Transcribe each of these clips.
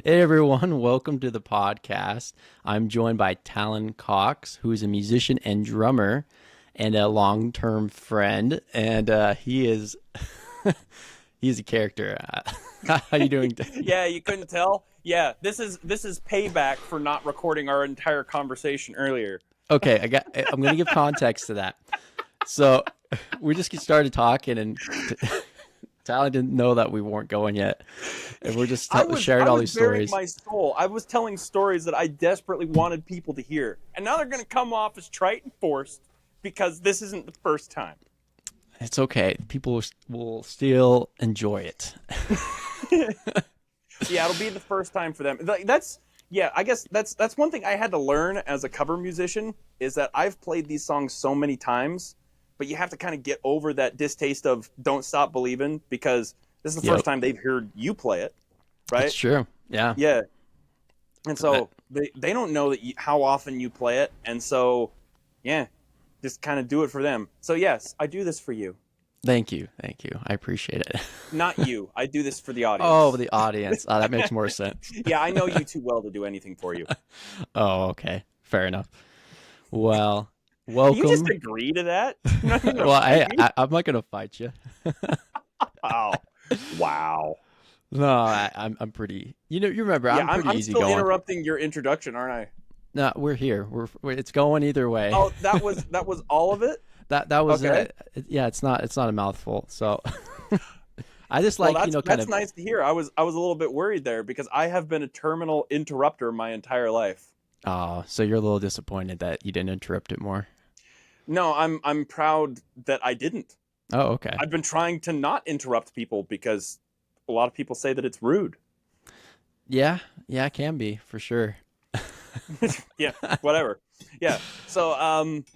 Hey everyone, welcome to the podcast. I'm joined by Tallen Cox, who is a musician and drummer and a long-term friend, and he is he's a character. How you doing? Yeah, you couldn't tell. Yeah, this is payback for not recording our entire conversation earlier. Okay, I'm gonna give context to that. So we just started talking, and Talon didn't know that we weren't going yet, and we're just I was sharing I all was these bearing stories. my soul. I was telling stories that I desperately wanted people to hear, and now they're going to come off as trite and forced because this isn't the first time. It's okay. People will still enjoy it. Yeah, it'll be the first time for them. That's yeah. I guess that's one thing I had to learn as a cover musician is that I've played these songs so many times, but you have to kind of get over that distaste of "Don't Stop Believin'" because this is the first Yep, time they've heard you play it, it's right? true. Yeah. Yeah, and Uh, so they don't know how often you play it, and so yeah, just kind of do it for them. So yes, I do this for you, Thank you. Thank you. I appreciate it. not you. I do this for the Oh, audience. the audience. That makes more sense. Yeah, I know you too well to do anything for you. Oh, okay. Fair enough. Well, You just welcome. agree to that? You're not even gonna Well, fight me? I'm not gonna fight you. Wow. Wow. No, I'm pretty. You remember Yeah, I'm I'm pretty I'm still easygoing. interrupting your introduction, aren't I? No, we're here. It's going either way. Oh, that was all of it? That was Okay. yeah. It's not a mouthful. So I just Well, like that's kind that's of. nice to hear. I was a little bit worried there because I have been a terminal interrupter my entire life. Oh, so you're a little disappointed that you didn't interrupt it more. No, I'm proud that I didn't. Oh, okay. I've been trying to not interrupt people because a lot of people say that it's rude. Yeah, yeah, it can be for sure. Yeah, whatever. Yeah. So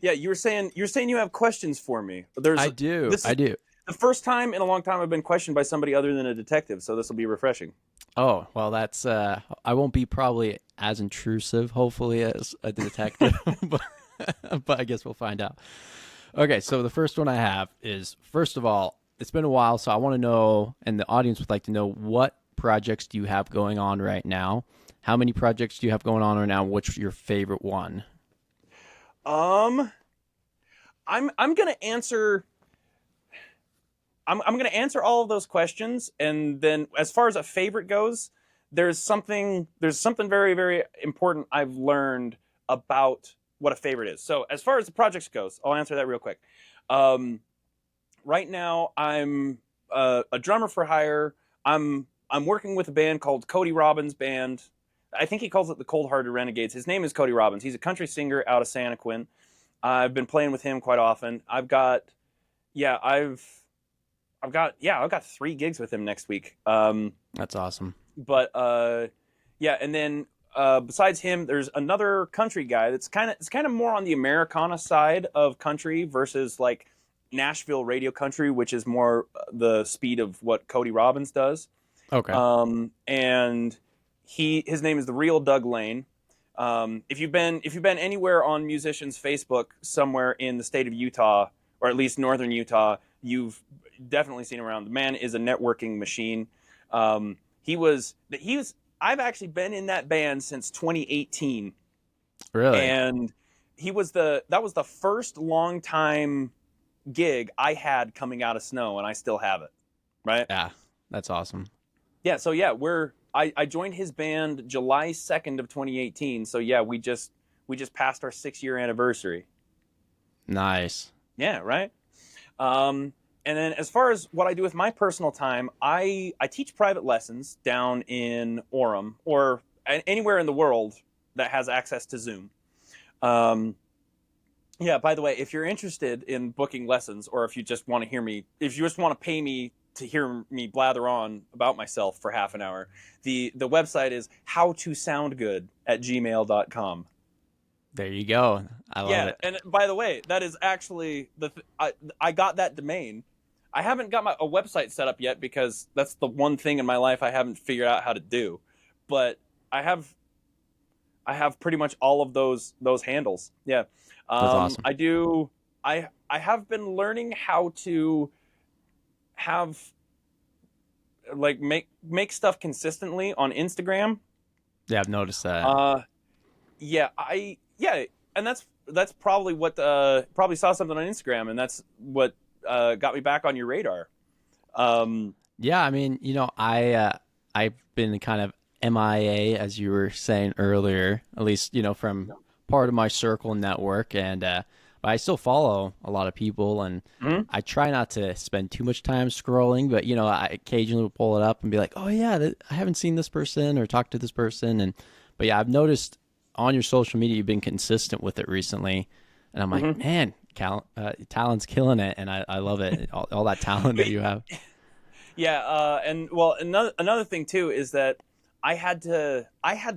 yeah, you were saying you have questions for me. I There's do. this I is do. the first time in a long time I've been questioned by somebody other than a detective, so this will be refreshing. Oh, well, that's I won't be probably as intrusive, hopefully, as a detective, but but I guess we'll find out. Okay, so the first one I have is first of all, it's been a while, so I want to know, and the audience would like to know, what projects do you have going on right now? How many projects do you have going on right now? What's your favorite one? Um, I'm gonna answer. I'm gonna answer all of those questions, and then as far as a favorite goes, there's something very very important I've learned about what a favorite is. So as far as the projects goes, I'll answer that real quick. Um, right now I'm a drummer for hire. I'm working with a band called Cody Robbins Band. I think he calls it the Cold Hearted Renegades. His name is Cody Robbins. He's a country singer out of Santa Quinn. I've been playing with him quite often. Yeah, I've got 3 gigs with him next week. That's awesome. But yeah, and then besides him, there's another country guy that's kind of more on the Americana side of country versus like Nashville radio country, which is more the speed of what Cody Robbins does. Okay, And his name is the Real Doug Lane. If you've been anywhere on musicians Facebook somewhere in the state of Utah or at least northern Utah, you've definitely seen him around. The man is a networking machine. He was I've actually been in that band since 2018, really? and that was the first long time gig I had coming out of snow, and I still have it. Right? Yeah, that's awesome. Yeah. So yeah, I joined his band July 2nd of 2018. So yeah, we just passed our 6 year anniversary. Nice. Yeah. Right. Um, and then as far as what I do with my personal time, I teach private lessons down in Orem or anywhere in the world that has access to Zoom. Um, yeah, by the way, if you're interested in booking lessons or if you just want to pay me to hear me blather on about myself for half an hour, the website is howtosoundgood at gmail.com. There you go. I love Yeah, it. and by the way, that is actually I got that domain. I haven't got a website set up yet because that's the one thing in my life I haven't figured out how to do. But I have I have pretty much all of those handles. Yeah. That's awesome. I do I have been learning how to have like make stuff consistently on Instagram. Yeah, I've noticed that. Uh, yeah, and that's probably what probably saw something on Instagram, and that's what got me back on your radar. Um, Yeah, I mean, I've been kind of MIA, as you were saying earlier, at least from part of my circle network, and but I still follow a lot of people, and mhm. I try not to spend too much time scrolling, but I occasionally will pull it up and be like, oh yeah, I haven't seen this person or talked to this person, and but yeah, I've noticed on your social media you've been consistent with it recently, and I'm like, Mhm. man, Talon's killing it, and I love it, all that talent that you have. Yeah, and well, another thing too is that I had to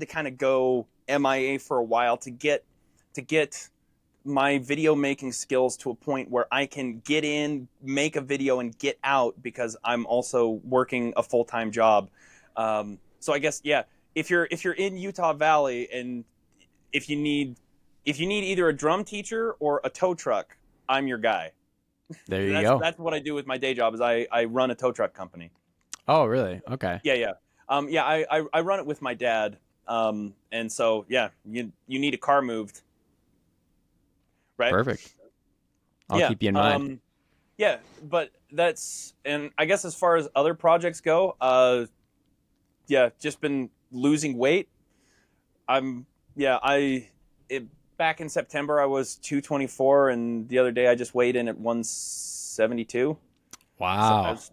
kind of go MIA for a while to get my video making skills to a point where I can get in, make a video, and get out because I'm also working a full time job. So I guess yeah, if you're in Utah Valley and if you need if you need either a drum teacher or a tow truck, I'm your guy. There you That's go. that's what I do with my day job is I run a tow truck company. Oh, really? Okay. Yeah, yeah. Yeah, I run it with my dad. And so yeah, you need a car moved, right? Perfect. I'll Yeah. keep you in mind. Yeah, but that's and I guess as far as other projects go, yeah, just been losing weight. I'm yeah, back in September I was 224 and the other day I just weighed in at 172. So Wow. That's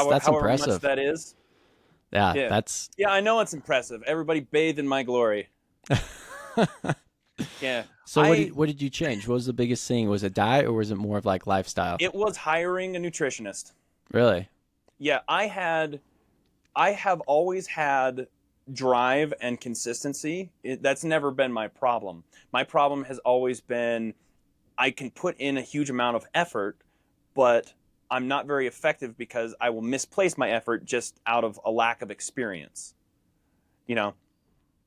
however much impressive. that is. Yeah, Yeah. that's Yeah, I know it's impressive. Everybody bathe in my glory. Yeah. So I what did you change? What was the biggest thing? Was it diet or was it more of like lifestyle? It was hiring a nutritionist. Really? Yeah, I have always had drive and consistency. That's never been my problem. My problem has always been I can put in a huge amount of effort, but I'm not very effective because I will misplace my effort just out of a lack of experience. You know,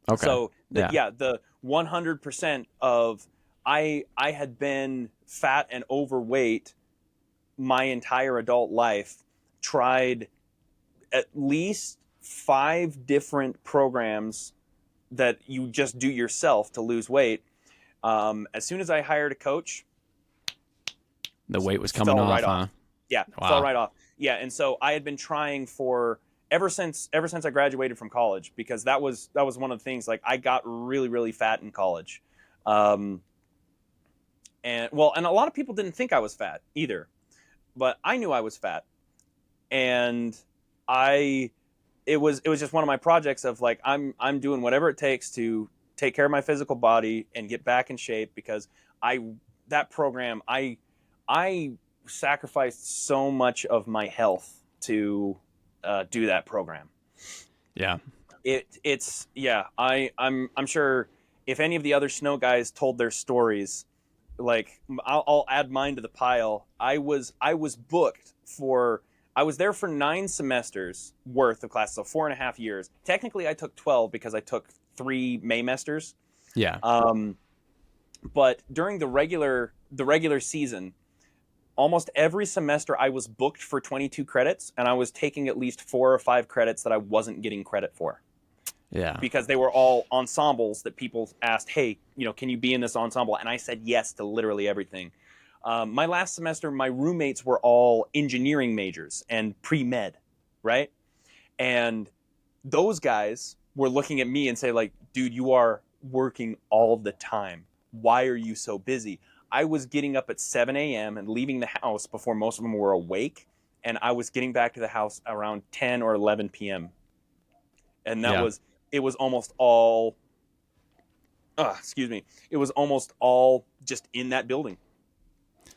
Okay. so Yeah. the 100% of I had been fat and overweight my entire adult life, tried at least 5 different programs that you just do yourself to lose weight. As soon as I hired a coach, The weight was coming fell off, right huh? off. Yeah, fell Wow. right off. Yeah, and so I had been trying for ever since I graduated from college because that was one of the things. Like I got really really fat in college, um, and a lot of people didn't think I was fat either, but I knew I was fat, and I it was just one of my projects of like I'm doing whatever it takes to take care of my physical body and get back in shape because I that program I sacrificed so much of my health to do that program. Yeah. It's yeah I'm sure if any of the other snow guys told their stories, like I'll add mine to the pile. I was booked for I was there for 9 semesters worth of classes, so 4.5 years. Technically, I took 12 because I took 3 Maymesters. Yeah. Um, but during the regular season, almost every semester I was booked for 22 credits, and I was taking at least 4 or 5 credits that I wasn't getting credit for Yeah. because they were all ensembles that people asked, hey, can you be in this ensemble? And I said yes to literally everything. My last semester, my roommates were all engineering majors and pre-med, right? And those guys were looking at me and say like, dude, you are working all the time. Why are you so busy? I was getting up at 7 a.m. and leaving the house before most of them were awake. And I was getting back to the house around 10 or 11 p.m. And Yeah. it was almost all, excuse me, it was almost all just in that building.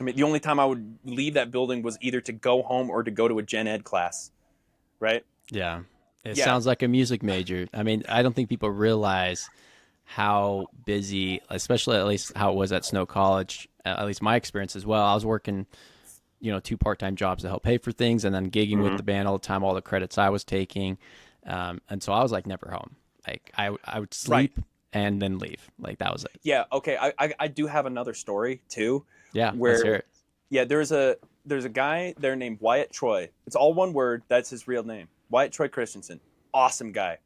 I mean, the only time I would leave that building was either to go home or to go to a gen ed class, right? Yeah. It Yeah. sounds like a music major. I mean, I don't think people realize how busy, especially at least how it was at Snow College, at least my experience as well. I was working, 2 part-time jobs to help pay for things and then gigging with Mm-hmm. the band all the time, all the credits I was taking. And so I was like never home. Like I would Right. sleep and then leave. Like that was it. Yeah. Okay. I do have another story too, Yeah. Let's hear where it. yeah, there's a guy there named Wyatt Troy. It's all one word. That's his real name. Wyatt Troy Christensen. Awesome guy.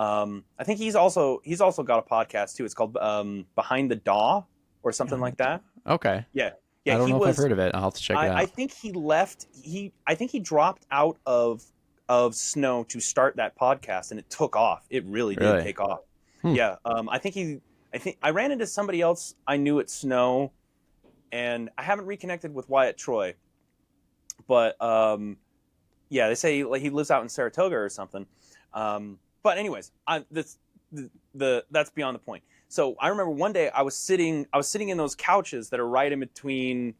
I think he's also got a podcast too. It's called Behind the Daw or something like that. Okay. Yeah, I yeah. don't He know if I've was. heard of it. I'll have to check it I out. think he left. I think he dropped out of Snow to start that podcast, and it took off. It really did Really? take off. Hmm. Yeah. I think I ran into somebody else I knew at Snow, and I haven't reconnected with Wyatt Troy, but yeah, they say like he lives out in Saratoga or something. But anyways, that's beyond the point. So I remember one day I was sitting in those couches that are right in between,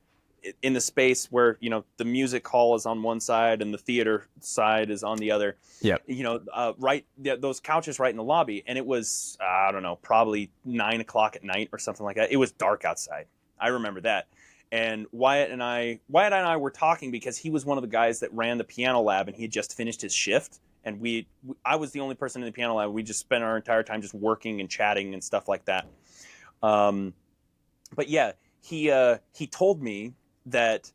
in the space where, you know, the music hall is on one side and the theater side is on the other. Yep. You know, those couches right in the lobby, and it was I don't know, probably 9 o'clock at night or something like that. It was dark outside. I remember that. And Wyatt and I were talking because he was one of the guys that ran the piano lab, and he had just finished his shift. And I was the only person in the piano lab. We just spent our entire time just working and chatting and stuff like that. But yeah, he told me that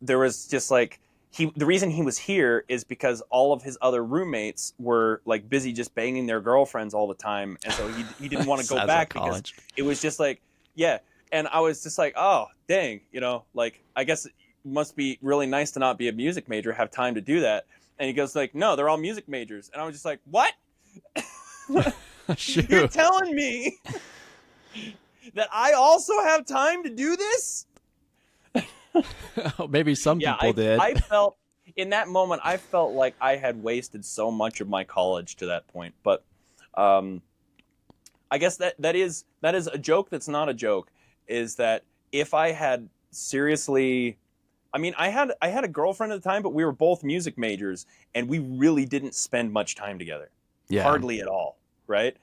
there was just like the reason he was here is because all of his other roommates were like busy just banging their girlfriends all the time, and so he didn't want to go Sounds back like because college. it was just like, yeah. And I was just like, oh dang, you know, like I guess it must be really nice to not be a music major, have time to do that. And he goes like, no, they're all music majors. And I was just like, what? Shoot. You're telling me that I also have time to do this? Maybe some people did. I felt in that moment, I felt like I had wasted so much of my college to that point. But I guess that is a joke that's not a joke, is that if I had seriously, I mean, I had a girlfriend at the time, but we were both music majors, and we really didn't spend much time together. Yeah. Hardly at all, right?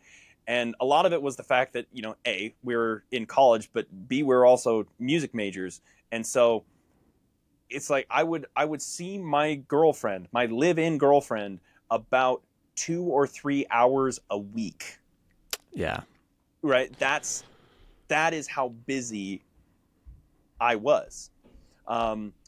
And a lot of it was the fact that, you know, A, we were in college, but B, we were also music majors. And so it's like I would see my girlfriend, my live-in girlfriend, about 2 or 3 hours a week. Yeah. Right? That is how busy I was.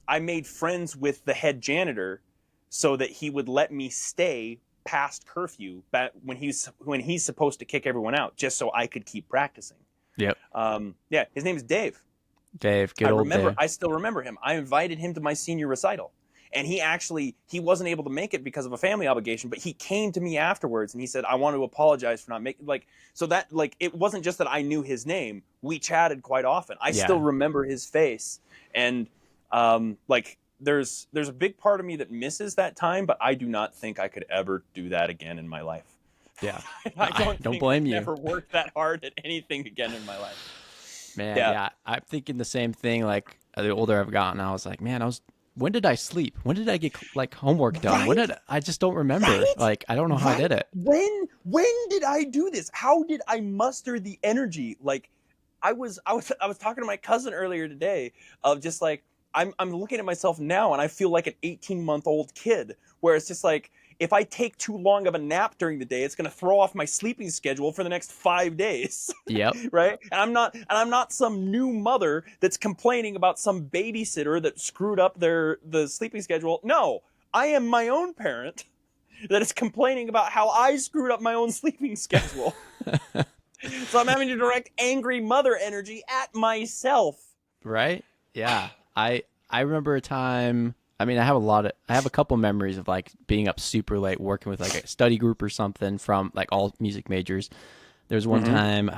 I made friends with the head janitor so that he would let me stay past curfew back when he's supposed to kick everyone out, just so I could keep practicing. Yep. Yeah, his name is Dave. Dave, good old Dave. I still remember him. I invited him to my senior recital, and he wasn't able to make it because of a family obligation, but he came to me afterwards and he said, I want to apologize for not making, like, so that, like, it wasn't just that I knew his name. We chatted quite often. I still remember his face. And like there's a big part of me that misses that time, but I do not think I could ever do that again in my life. Yeah. I don't blame you. Never worked that hard at anything again in my life. Man, yeah. I'm thinking the same thing. Like the older I've gotten, I was like, man, when did I sleep? When did I get like homework done? Right? I just don't remember. Right? Like, I don't know how I did it. When did I do this? How did I muster the energy? Like I was talking to my cousin earlier today of just like, I'm looking at myself now and I feel like an 18-month-old kid, where it's just like, if I take too long of a nap during the day, it's going to throw off my sleeping schedule for the next 5 days. Yep. Right? And I'm not some new mother that's complaining about some babysitter that screwed up the sleeping schedule. No, I am my own parent that is complaining about how I screwed up my own sleeping schedule. So I'm having to direct angry mother energy at myself. Right? Yeah. I remember a time, I mean, I have a couple memories of like being up super late working with like a study group or something from like all music majors. There was one time,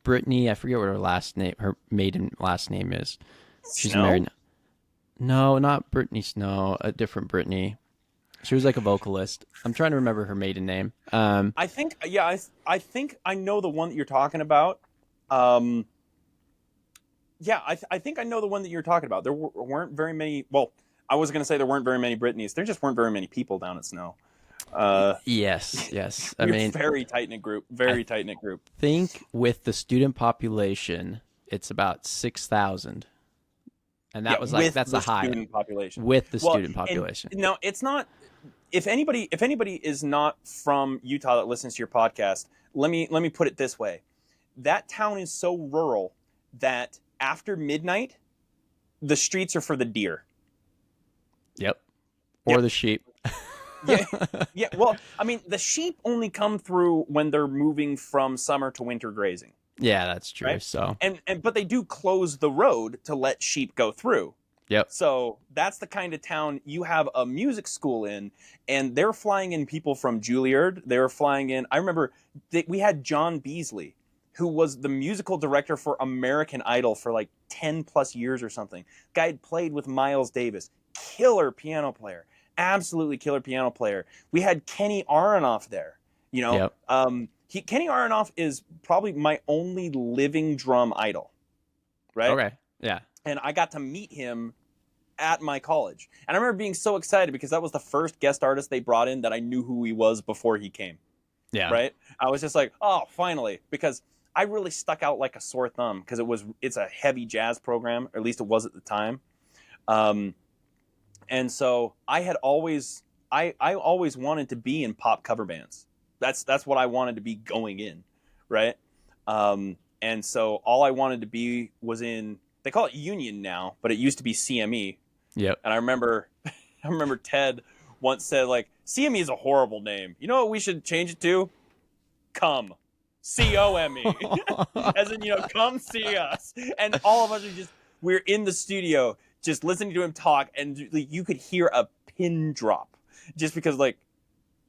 Brittany, I forget what her maiden last name is. She's Snow? married. No, not Brittany Snow, a different Brittany. She was like a vocalist. I'm trying to remember her maiden name. I think I know the one that you're talking about. Yeah, I think I know the one that you're talking about. There weren't very many. Well, I was going to say there weren't very many Britneys. There just weren't very many people down at Snow. Yes. I We're mean, very tight knit group. Very tight knit group. Think with the student population, it's about 6,000, and that was like that's a high student population with the student population. No, it's not. If anybody is not from Utah that listens to your podcast, let me put it this way: that town is so rural that after midnight, the streets are for the deer. Yep. Or the sheep. Yeah, yeah. Well, I mean, the sheep only come through when they're moving from summer to winter grazing, Yeah, that's true. right? So, And but they do close the road to let sheep go through. yep. So that's the kind of town you have a music school in, and they're flying in people from Juilliard. They were flying in. I remember we had John Beasley, who was the musical director for American Idol for like 10 plus years or something. Guy had played with Miles Davis, killer piano player, absolutely killer piano player. We had Kenny Aronoff there. You know, Yep. Kenny Aronoff is probably my only living drum idol, right? Okay. Yeah. And I got to meet him at my college. And I remember being so excited because that was the first guest artist they brought in that I knew who he was before he came, Yeah. right? I was just like, oh, finally, because I really stuck out like a sore thumb because it's a heavy jazz program, or at least it was at the time. And so I always wanted to be in pop cover bands. That's what I wanted to be going in, right? And so all I wanted to be was in, they call it Union now, but it used to be CME. Yep. And I remember Ted once said, like, CME is a horrible name. You know what we should change it to? Come. COME. As in, come see us. And all of us we're in the studio just listening to him talk, and you could hear a pin drop just because, like,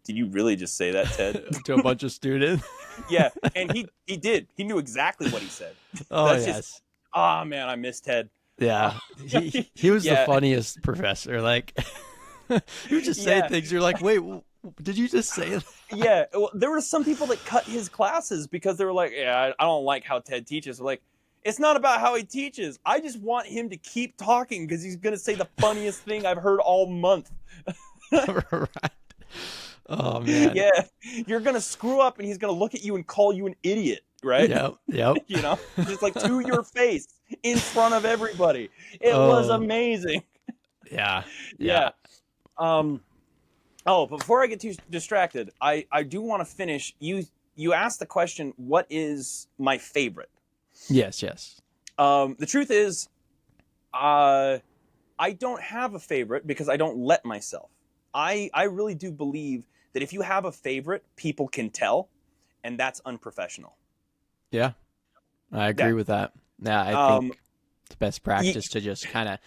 did you really just say that, Ted? To a bunch of students. Yeah, and he did. He knew exactly what he said. Oh, That's yes. just, oh man, I miss Ted. Yeah. He was the funniest professor. Like, he would just say things. You're like, wait, did you just say that? Yeah. Well, there were some people that cut his classes because they were like, yeah, I don't like how Ted teaches. Like, it's not about how he teaches. I just want him to keep talking because he's going to say the funniest thing I've heard all month. Right. Oh, man. Yeah. You're going to screw up and he's going to look at you and call you an idiot, right? Yep. Just like to your face in front of everybody. It was amazing. Yeah. Oh, before I get too distracted, I do want to finish. You asked the question, what is my favorite? Yes. The truth is, I don't have a favorite because I don't let myself. I really do believe that if you have a favorite, people can tell, and that's unprofessional. Yeah, I agree with that. Yeah, I think it's best practice to just kind of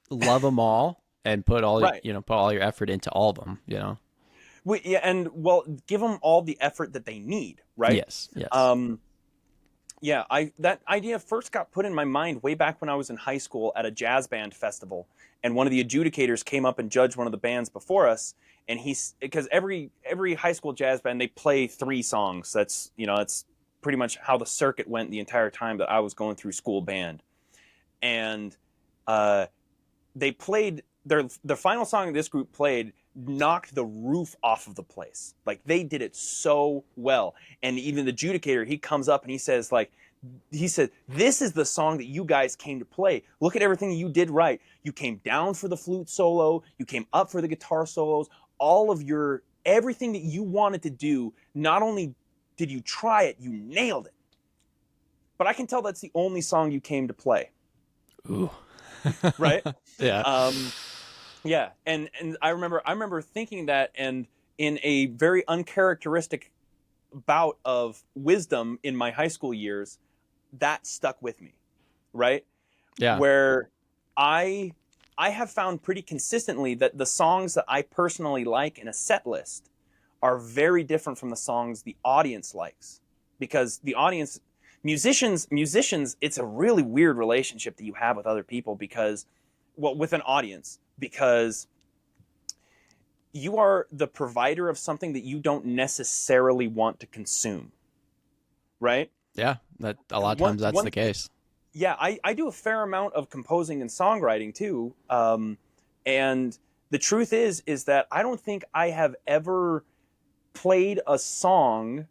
love them all and put all put all your effort into all of them. Give them all the effort that they need. Right. Yes. That idea first got put in my mind way back when I was in high school at a jazz band festival, and one of the adjudicators came up and judged one of the bands before us, and because every high school jazz band, they play 3 songs. That's pretty much how the circuit went the entire time that I was going through school band, and they played the final song this group played knocked the roof off of the place. Like, they did it so well. And even the adjudicator, he comes up and he said, this is the song that you guys came to play. Look at everything you did right. You came down for the flute solo. You came up for the guitar solos. Everything that you wanted to do, not only did you try it, you nailed it. But I can tell that's the only song you came to play. Ooh. Right? Yeah. Yeah, and I remember thinking that, and in a very uncharacteristic bout of wisdom in my high school years, that stuck with me, right? Yeah. Where I have found pretty consistently that the songs that I personally like in a set list are very different from the songs the audience likes, because the audience, musicians, it's a really weird relationship that you have with other people with an audience, because you are the provider of something that you don't necessarily want to consume, right? Yeah, that a lot of times that's the case. Yeah, I do a fair amount of composing and songwriting too, and the truth is that I don't think I have ever played a song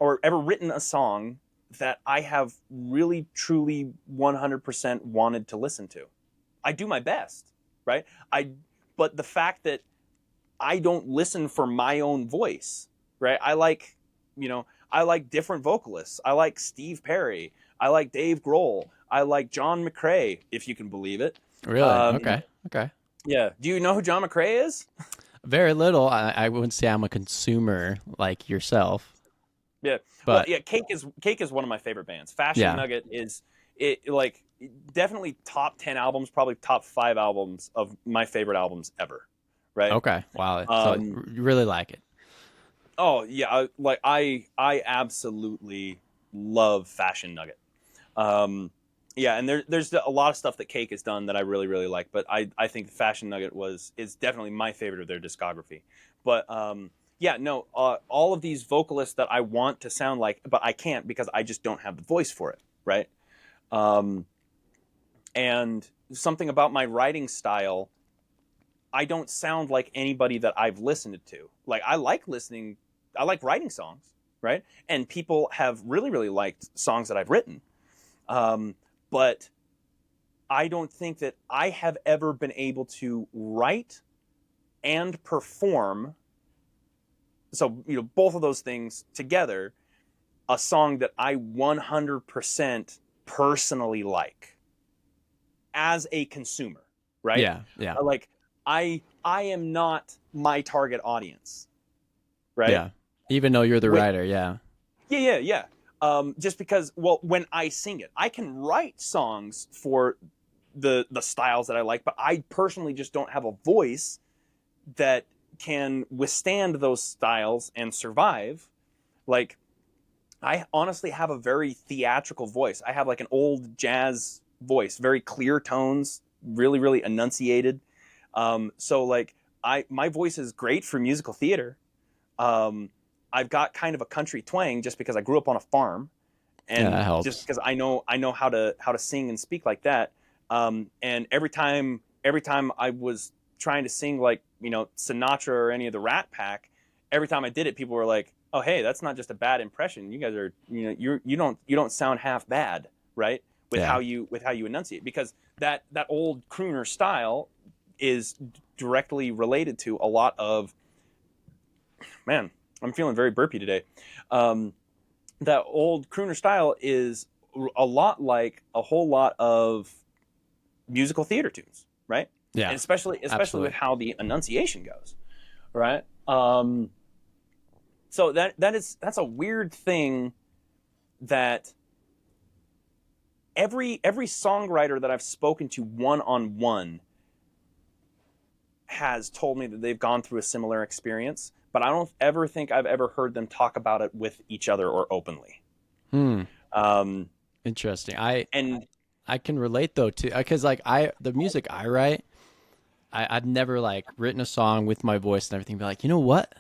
or ever written a song that I have really, truly 100% wanted to listen to. I do my best. Right. But the fact that I don't listen for my own voice, right? I like different vocalists. I like Steve Perry. I like Dave Grohl. I like John McCrae, if you can believe it. Really? Okay. Yeah. Do you know who John McCrae is? Very little. I wouldn't say I'm a consumer like yourself, Yeah. Well, but yeah, Cake is one of my favorite bands. Fashion yeah. Nugget is it like definitely top 10 albums, probably top 5 albums of my favorite albums ever. Right? Okay. Wow. So Um you really like it. oh yeah, I absolutely love Fashion Nugget. Um yeah, and there's a lot of stuff that Cake has done that I really really like, but I think Fashion Nugget is definitely my favorite of their discography. But yeah, no, all of these vocalists that I want to sound like, but I can't because I just don't have the voice for it, right? Um, and something about my writing style, I don't sound like anybody that I've listened to. Like I like writing songs, right? And people have really really liked songs that I've written. But I don't think that I have ever been able to write and perform, so both of those things together, a song that I 100% personally like as a consumer, right? Yeah. Yeah. Like I am not my target audience, right? Yeah. Even though you're the With, writer. Yeah. yeah. Just because, well, when I sing it, I can write songs for the styles that I like, but I personally just don't have a voice that can withstand those styles and survive. Like, I honestly have a very theatrical voice. I have like an old jazz voice, very clear tones, really, really enunciated. So like my voice is great for musical theater. Um, I've got kind of a country twang just because I grew up on a farm, Yeah. That and just helps. because I know how to sing and speak like that. And every time I was trying to sing like Sinatra or any of the Rat Pack, every time I did it, people were like, "Oh, hey, that's not just a bad impression. You guys are you don't sound half bad, right? With Yeah. how you enunciate, because that old crooner style is directly related to a lot of, man, I'm feeling very burpy today. Um, that old crooner style is a lot like a whole lot of musical theater tunes, right? Yeah. And especially with Absolutely. how the enunciation goes, right? So that's a weird thing that every songwriter that I've spoken to one on one has told me that they've gone through a similar experience, but I don't ever think I've ever heard them talk about it with each other or openly. Hmm. Um, Interesting. and I can relate though too, because like the music I write, I've never like written a song with my voice and everything. Be like, you know what?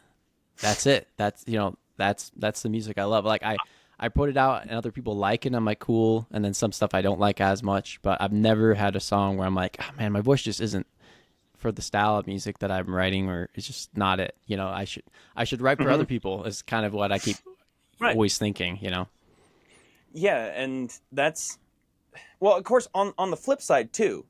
That's it. That's the music I love. Like I put it out and other people like it. And I'm like, cool. And then some stuff I don't like as much. But I've never had a song where I'm like, oh, man, my voice just isn't for the style of music that I'm writing, or it's just not it. I should write for other Mhm. people. Is kind of what I keep Right, always thinking. yeah, and that's, well, of course, on the flip side too,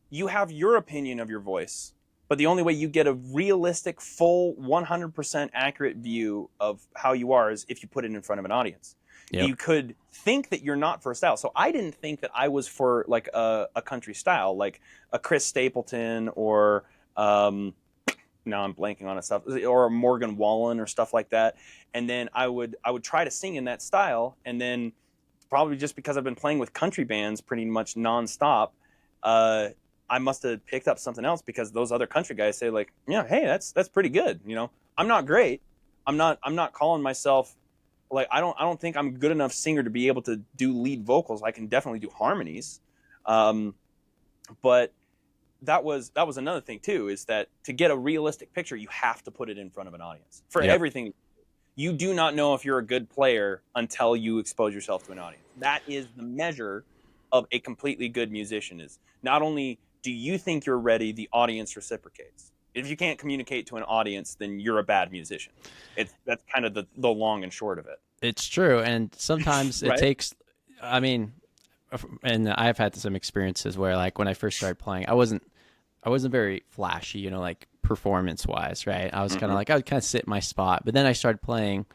you have your opinion of your voice, but the only way you get a realistic, full, 100% accurate view of how you are is if you put it in front of an audience. Yep. You could think that you're not for a style. So I didn't think that I was for like a country style, like a Chris Stapleton or now I'm blanking on it stuff, or a Morgan Wallen or stuff like that. And then I would try to sing in that style, and then probably just because I've been playing with country bands pretty much nonstop, uh, I must have picked up something else, because those other country guys say like, yeah, hey, that's pretty good. I'm not great. I'm not calling myself, like, I don't think I'm a good enough singer to be able to do lead vocals. I can definitely do harmonies, um, but that was another thing too, is that to get a realistic picture, you have to put it in front of an audience for Yep. everything. You do not know if you're a good player until you expose yourself to an audience. That is the measure of a completely good musician. Is not only do you think you're ready, the audience reciprocates. If you can't communicate to an audience, then you're a bad musician. That's kind of the long and short of it. It's true, and sometimes it Right? takes. I mean, and I've had some experiences where, like, when I first started playing, I wasn't very flashy, like performance wise, right? I was kind of Mm-hmm. like I would kind of sit in my spot, but then I started playing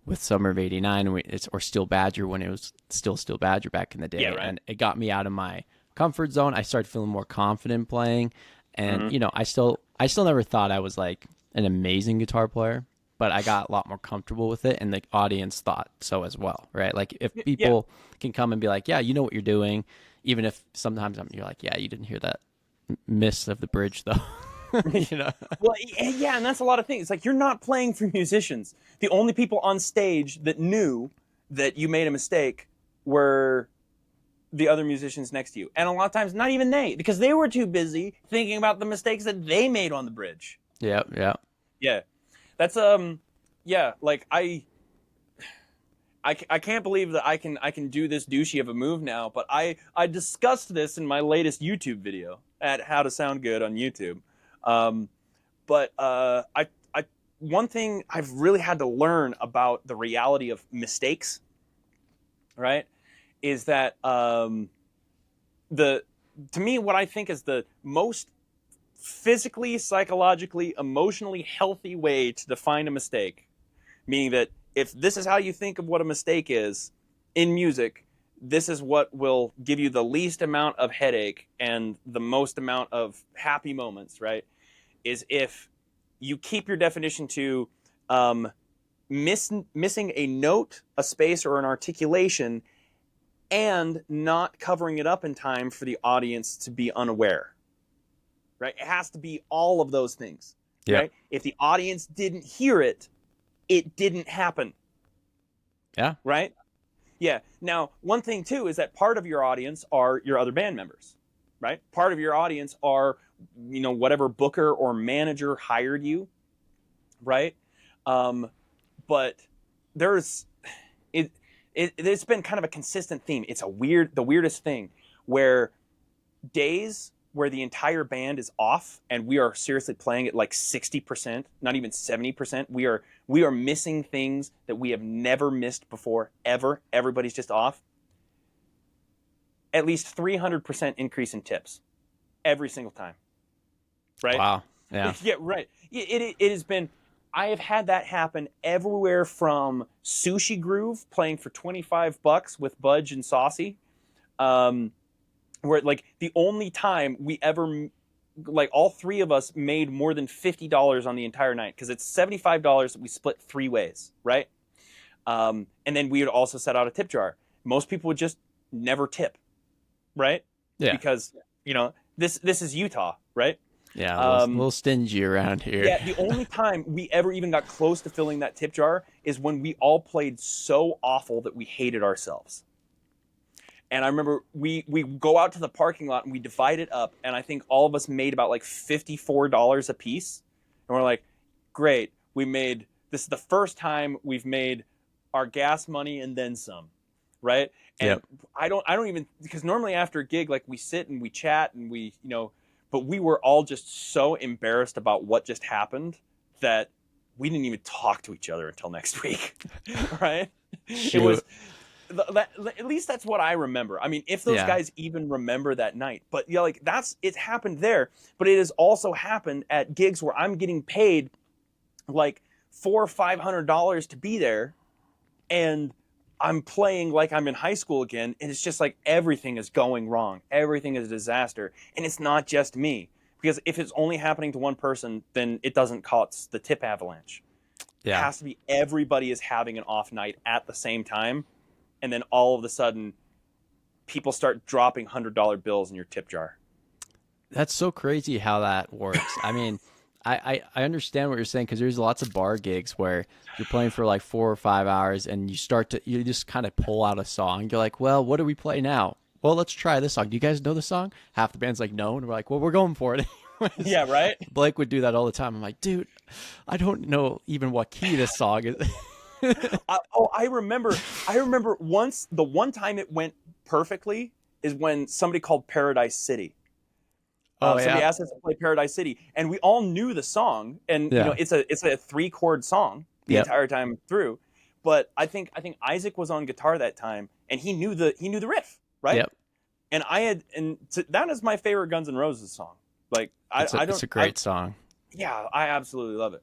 with Summer of '89, and or Steel Badger when it was still Steel Badger back in the Yeah. day, Right. and it got me out of my comfort zone. I started feeling more confident playing, and Mm-hmm. I I still never thought I was like an amazing guitar player, but I got a lot more comfortable with it, and the audience thought so as well, right? Like if Yeah. people can come and be like, "Yeah, you know what you're doing," even if sometimes you're like, "Yeah, you didn't hear that miss of the bridge though," you know? Well, yeah, and that's a lot of things. It's like you're not playing for musicians. The only people on stage that knew that you made a mistake were the other musicians next to you. And a lot of times, not even they, because they were too busy thinking about the mistakes that they made on the bridge. Yeah, yeah, Yeah. That's, yeah, like I can't believe that I can do this douchey of a move now, but I discussed this in my latest YouTube video at How to Sound Good on YouTube. Um, but I one thing I've really had to learn about the reality of mistakes, right, is that the to me what I think is the most physically, psychologically, emotionally healthy way to define a mistake, meaning that if this is how you think of what a mistake is in music, this is what will give you the least amount of headache and the most amount of happy moments, right? Is if you keep your definition to missing a note, a space, or an articulation, and not covering it up in time for the audience to be unaware, right? It has to be all of those things, yeah, right? If the audience didn't hear it, it didn't happen, yeah, right? Yeah. Now, one thing too is that part of your audience are your other band members, right? Part of your audience are, whatever booker or manager hired you, right? But there's it's been kind of a consistent theme. It's the weirdest thing, where days where the entire band is off and we are seriously playing at like 60%, not even 70%. We are missing things that we have never missed before, ever. Everybody's just off. At least 300% increase in tips every single time. Right? wow, yeah, Yeah, right. It has been. I have had that happen everywhere from Sushi Groove playing for $25 with Budge and Saucy, where like the only time we ever, like all three of us made more than $50 on the entire night, because it's $75 that we split three ways, right? And then we would also set out a tip jar. Most people would just never tip, right? yeah, Because this is Utah, right? yeah. A little stingy around here. Yeah, the only time we ever even got close to filling that tip jar is when we all played so awful that we hated ourselves. And I remember we go out to the parking lot and we divide it up, and I think all of us made about like $54 a piece. And we're like, great, this is the first time we've made our gas money and then some, right? And Yep. I don't even, because normally after a gig, like we sit and we chat and but we were all just so embarrassed about what just happened that we didn't even talk to each other until next week, right? Shoot. It was, at least that's what I remember. I mean, if those Yeah. guys even remember that night, but like it's happened there, but it has also happened at gigs where I'm getting paid like $400 or $500 to be there, and I'm playing like I'm in high school again, and it's just like everything is going wrong. Everything is a disaster, and it's not just me. Because if it's only happening to one person, then it doesn't cause the tip avalanche. It Yeah. has to be everybody is having an off night at the same time, and then all of a sudden, people start dropping $100 bills in your tip jar. That's so crazy how that works. I mean, I understand what you're saying, because there's lots of bar gigs where you're playing for like 4 or 5 hours and you just kind of pull out a song. You're like, well, what do we play now? Well, let's try this song. Do you guys know the song? Half the band's like, no. And we're like, well, we're going for it anyways. Yeah, right? Blake would do that all the time. I'm like, dude, I don't know even what key this song is. I remember once, the one time it went perfectly is when somebody called Paradise City. Somebody asked us to play Paradise City, and we all knew the song, and Yeah. it's a 3-chord song the Yep. entire time through. But I think Isaac was on guitar that time, and he knew the riff, right? Yep. And that is my favorite Guns N' Roses song. Like It's a great song. yeah, I absolutely love it.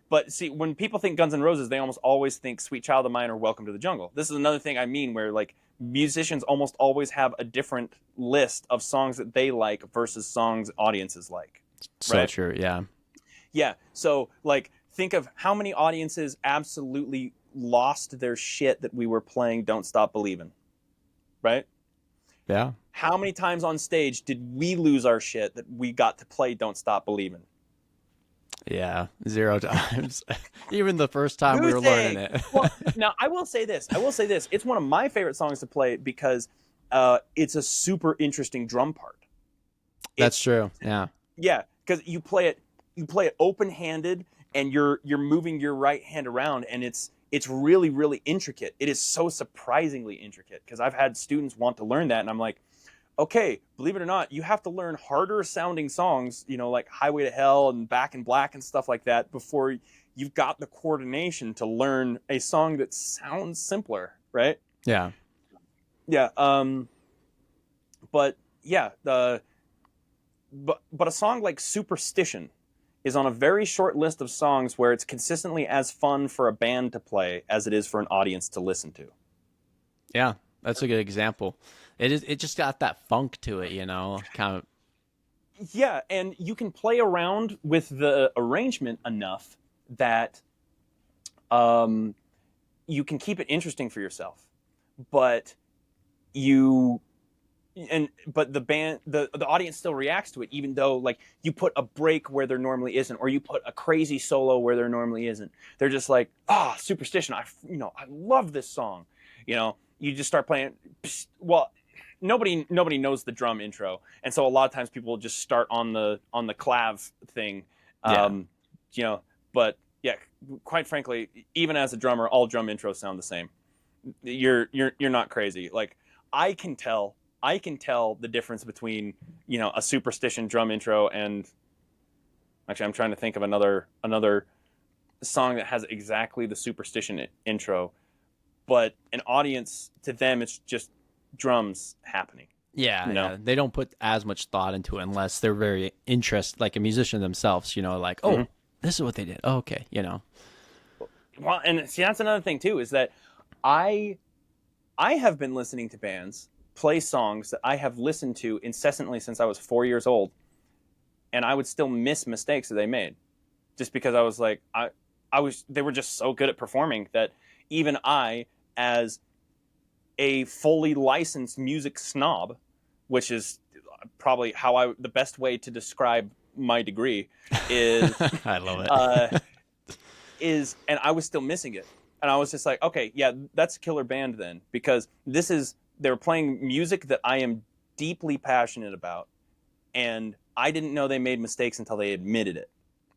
But see, when people think Guns N' Roses, they almost always think Sweet Child of Mine or Welcome to the Jungle. This is another thing I mean, where like musicians almost always have a different list of songs that they like versus songs audiences like. So right? true. Yeah. Yeah. So like think of how many audiences absolutely lost their shit that we were playing Don't Stop Believin', right? Yeah. How many times on stage did we lose our shit that we got to play Don't Stop Believin'? Yeah. 0 times. Even the first time we were Goose learning egg. it. Well, now I will say this. I will say this. It's one of my favorite songs to play because it's a super interesting drum part. That's It's true. Yeah. yeah, because you play it open handed, and you're moving your right hand around, and it's really really intricate. It is so surprisingly intricate because I've had students want to learn that, and I'm like, okay, believe it or not, you have to learn harder sounding songs, like Highway to Hell and Back in Black and stuff like that before you've got the coordination to learn a song that sounds simpler, right? Yeah. Yeah. But yeah, but a song like Superstition is on a very short list of songs where it's consistently as fun for a band to play as it is for an audience to listen to. Yeah. That's a good example. It just got that funk to it, kind of. Yeah, and you can play around with the arrangement enough that um, you can keep it interesting for yourself, but you but the band the audience still reacts to it even though like you put a break where there normally isn't or you put a crazy solo where there normally isn't. They're just like, Superstition, I love this song. You just start playing. Well, nobody knows the drum intro, and so a lot of times people will just start on the clav thing. Yeah. um you know but yeah, quite frankly, even as a drummer, all drum intros sound the same. You're not crazy. Like I can tell the difference between a Superstition drum intro and actually I'm trying to think of another song that has exactly the Superstition intro, but an audience, to them it's just drums happening. Yeah, You know. yeah. They don't put as much thought into it unless they're very interested, like a musician themselves, like, oh, Mhm. this is what they did. Oh, okay. Well, and see, that's another thing too, is that I I have been listening to bands play songs that I have listened to incessantly since I was 4 years old, and I would still miss mistakes that they made, just because I was like, they were just so good at performing that even I, as a fully licensed music snob, which is probably the best way to describe my degree, is I love uh, it. and I was still missing it. And I was just like, okay, yeah, that's a killer band then, because they're playing music that I am deeply passionate about, and I didn't know they made mistakes until they admitted it.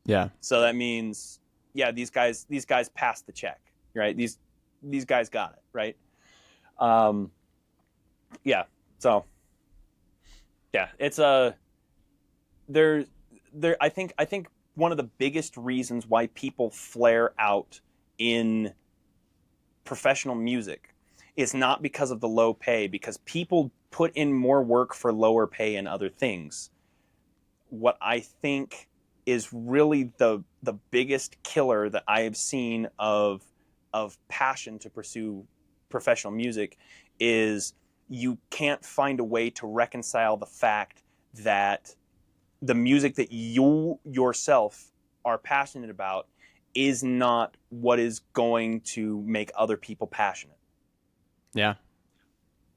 Yeah. So that means, yeah, these guys passed the check, right? These guys got it, right? Um, yeah. So yeah, it's a there there. I think one of the biggest reasons why people flare out in professional music is not because of the low pay, because people put in more work for lower pay and other things. What I think is really the biggest killer that I have seen of passion to pursue professional music is you can't find a way to reconcile the fact that the music that you yourself are passionate about is not what is going to make other people passionate. Yeah.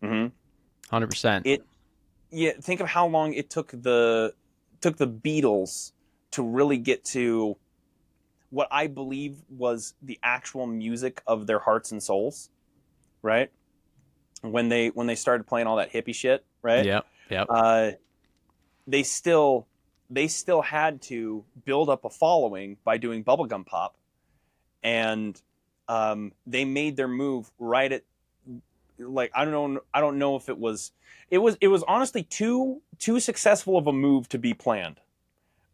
Mm-hmm. 100%. It Yeah, think of how long it took the Beatles to really get to what I believe was the actual music of their hearts and souls, right? When they started playing all that hippie shit, right? Yep. Yep. Uh, they still they still had to build up a following by doing bubblegum pop, and they made their move right at, like, I don't know if it was honestly too successful of a move to be planned.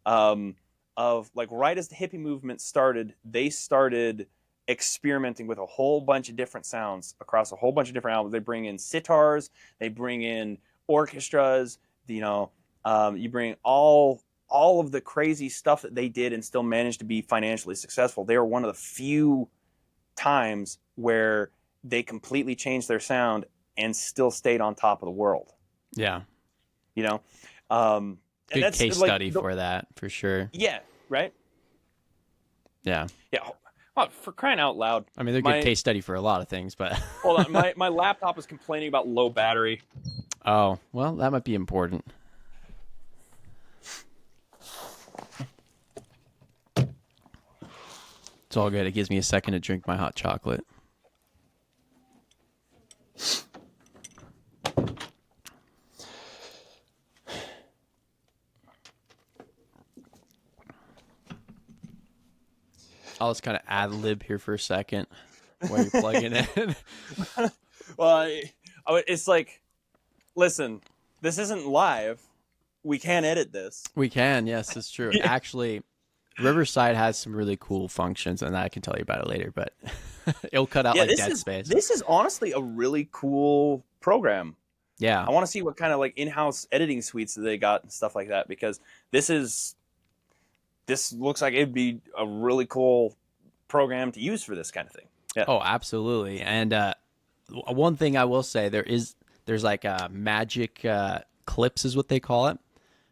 Um, of like right as the hippie movement started, they started experimenting with a whole bunch of different sounds across a whole bunch of different albums. They bring in sitars, they bring in orchestras, you bring all of the crazy stuff that they did and still managed to be financially successful. They were one of the few times where they completely changed their sound and still stayed on top of the world. Yeah. You know, um, And Good that's case like study for that, for sure. yeah, right? Yeah. Yeah. Well, for crying out loud. I mean, they're good case study for a lot of things, but Hold on, my laptop is complaining about low battery. oh, well, that might be important. It's all good. It gives me a second to drink my hot chocolate. I'll just kind of ad lib here for a second while you're plugging in. Well, it's like, listen, this isn't live. We can't edit this. We can, yes, it's true. Yeah. Actually, Riverside has some really cool functions, and I can tell you about it later, but it'll cut out like dead space. This is honestly a really cool program. Yeah. I want to see what kind of like in-house editing suites that they got and stuff like that, because this looks like it'd be a really cool program to use for this kind of thing. Yeah. Oh, absolutely. And one thing I will say, there's like magic clips is what they call it.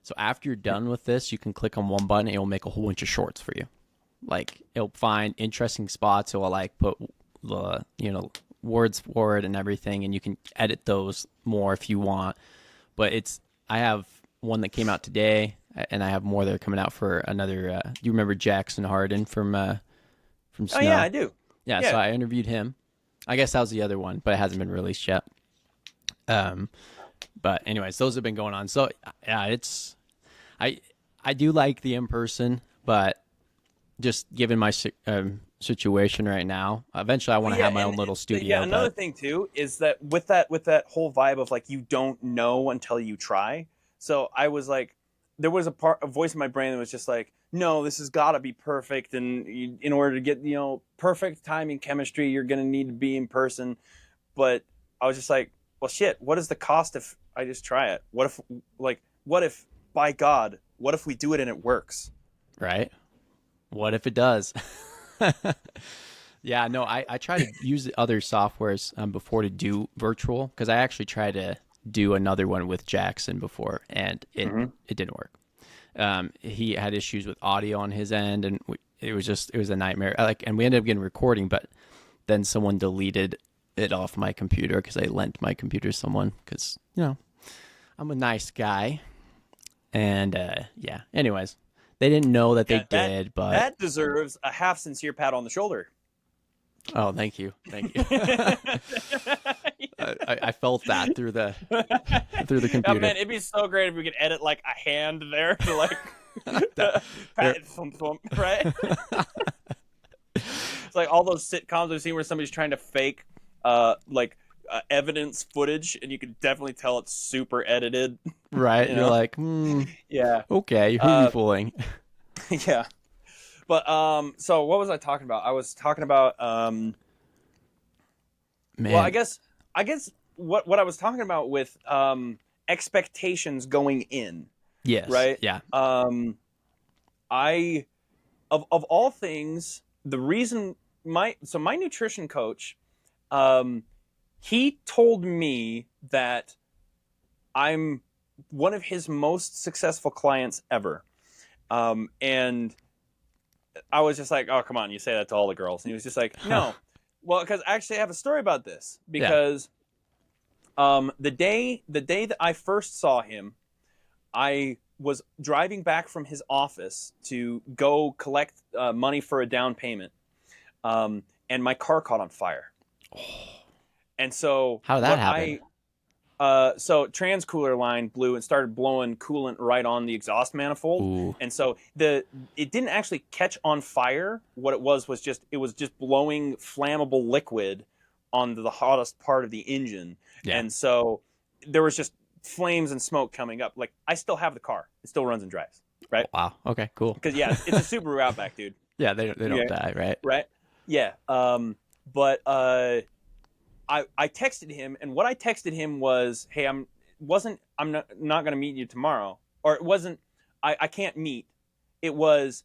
So after you're done with this, you can click on one button and it'll make a whole bunch of shorts for you. Like it'll find interesting spots. It will like put the words for it and everything, and you can edit those more if you want. But I have one that came out today, and I have more that are coming out for another. You remember Jackson Harden from Snow? Oh yeah, I do. Yeah, so I interviewed him. I guess that was the other one, but it hasn't been released yet. But anyways, those have been going on. So yeah, I do like the in-person, but just given my situation right now, eventually I want to have my own little studio. Yeah, another thing too is that with that whole vibe of like you don't know until you try. So I was like, there was a voice in my brain that was just like, no, this has got to be perfect, and in order to get perfect timing chemistry, you're gonna need to be in person. But I was just like, well, shit, what is the cost if I just try it? What if by God, what if we do it and it works? Right? What if it does? Yeah, no, I try to use the other softwares before to do virtual, because I actually tried to do another one with Jackson before, and it didn't work. He had issues with audio on his end, and it was a nightmare. And we ended up getting recording, but then someone deleted it off my computer because I lent my computer to someone, because I'm a nice guy. And yeah, anyways, they didn't know that they did, but that deserves a half sincere pat on the shoulder. Oh, thank you. I felt that through the computer. Oh, man, it'd be so great if we could edit like a hand there to like pat thump, right? It's like all those sitcoms I've seen where somebody's trying to fake evidence footage, and you can definitely tell it's super edited. Right. You're like, yeah. Okay, who are you fooling? Yeah. But so what was I talking about? I was talking about Man. well, I guess what I was talking about with expectations going in. Yes. Right? Yeah. I of all things, the reason my nutrition coach, he told me that I'm one of his most successful clients ever. And I was just like, oh, come on, you say that to all the girls. And he was just like, no. Well, because actually I have a story about this. Because the day that I first saw him, I was driving back from his office to go collect money for a down payment. And my car caught on fire. And so how did that happen? So transcooler line blew and started blowing coolant right on the exhaust manifold. Ooh. And so it didn't actually catch on fire. What it was just blowing flammable liquid on the hottest part of the engine. Yeah. And so there was just flames and smoke coming up. Like, I still have the car. It still runs and drives. Right? Wow. Okay, cool. Because it's a Subaru Outback, dude. Yeah, they don't die, right? Right? Yeah. But I texted him, and what I texted him was, hey, I'm not going to meet you tomorrow. Or it wasn't, I can't meet. It was,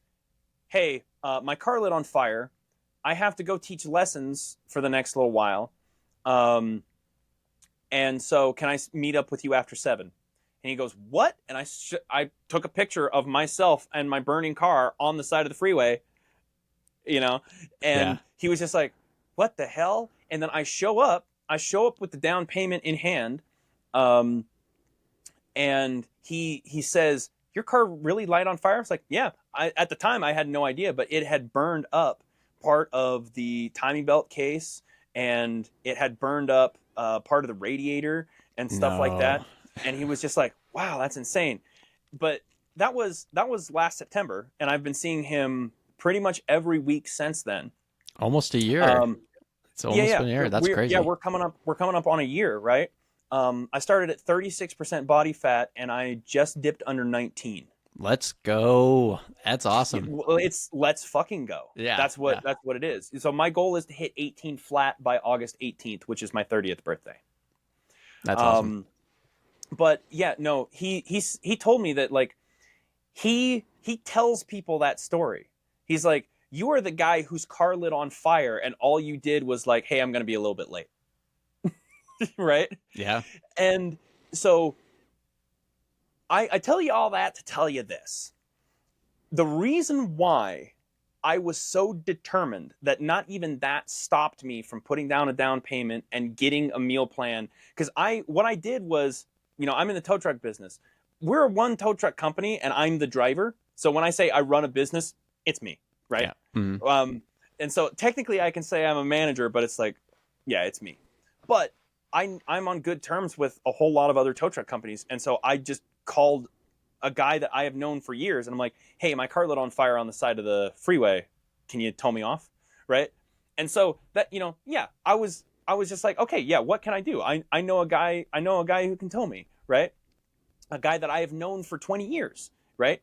hey, my car lit on fire. I have to go teach lessons for the next little while. And so can I meet up with you after 7? And he goes, what? And I took a picture of myself and my burning car on the side of the freeway, you know, Yeah. and he was just like, what the hell? And then I show up with the down payment in hand. Um, and he says, your car really light on fire? It's like, yeah. At the time I had no idea, but it had burned up part of the timing belt case, and it had burned up part of the radiator and stuff like No. that. And he was just like, wow, that's insane. But that was last September, and I've been seeing him pretty much every week since then. Almost a year. Um, It's yeah, almost yeah, been a year. That's yeah, crazy. we're coming up on a year, right? I started at 36% body fat, and I just dipped under 19. Let's go. That's Yeah, awesome. well, it's let's fucking go. Yeah. That's what Yeah. that's what it is. So my goal is to hit 18 flat by August 18th, which is my 30th birthday. That's awesome. Um, but yeah, no, he told me that, like, he tells people that story. He's like, you are the guy whose car lit on fire, and all you did was like, hey, I'm going to be a little bit late, right? Yeah. And so I tell you all that to tell you this. The reason why I was so determined that not even that stopped me from putting down a down payment and getting a meal plan, because what I did was, I'm in the tow truck business. We're a one tow truck company, and I'm the driver. So when I say I run a business, it's me, right? Yeah. Mhm. And so technically I can say I'm a manager, but it's like, yeah, it's me. But I'm on good terms with a whole lot of other tow truck companies, and so I just called a guy that I have known for years, and I'm like, hey, my car lit on fire on the side of the freeway. Can you tow me off? Right? And so that, yeah, I was just like, okay, yeah, what can I do? I know a guy who can tow me, right? A guy that I have known for 20 years, right?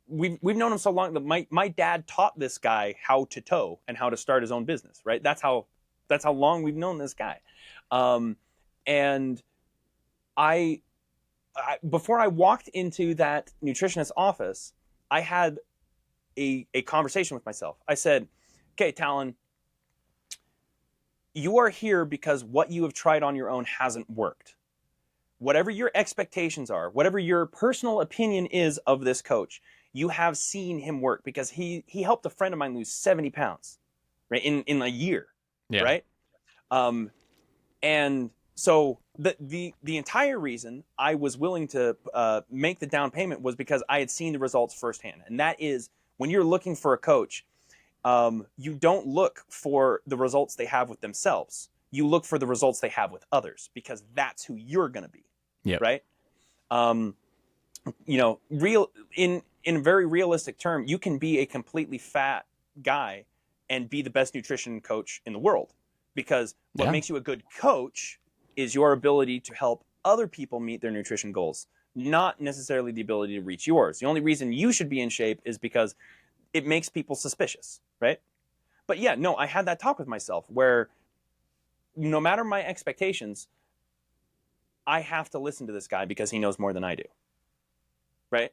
We've known him so long that my dad taught this guy how to tow and how to start his own business, right? That's how long we've known this guy. And before I walked into that nutritionist office, I had a conversation with myself. I said, okay, Talon, you are here because what you have tried on your own hasn't worked. Whatever your expectations are, whatever your personal opinion is of this coach, you have seen him work, because he helped a friend of mine lose 70 pounds, right, in a year, Yeah. right? And so the entire reason I was willing to make the down payment was because I had seen the results firsthand. And that is, when you're looking for a coach, you don't look for the results they have with themselves. You look for the results they have with others, because that's who you're going to be. Yep. Right? Real in a very realistic term, you can be a completely fat guy and be the best nutrition coach in the world, because what makes you a good coach is your ability to help other people meet their nutrition goals, not necessarily the ability to reach yours. The only reason you should be in shape is because it makes people suspicious, right? But yeah, no, I had that talk with myself where, no matter my expectations, I have to listen to this guy because he knows more than I do, right?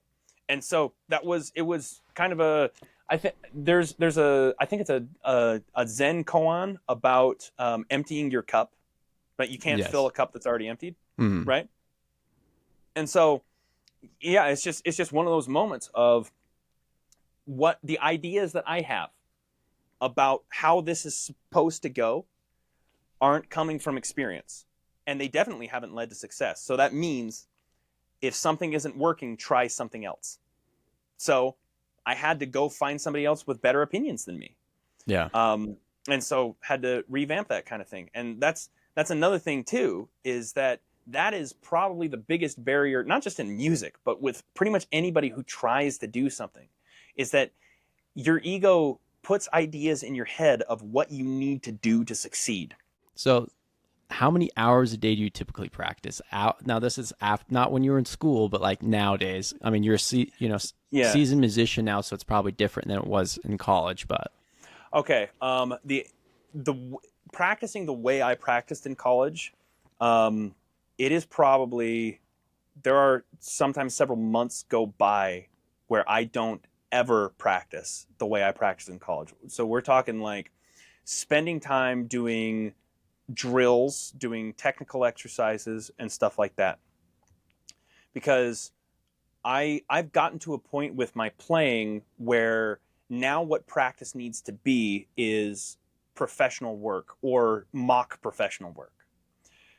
And so it was kind of I think it's a Zen koan about emptying your cup, but you can't fill a cup that's already emptied, Mhm. right? And so, yeah, it's just one of those moments of what the ideas that I have about how this is supposed to go aren't coming from experience, and they definitely haven't led to success. So that means if something isn't working, try something else. So I had to go find somebody else with better opinions than me. Yeah. And so had to revamp that kind of thing. And that's another thing too, is that is probably the biggest barrier, not just in music, but with pretty much anybody who tries to do something, is that your ego puts ideas in your head of what you need to do to succeed. So, how many hours a day do you typically practice? Out now, this is not when you were in school, but like nowadays. I mean, you're Yeah. seasoned musician now, so it's probably different than it was in college. But okay, the practicing the way I practiced in college, it is probably, there are sometimes several months go by where I don't ever practice the way I practiced in college. So we're talking like spending time doing drills, doing technical exercises and stuff like that. because I've gotten to a point with my playing where now what practice needs to be is professional work or mock professional work.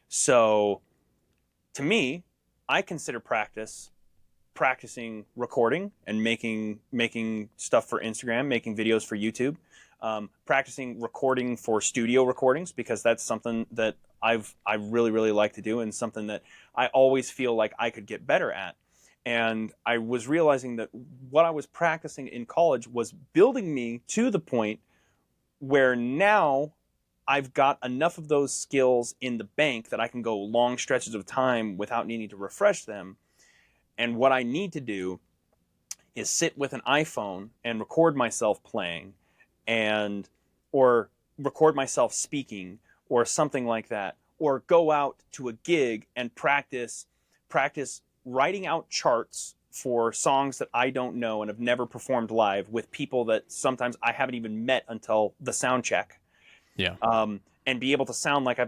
So to me, I consider practicing recording and making stuff for Instagram, making videos for YouTube, practicing recording for studio recordings, because that's something that I really like to do, and something that I always feel like I could get better at. And I was realizing that what I was practicing in college was building me to the point where now I've got enough of those skills in the bank that I can go long stretches of time without needing to refresh them. And what I need to do is sit with an iPhone and record myself playing, and or record myself speaking or something like that, or go out to a gig and practice writing out charts for songs that I don't know and have never performed live with people that sometimes I haven't even met until the sound check. Yeah. And be able to sound like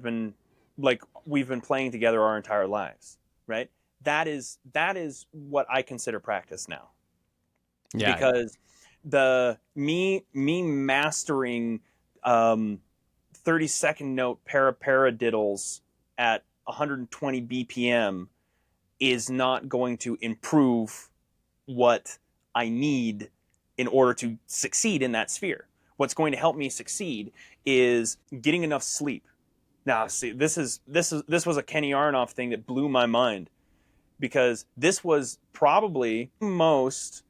we've been playing together our entire lives, right? That is what I consider practice now. Yeah. Because me mastering 30-second note paradiddles at 120 BPM is not going to improve what I need in order to succeed in that sphere. What's going to help me succeed is getting enough sleep. Now, see, this was a Kenny Aronoff thing that blew my mind, because this was probably the most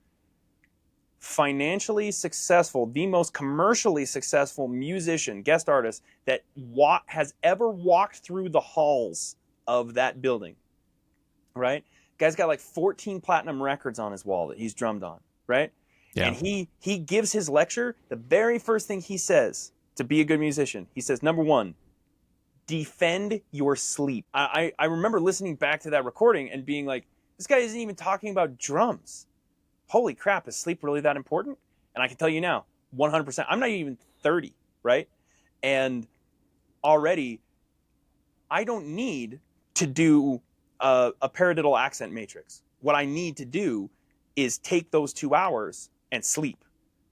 financially successful, the most commercially successful musician, guest artist that has ever walked through the halls of that building. Right? Guy's got like 14 platinum records on his wall that he's drummed on, right? Yeah. And he gives his lecture. The very first thing he says to be a good musician, he says, number one, defend your sleep. I remember listening back to that recording and being like, this guy isn't even talking about drums. Holy crap, is sleep really that important? And I can tell you now, 100%. I'm not even 30, right? And already, I don't need to do a paradiddle accent matrix. What I need to do is take those 2 hours and sleep.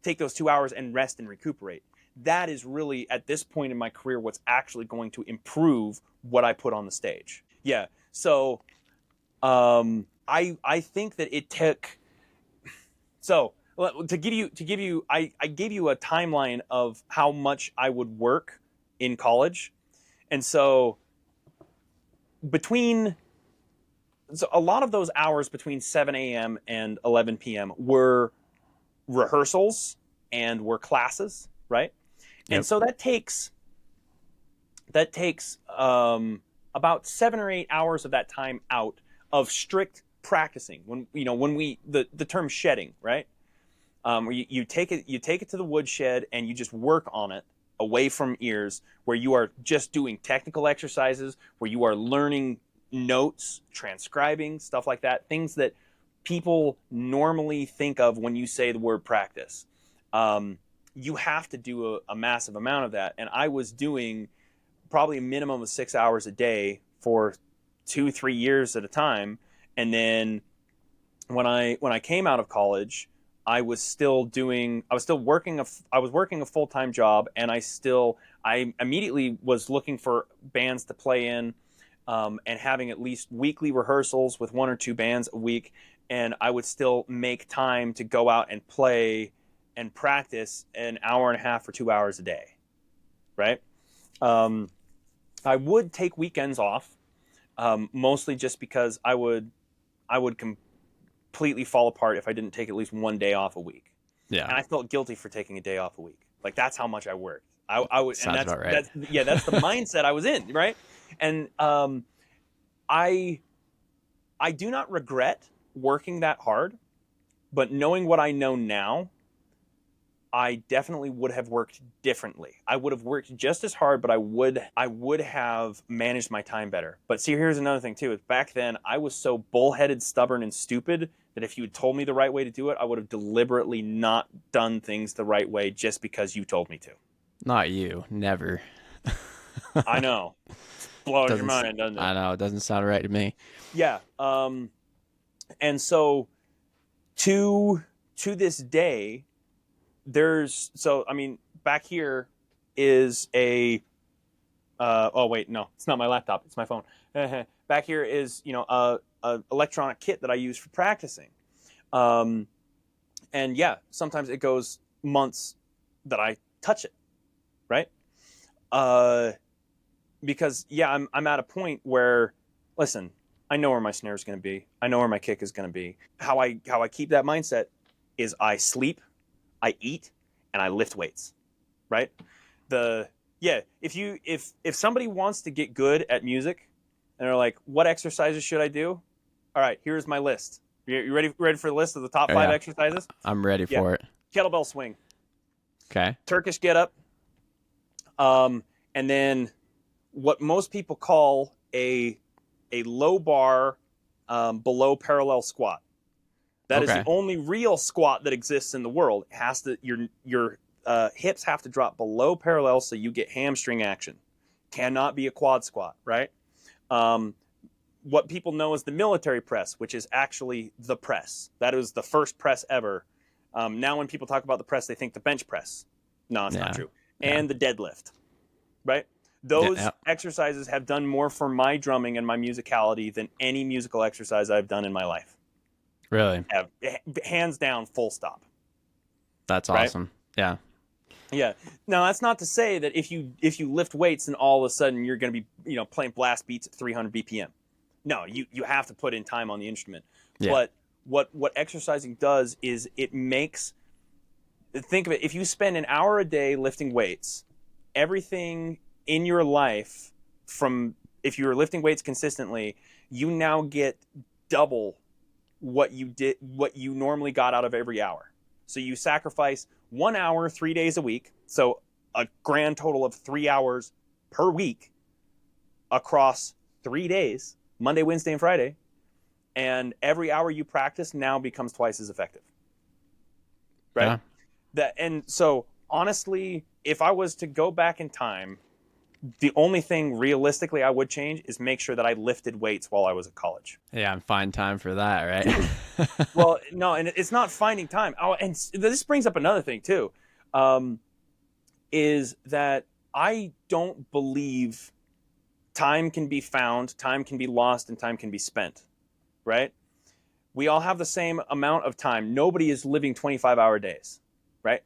Take those 2 hours and rest and recuperate. That is really, at this point in my career, what's actually going to improve what I put on the stage. Yeah. So I think that it took. So to give you, I gave you a timeline of how much I would work in college, and so a lot of those hours between 7 a.m. and 11 p.m. were rehearsals and were classes, right? Yep. And so that takes about 7 or 8 hours of that time out of strict practicing. When the term shedding, right? Where you take it to the woodshed and you just work on it away from ears, where you are just doing technical exercises, where you are learning notes, transcribing, stuff like that, things that people normally think of when you say the word practice. You have to do a massive amount of that. And I was doing probably a minimum of 6 hours a day for 2-3 years at a time. And then when I came out of college, I was working a full-time job, and I immediately was looking for bands to play in, and having at least weekly rehearsals with 1 or 2 bands a week. And I would still make time to go out and play and practice an hour and a half or 2 hours a day, right? I would take weekends off, mostly just because I would completely fall apart if I didn't take at least 1 day off a week. Yeah. And I felt guilty for taking a day off a week. Like, that's how much I worked. I would, Sounds and about right. that's the mindset I was in, right? And I do not regret working that hard, but knowing what I know now, I definitely would have worked differently. I would have worked just as hard, but I would have managed my time better. But see, here's another thing too. Back then, I was so bullheaded, stubborn, and stupid that if you had told me the right way to do it, I would have deliberately not done things the right way just because you told me to. Not you. Never. I know. Blows your mind, doesn't it? I know. It doesn't sound right to me. Yeah. And so to this day, back here is a oh wait, no, it's not my laptop, it's my phone. Back here is, a electronic kit that I use for practicing. Um, and yeah, sometimes it goes months that I touch it, right? Uh, because yeah, I'm at a point where, listen, I know where my snare is going to be. I know where my kick is going to be. How I keep that mindset is I sleep, I eat, and I lift weights, right? The Yeah, if somebody wants to get good at music and they're like, what exercises should I do? All right, here's my list. You ready for the list of the top Oh, 5 yeah, exercises? I'm ready Yeah. for it. Kettlebell swing, Okay. Turkish get up, and then what most people call a low bar, below parallel squat. That is the Okay. only real squat that exists in the world. It has to your hips have to drop below parallel so you get hamstring action. Cannot be a quad squat, right? Um, what people know as the military press, which is actually the press. That was the first press ever. Now, when people talk about the press, they think the bench press. No, it's not Yeah. true. Yeah. And the deadlift, right? Yeah. Those Yeah. exercises have done more for my drumming and my musicality than any musical exercise I've done in my life. Really. Have, hands down, full stop. That's Right? awesome. Yeah. Yeah. Now that's not to say that if you lift weights and all of a sudden you're going to be playing blast beats at 300 BPM. No, you have to put in time on the instrument. Yeah. But what exercising does is it makes, think of it, if you spend an hour a day lifting weights, everything in your life, from if you were lifting weights consistently, you now get double what you normally got out of every hour. So you sacrifice 1 hour 3 days a week, so a grand total of 3 hours per week across 3 days, Monday, Wednesday, and Friday, and every hour you practice now becomes twice as effective. Right? Yeah. And so honestly, if I was to go back in time, the only thing realistically I would change is make sure that I lifted weights while I was at college. Yeah. And find time for that, right? Well, no, and it's not finding time. Oh, and this brings up another thing too, is that I don't believe time can be found, time can be lost, and time can be spent, right? We all have the same amount of time. Nobody is living 25-hour days, right?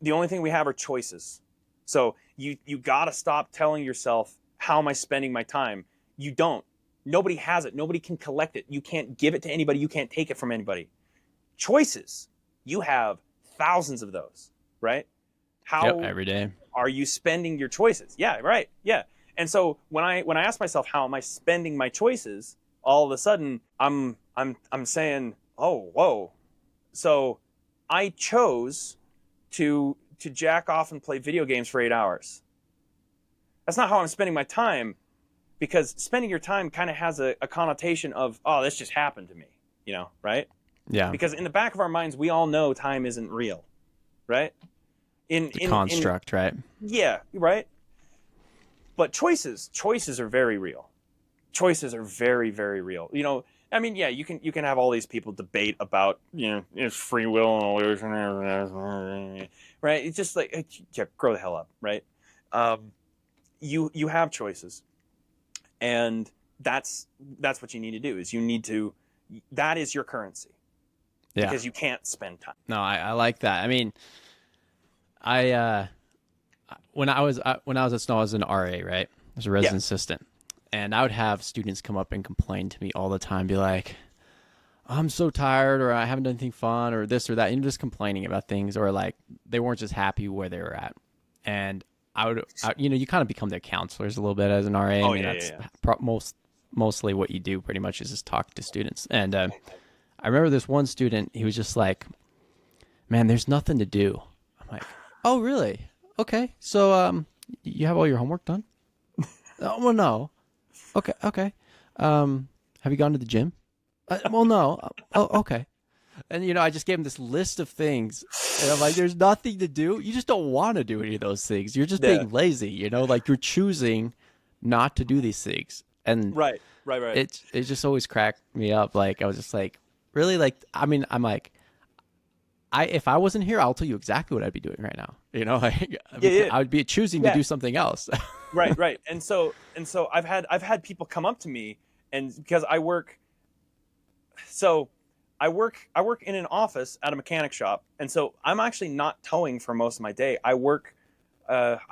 The only thing we have are choices. So you got to stop telling yourself, how am I spending my time? You don't. Nobody has it. Nobody can collect it. You can't give it to anybody. You can't take it from anybody. Choices. You have thousands of those, right? How Every day. are you spending your choices? Yeah, right. Yeah. And so when I ask myself, how am I spending my choices? All of a sudden, I'm saying, oh, whoa. So I chose to jack off and play video games for 8 hours. That's not how I'm spending my time, because spending your time kind of has a connotation of, oh, this just happened to me, right? Yeah. Because in the back of our minds, we all know time isn't real, right? In Construct, right? Yeah, right. But choices are very real. Choices are very, very real. I mean, yeah, you can have all these people debate about, it's free will and illusion, right? It's just like, yeah, grow the hell up, right? You have choices, and that's what you need to do. Is that is your currency, Yeah. because you can't spend time. No, I like that. I mean, when I was at Snow, I was an RA, right? I was a resident assistant, and I would have students come up and complain to me all the time, be like, "I'm so tired," or "I haven't done anything fun," or this or that, and just complaining about things, or like they weren't just happy where they were at. And you kind of become their counselors a little bit as an RA. Oh, I mean, yeah, that's yeah. mostly what you do. Pretty much is just talk to students. And I remember this one student. He was just like, "Man, there's nothing to do." I'm like, "Oh, really? Okay. So, you have all your homework done?" "Oh, well, no." Okay. Have you gone to the gym?" Well, no." "Oh, okay." And, I just gave him this list of things. And I'm like, there's nothing to do. You just don't want to do any of those things. You're just Yeah. being lazy, like you're choosing not to do these things. And Right. it just always cracked me up. Like I was just like, really? Like, I mean, I'm like, if I wasn't here, I'll tell you exactly what I'd be doing right now. You know, like, Yeah, because yeah, I would be choosing to yeah. do something else. Right. And so I've had people come up to me, and because I work in an office at a mechanic shop, and so I'm actually not towing for most of my day. I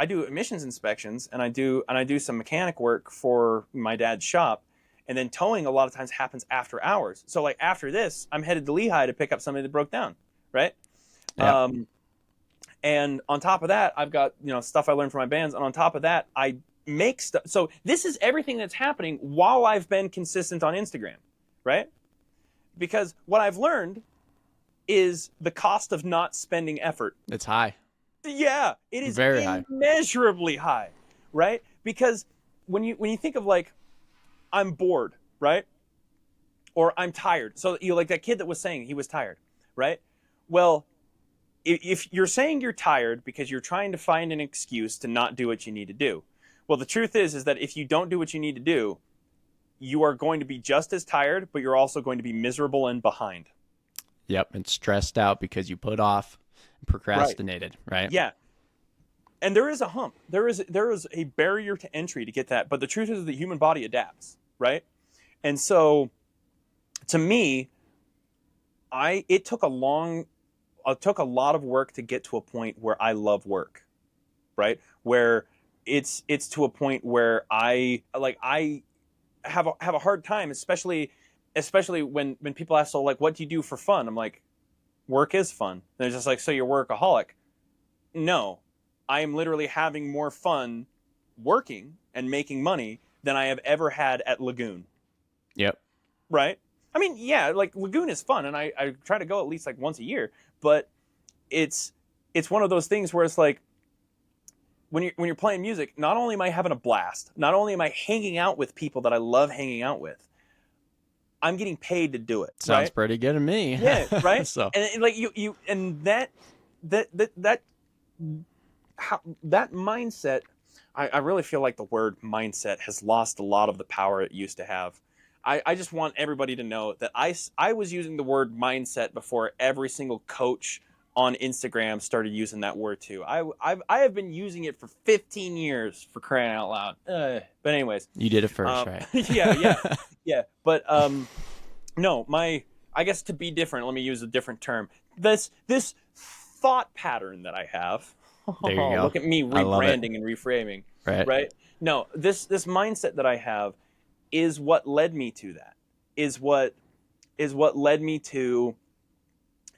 do emissions inspections, and I do some mechanic work for my dad's shop, and then towing a lot of times happens after hours. So like after this, I'm headed to Lehigh to pick up somebody that broke down, right? Yeah, Um, and on top of that, I've got stuff I learned from my bands, and on top of that, I make stuff. So this is everything that's happening while I've been consistent on Instagram, right? Because what I've learned is the cost of not spending effort. it's high, Yeah, it is very high. immeasurably high, right? Because when you think of like I'm bored, right? Or I'm tired. So like that kid that was saying he was tired, right? Well, if you're saying you're tired because you're trying to find an excuse to not do what you need to do, well, the truth is that if you don't do what you need to do, you are going to be just as tired, but you're also going to be miserable and behind. Yep, and stressed out because you put off and Right. procrastinated, right? Yeah. And there is a hump. There is a barrier to entry to get that. But the truth is the human body adapts, right? And so to me, it took a lot of work to get to a point where I love work, right? Where it's to a point where I have a hard time, especially when people ask, so like, what do you do for fun? I'm like, work is fun. And they're just like, so you're workaholic? No, I am literally having more fun working and making money than I have ever had at Lagoon, Yep. right? I mean, yeah, like Lagoon is fun, and I try to go at least like once a year, but it's it's one of those things where it's like when you're playing music, not only am I having a blast, not only am I hanging out with people that I love hanging out with, I'm getting paid to do it, Sounds right? pretty good to me. Yeah, right. So, And like you and that how that mindset, I really feel like the word mindset has lost a lot of the power it used to have. I just want everybody to know that I was using the word mindset before every single coach on Instagram started using that word too. I have been using it for 15 years, for crying out loud. But anyways, you did it first, right? yeah. But no, I guess to be different, let me use a different term. This thought pattern that I have. There you go. Look at me I love it. rebranding and reframing, Right. right? No, this mindset that I have is what led me to that. Is what led me to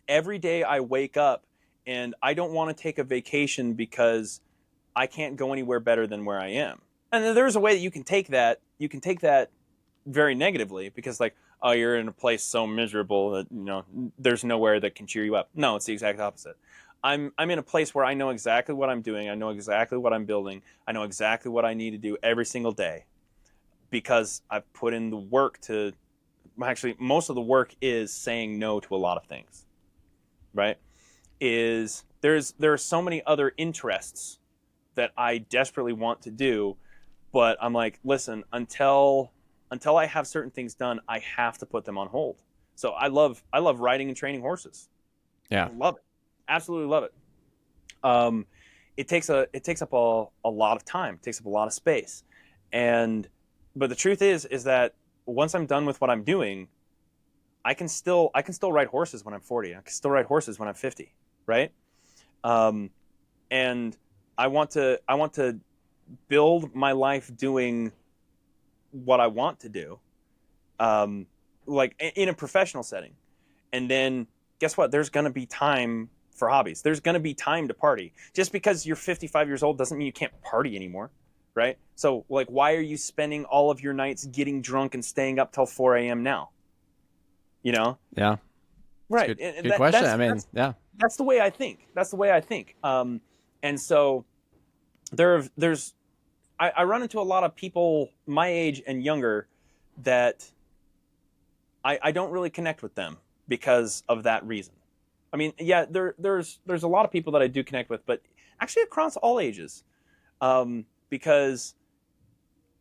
every day I wake up and I don't want to take a vacation because I can't go anywhere better than where I am. And there's a way that you can take that. You can take that very negatively because like, oh, you're in a place so miserable that there's nowhere that can cheer you up. No, it's the exact opposite. I'm in a place where I know exactly what I'm doing. I know exactly what I'm building. I know exactly what I need to do every single day because I've put in the work to. Actually, most of the work is saying no to a lot of things, right? There are so many other interests that I desperately want to do, but I'm like, listen, until I have certain things done, I have to put them on hold. So I love riding and training horses. Yeah. I love it. Absolutely love it. It takes up a lot of time. It takes up a lot of space. But the truth is that once I'm done with what I'm doing, I can still ride horses when I'm 40. I can still ride horses when I'm 50, right? And I want to build my life doing what I want to do, like in a professional setting. And then guess what? There's going to be time for hobbies. There's going to be time to party. Just because you're 55 years old doesn't mean you can't party anymore, right? So like, why are you spending all of your nights getting drunk and staying up till 4 a.m. now? Yeah. Right. Good question. I mean, yeah. That's the way I think. And so I run into a lot of people my age and younger that I don't really connect with them because of that reason. I mean, yeah, there's a lot of people that I do connect with, but actually across all ages, because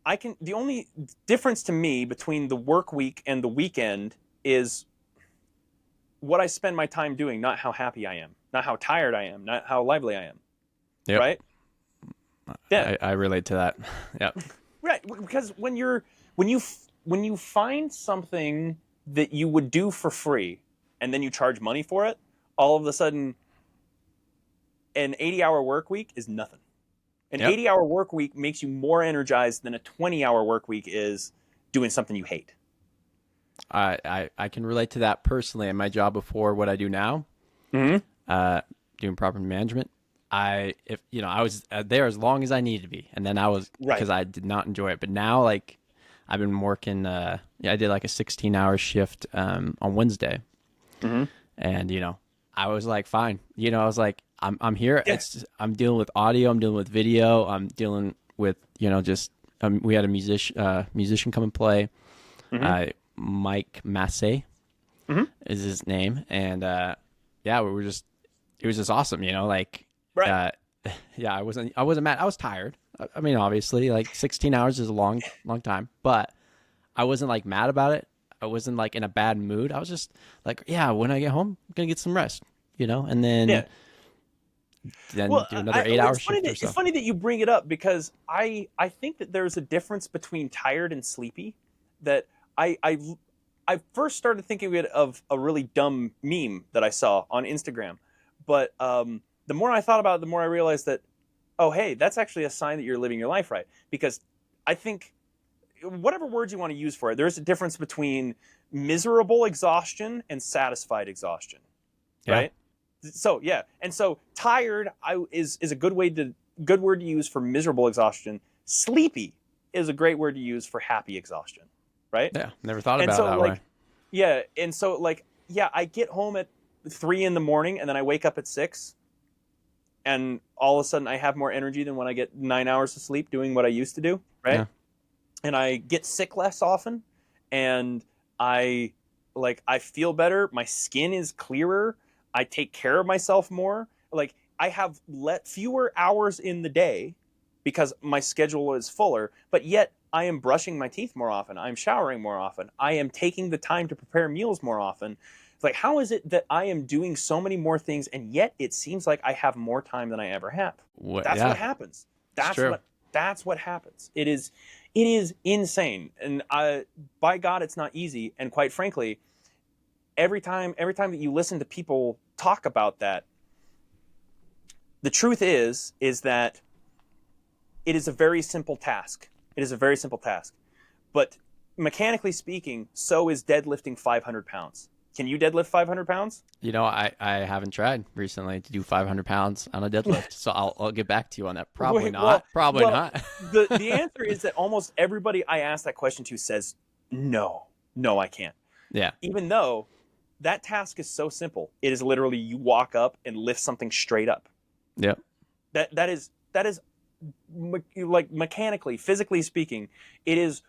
the only difference to me between the work week and the weekend is what I spend my time doing, not how happy I am, not how tired I am, not how lively I am. Yep. Right? Yeah. I relate to that. Yep. Right. Because when you find something that you would do for free and then you charge money for it, all of a sudden an 80-hour work week is nothing. An Yep. 80-hour work week makes you more energized than a 20-hour work week is doing something you hate. I can relate to that personally in my job before what I do now. Doing property management. I was there as long as I needed to be, and then I was Right. because I did not enjoy it. But now, like, I've been working. I did like a 16-hour shift on Wednesday, and I was like, fine. I was like, I'm here. Yeah. I'm dealing with audio. I'm dealing with video. I'm dealing with just we had a musician come and play. Mike Massey is his name, and we were just it was just awesome. Like. Right. Yeah, I wasn't mad. I was tired. I mean, obviously, like 16 hours is a long time, but I wasn't like mad about it. I wasn't like in a bad mood. I was just like, yeah, when I get home, I'm going to get some rest, and then do another 8 hour shift or so. It's funny that you bring it up because I think that there's a difference between tired and sleepy that I first started thinking of a really dumb meme that I saw on Instagram, but the more I thought about it, the more I realized that, oh, hey, that's actually a sign that you're living your life right. Because I think whatever words you want to use for it, there's a difference between miserable exhaustion and satisfied exhaustion, right? So, yeah. And so tired is a good word to use for miserable exhaustion. Sleepy is a great word to use for happy exhaustion, right? Yeah, never thought about it that way. Yeah, and so, I get home at 3 a.m. and then I wake up at 6. And all of a sudden I have more energy than when I get 9 hours of sleep doing what I used to do, right? Yeah. And I get sick less often, and I feel better. My skin is clearer. I take care of myself more. Like, I have fewer hours in the day because my schedule is fuller, but yet I am brushing my teeth more often. I'm showering more often. I am taking the time to prepare meals more often. Like, how is it that I am doing so many more things and yet it seems like I have more time than I ever have? That's what happens. That's what happens. It is insane. And by God, it's not easy. And quite frankly, every time that you listen to people talk about that, the truth is that it is a very simple task. It is a very simple task. But mechanically speaking, so is deadlifting 500 pounds. Can you deadlift 500 pounds? I haven't tried recently to do 500 pounds on a deadlift, so I'll get back to you on that. Probably not. The answer is that almost everybody I ask that question to says, no, I can't. Yeah. Even though that task is so simple. It is literally you walk up and lift something straight up. Yep. That is like mechanically, physically speaking, it is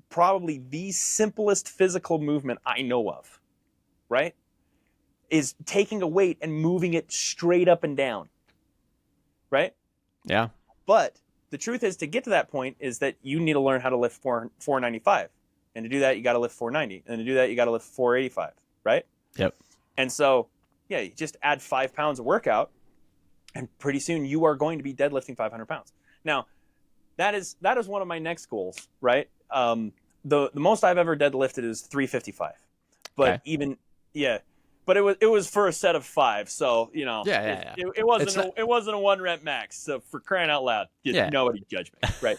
probably the simplest physical movement I know of. Right? Is taking a weight and moving it straight up and down. Right? Yeah. But the truth is, to get to that point is that you need to learn how to lift 495. And to do that, you got to lift 490. And to do that, you got to lift 485. Right? Yep. And so, yeah, you just add 5 pounds of workout, and pretty soon you are going to be deadlifting 500 pounds. Now, that is one of my next goals, right? The most I've ever deadlifted is 355. But but it was for a set of 5, so it wasn't a 1 rep max. So for crying out loud, nobody judge me, right?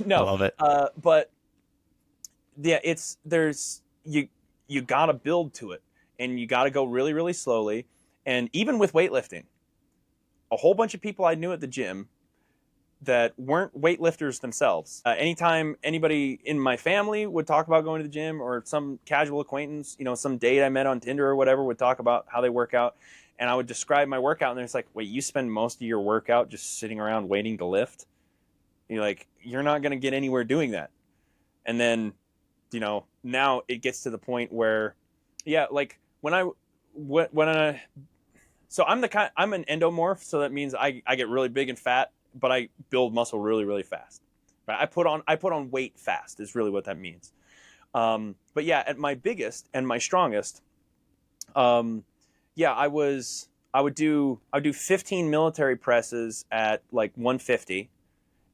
No, I love it. But yeah, you got to build to it, and you got to go really, really slowly. And even with weightlifting, a whole bunch of people I knew at the gym that weren't weightlifters themselves. Anytime anybody in my family would talk about going to the gym, or some casual acquaintance, some date I met on Tinder or whatever, would talk about how they work out, and I would describe my workout, and it's like, wait, you spend most of your workout just sitting around waiting to lift? You're like, you're not going to get anywhere doing that. And then, now it gets to the point where, so I'm an endomorph, so that means I get really big and fat, but I build muscle really, really fast. Right? I put on weight fast is really what that means. But yeah, at my biggest and my strongest, yeah, I would do 15 military presses at like 150,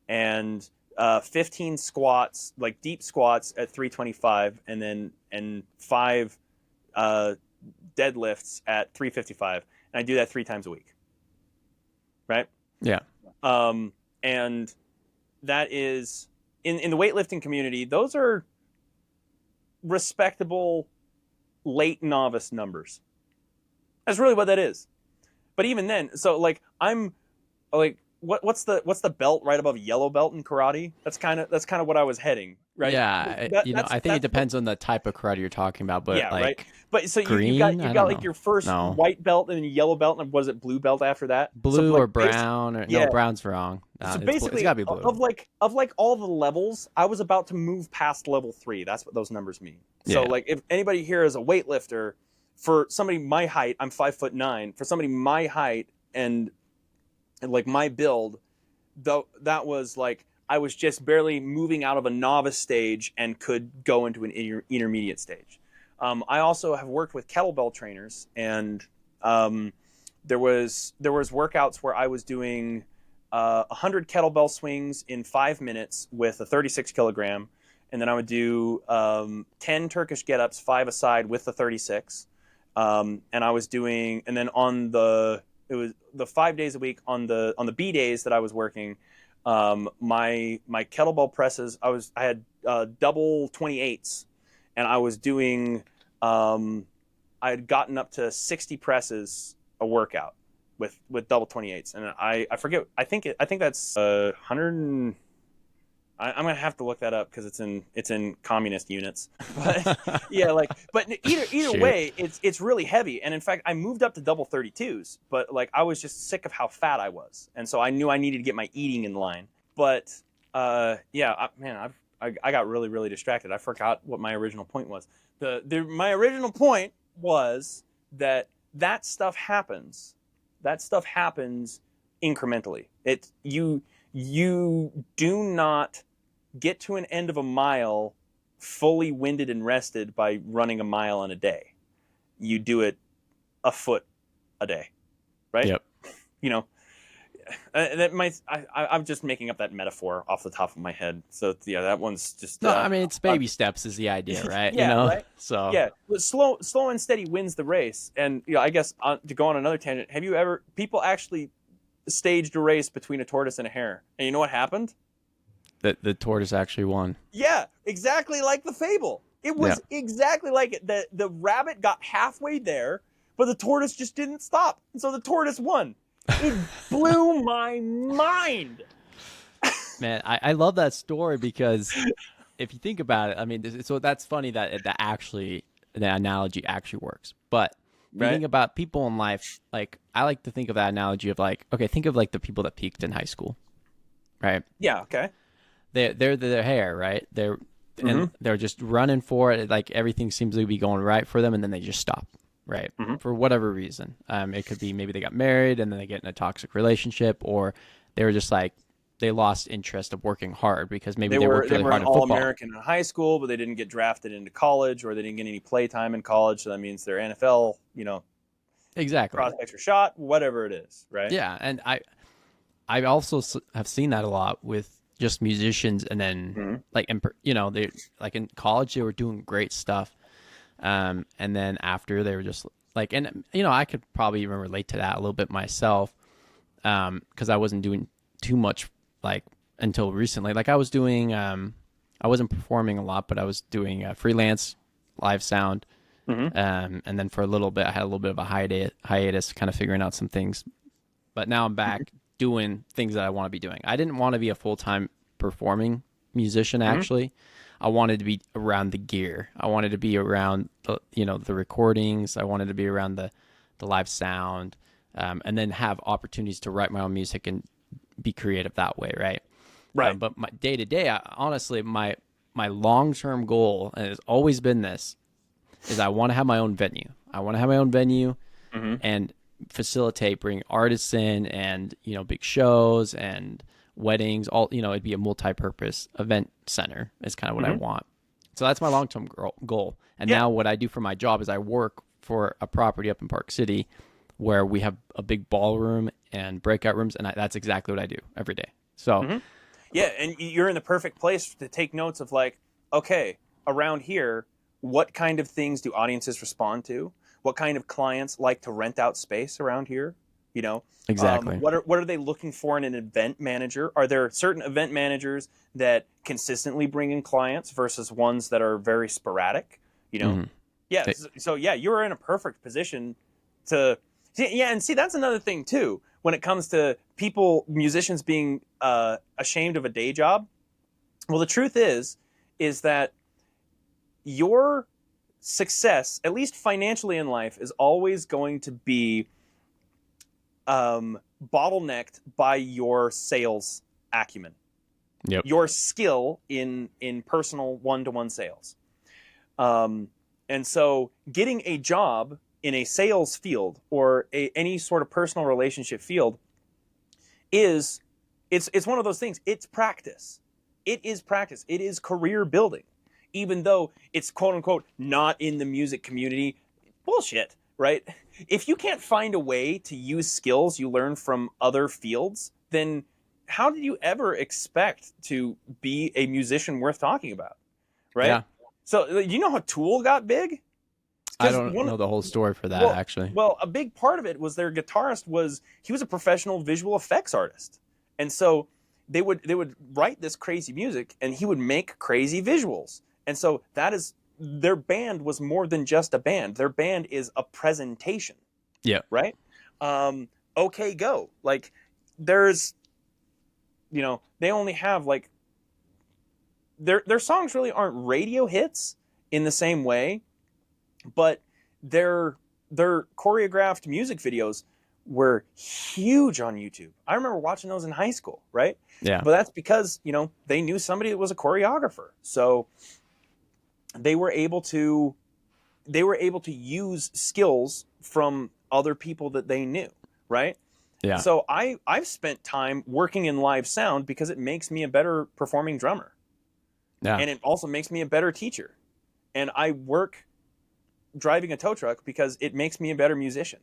and 15 squats, like deep squats at 325, and 5 deadlifts at 355, and I do that 3 times a week. Right? Yeah. And that is in the weightlifting community, those are respectable late novice numbers. That's really what that is. But even then, so like I'm like what's the belt right above yellow belt in karate? That's kind of what I was heading, right? Yeah, I think it depends on the type of karate you're talking about, but yeah, like right. But so green, you've got like your first white belt and then yellow belt, and was it blue belt after that? Blue so, like, or brown or no, brown's wrong. So it's basically, gotta be blue. Of like all the levels, I was about to move past level 3. That's what those numbers mean. So like if anybody here is a weightlifter, for somebody my height, I'm 5'9". For somebody my height and like my build, though, that was like I was just barely moving out of a novice stage and could go into an intermediate stage. I also have worked with kettlebell trainers, and there was workouts where I was doing 100 kettlebell swings in 5 minutes with a 36 kilogram, and then I would do 10 Turkish get-ups, 5 aside with the 36. And I was doing, and then it was the 5 days a week on the B days that I was working. My kettlebell presses, I had double 28s, and I was doing, I had gotten up to 60 presses a workout with double 28s, and I forget, I think that's 100. I'm gonna have to look that up because it's in communist units. But yeah, like, but either way, it's really heavy. And in fact, I moved up to double 32s, but like I was just sick of how fat I was, and so I knew I needed to get my eating in line. But yeah, I got really distracted. I forgot what my original point was. My original point was that stuff happens. That stuff happens incrementally. You do not get to an end of a mile fully winded and rested by running a mile in a day. You do it a foot a day, right? Yep. You know, I'm just making up that metaphor off the top of my head. So yeah, that one's just no. I mean, it's baby steps is the idea, right? Yeah, you know, right? So yeah, but slow and steady wins the race. And I guess to go on another tangent, have you ever people actually staged a race between a tortoise and a hare, and you know what happened? The tortoise actually won. Yeah, exactly like the fable. It was exactly like it. The rabbit got halfway there, but the tortoise just didn't stop, and so the tortoise won. It blew my mind. Man, I love that story because if you think about it, I mean, so that's funny that the analogy actually works. But you think about people in life, like I like to think of that analogy of like, okay, think of like the people that peaked in high school, right? Yeah. Okay. They're their hair, right? And they're just running for it. Like everything seems to be going right for them, and then they just stop, right? For whatever reason. It could be maybe they got married and then they get in a toxic relationship, or they were just like they lost interest of working hard because maybe they worked really hard in football. They were All-American in high school, but they didn't get drafted into college, or they didn't get any play time in college. So that means their NFL, exactly prospects are shot, whatever it is, right? Yeah, and I also have seen that a lot with just musicians, and then they like in college they were doing great stuff, and then after they were just like, and I could probably even relate to that a little bit myself, because I wasn't doing too much like until recently. Like I was doing, I wasn't performing a lot, but I was doing freelance live sound, and then for a little bit I had a little bit of a hiatus, kind of figuring out some things, but now I'm back. Doing things that I want to be doing. I didn't want to be a full-time performing musician, actually. I wanted to be around the gear. I wanted to be around the recordings. I wanted to be around the live sound, and then have opportunities to write my own music and be creative that way, right? Right. But my day-to-day, honestly, my long-term goal, and it's always been this, is I want to have my own venue. I want to have my own venue, and facilitate bring artists in, and big shows and weddings, all, it'd be a multi-purpose event center is kind of what I want. So that's my long-term goal. And Yeah. now what I do for my job is I work for a property up in Park City where we have a big ballroom and breakout rooms, and that's exactly what I do every day. So Yeah, and you're in the perfect place to take notes of like, okay, around here, what kind of things do audiences respond to? What kind of clients like to rent out space around here? exactly. What are they looking for in an event manager? Are there certain event managers that consistently bring in clients versus ones that are very sporadic? Yeah. So yeah, you're in a perfect position to yeah, and see that's another thing too when it comes to musicians being ashamed of a day job. Well, the truth is that your success, at least financially in life, is always going to be bottlenecked by your sales acumen, your skill in personal one-to-one sales. And so getting a job in a sales field or any sort of personal relationship field it's one of those things. It's practice. It is practice. It is career building. Even though it's quote unquote not in the music community, bullshit, right? If you can't find a way to use skills you learn from other fields, then how did you ever expect to be a musician worth talking about, right? Yeah. So you know how Tool got big? I don't know the whole story for that, actually. Well, a big part of it was their guitarist was a professional visual effects artist, and so they would write this crazy music, and he would make crazy visuals, and so their band was more than just a band. Their band is a presentation. Yeah. Right. OK Go. Like there's, they only have like their songs really aren't radio hits in the same way. But their choreographed music videos were huge on YouTube. I remember watching those in high school, right? Yeah. But that's because, they knew somebody that was a choreographer. So they were able to use skills from other people that they knew, right? Yeah. So I've spent time working in live sound because it makes me a better performing drummer. Yeah. And it also makes me a better teacher. And I work driving a tow truck because it makes me a better musician.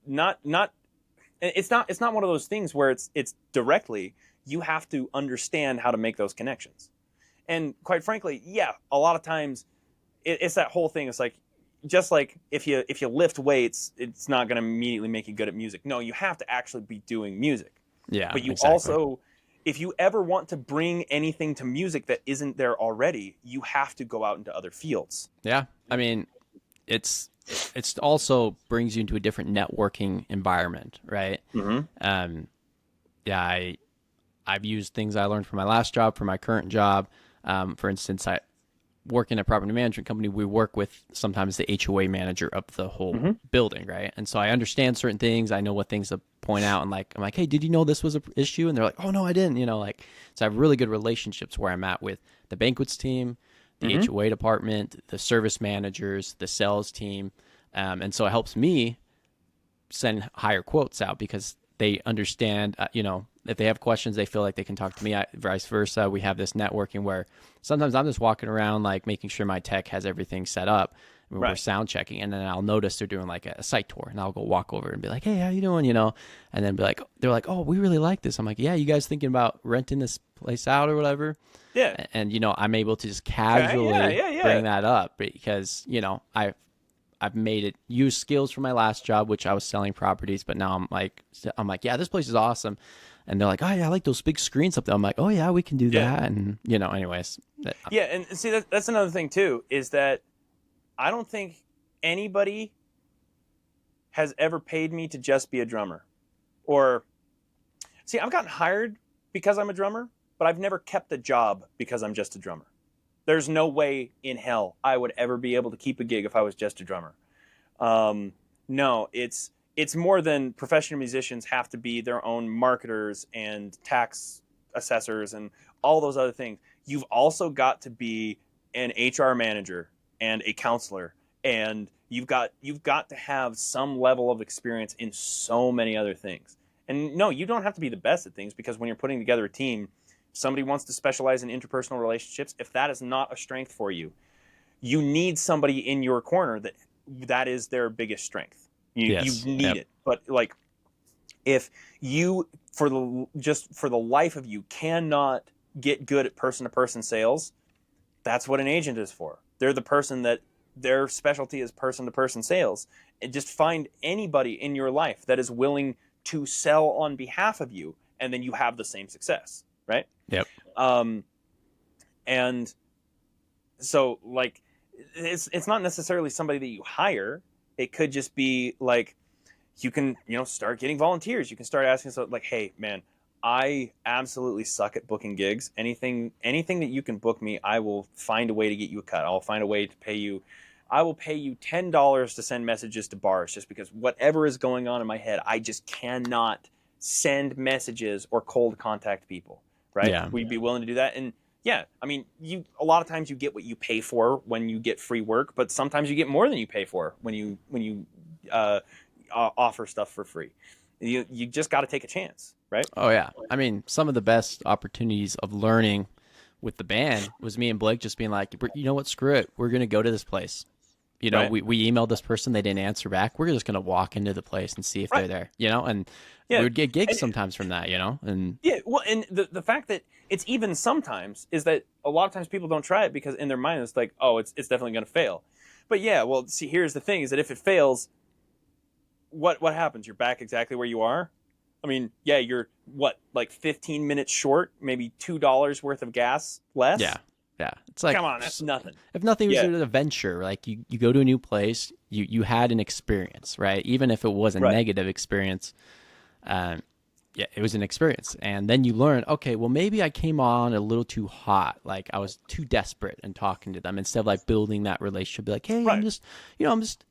It's not one of those things where it's directly, you have to understand how to make those connections. And quite frankly, yeah, a lot of times it's that whole thing. It's like, just like if you lift weights, it's not going to immediately make you good at music. No, you have to actually be doing music. Yeah. But you also, if you ever want to bring anything to music that isn't there already, you have to go out into other fields. Yeah. I mean, it's also brings you into a different networking environment, right? Yeah, I've used things I learned from my last job for my current job. For instance, I work in a property management company. We work with sometimes the HOA manager of the whole building, right? And so I understand certain things. I know what things to point out, and I'm like, hey, did you know this was an issue? And they're like, oh no, I didn't. So I have really good relationships where I'm at with the banquets team, the HOA department, the service managers, the sales team. And so it helps me send higher quotes out because they understand, if they have questions, they feel like they can talk to me, vice versa. We have this networking where sometimes I'm just walking around, like making sure my tech has everything set up. We're sound checking, and then I'll notice they're doing like a site tour, and I'll go walk over and be like, hey, how you doing? And then they're like, oh, we really like this. I'm like, yeah, you guys thinking about renting this place out or whatever? Yeah. And, I'm able to just casually bring that up because, I've made it use skills from my last job, which I was selling properties, but now I'm like, yeah, this place is awesome. And they're like, oh yeah, I like those big screens up there. I'm like, oh yeah, we can do that. And anyways. Yeah. And see, that's another thing too, is that I don't think anybody has ever paid me to just be a drummer. Or see, I've gotten hired because I'm a drummer, but I've never kept a job because I'm just a drummer. There's no way in hell I would ever be able to keep a gig if I was just a drummer. No, it's more than professional musicians have to be their own marketers and tax assessors and all those other things. You've also got to be an HR manager and a counselor, and you've got to have some level of experience in so many other things. And no, you don't have to be the best at things, because when you're putting together a team, somebody wants to specialize in interpersonal relationships. If that is not a strength for you, you need somebody in your corner that is their biggest strength. You need it. But like, if you for the life of you cannot get good at person to person sales, that's what an agent is for. They're the person that their specialty is person to person sales. And just find anybody in your life that is willing to sell on behalf of you, and then you have the same success, right? Yep. And so like, it's not necessarily somebody that you hire. It could just be like, you can, start getting volunteers. You can start asking, so like, hey man, I absolutely suck at booking gigs. Anything that you can book me, I will find a way to get you a cut. I'll find a way to pay you. I will pay you $10 to send messages to bars, just because whatever is going on in my head, I just cannot send messages or cold contact people, right? Yeah. We'd be willing to do that. And yeah, I mean, a lot of times you get what you pay for when you get free work, but sometimes you get more than you pay for when you offer stuff for free. You just got to take a chance, right? Oh yeah. I mean, some of the best opportunities of learning with the band was me and Blake just being like, you know what, screw it, we're gonna go to this place. Right. We emailed this person, they didn't answer back. We're just gonna walk into the place and see if they're there. And we would get gigs sometimes from that. And yeah, well, and the fact that it's even sometimes is that a lot of times people don't try it because in their mind it's like, oh, it's definitely gonna fail. But yeah, well, see, here's the thing: is that if it fails, what happens? You're back exactly where you are. I mean, yeah, you're like 15 minutes short, maybe $2 worth of gas less. Yeah. It's like, come on, that's nothing. If nothing was an adventure, like you go to a new place, you had an experience, right? Even if it was a negative experience, it was an experience. And then you learn, okay, well, maybe I came on a little too hot. Like I was too desperate in talking to them, instead of like building that relationship. Be like, hey, I'm just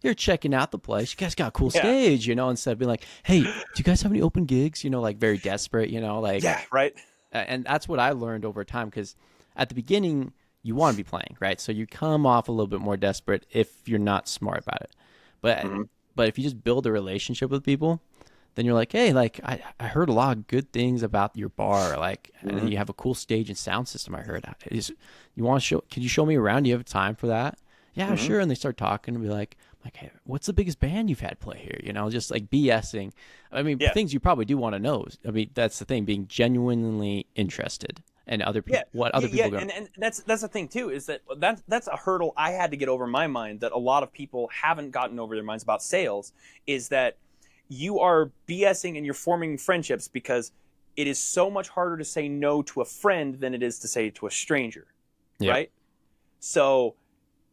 here checking out the place. You guys got a cool stage, instead of being like, hey, do you guys have any open gigs? Like very desperate, like, yeah, right. And that's what I learned over time, because at the beginning you want to be playing, right? So you come off a little bit more desperate if you're not smart about it. But if you just build a relationship with people, then you're like, hey, like I heard a lot of good things about your bar, like, and you have a cool stage and sound system. I heard you want to show? Could you show me around? Do you have time for that? Yeah, sure. And they start talking and be like, hey, what's the biggest band you've had play here? Just like BSing. I mean, things you probably do want to know. I mean, that's the thing, being genuinely interested. And other people, what other people go. And that's the thing too, is that's a hurdle I had to get over in my mind, that a lot of people haven't gotten over their minds about sales, is that you are BSing and you're forming friendships because it is so much harder to say no to a friend than it is to say to a stranger, right? So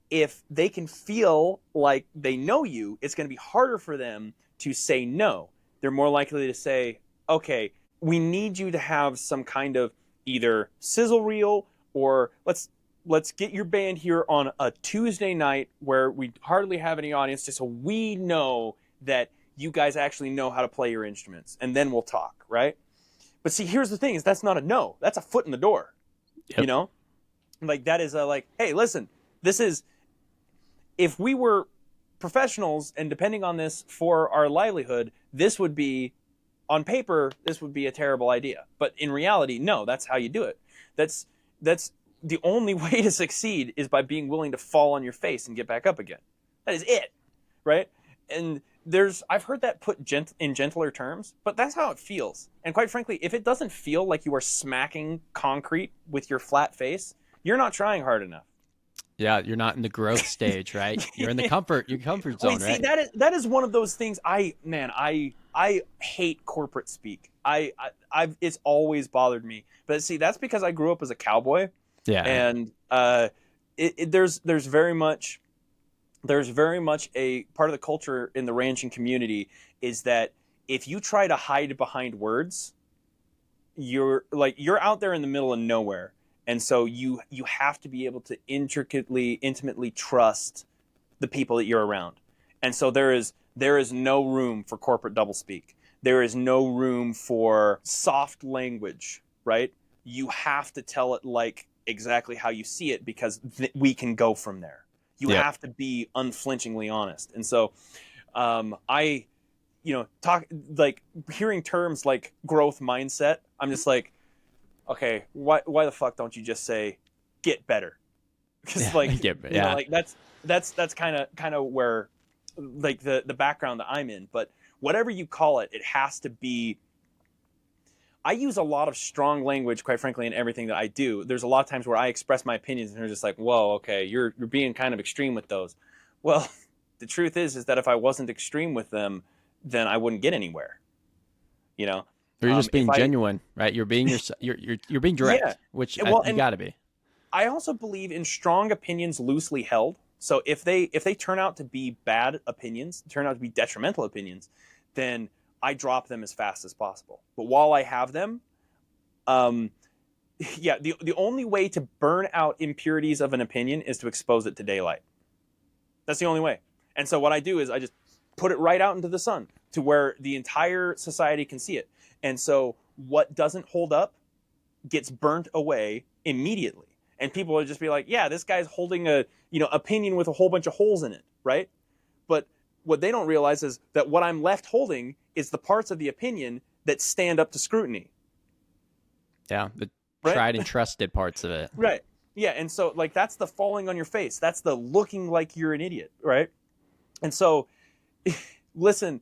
if they can feel like they know you, it's going to be harder for them to say no. They're more likely to say, okay, we need you to have some kind of either sizzle reel, or let's get your band here on a Tuesday night where we hardly have any audience, just so we know that you guys actually know how to play your instruments, and then we'll talk, right? But see, here's the thing: is that's not a no. That's a foot in the door. Like that is like, hey, listen, this is, if we were professionals and depending on this for our livelihood, this would be, on paper, this would be a terrible idea. But in reality, no, that's how you do it. That's the only way to succeed, is by being willing to fall on your face and get back up again. That is it, right? And I've heard that put in gentler terms, but that's how it feels. And quite frankly, if it doesn't feel like you are smacking concrete with your flat face, you're not trying hard enough. Yeah, you're not in the growth stage, right? You're in your comfort zone, right? See, that is one of those things. I hate corporate speak. It's always bothered me. But see, that's because I grew up as a cowboy. Yeah. And there's very much a part of the culture in the ranching community is that if you try to hide behind words, you're out there in the middle of nowhere. And so you have to be able to intimately trust the people that you're around. And so there is no room for corporate doublespeak. There is no room for soft language, right? You have to tell it like exactly how you see it, because we can go from there. You have to be unflinchingly honest. And so talk like hearing terms like growth mindset, I'm just like, okay, why the fuck don't you just say get better? Because like that's kind of where like the background that I'm in. But whatever you call it, it has to be. I use a lot of strong language, quite frankly, in everything that I do. There's a lot of times where I express my opinions and they're just like, whoa, okay, you're being kind of extreme with those. Well, the truth is that if I wasn't extreme with them, then I wouldn't get anywhere. You know, Or you're just being genuine, right? You're being you're being direct, yeah. which Well, you got to be. I also believe in strong opinions loosely held. So if they turn out to be bad opinions, turn out to be detrimental opinions, then I drop them as fast as possible. But while I have them, the only way to burn out impurities of an opinion is to expose it to daylight. That's the only way. And so what I do is I just put it right out into the sun to where the entire society can see it. And so what doesn't hold up gets burnt away immediately. And people will just be like, yeah, this guy's holding a opinion with a whole bunch of holes in it, right? But what they don't realize is that what I'm left holding is the parts of the opinion that stand up to scrutiny. Yeah, the tried and trusted parts of it. Right. Yeah, and so like that's the falling on your face. That's the looking like you're an idiot, right? And so listen,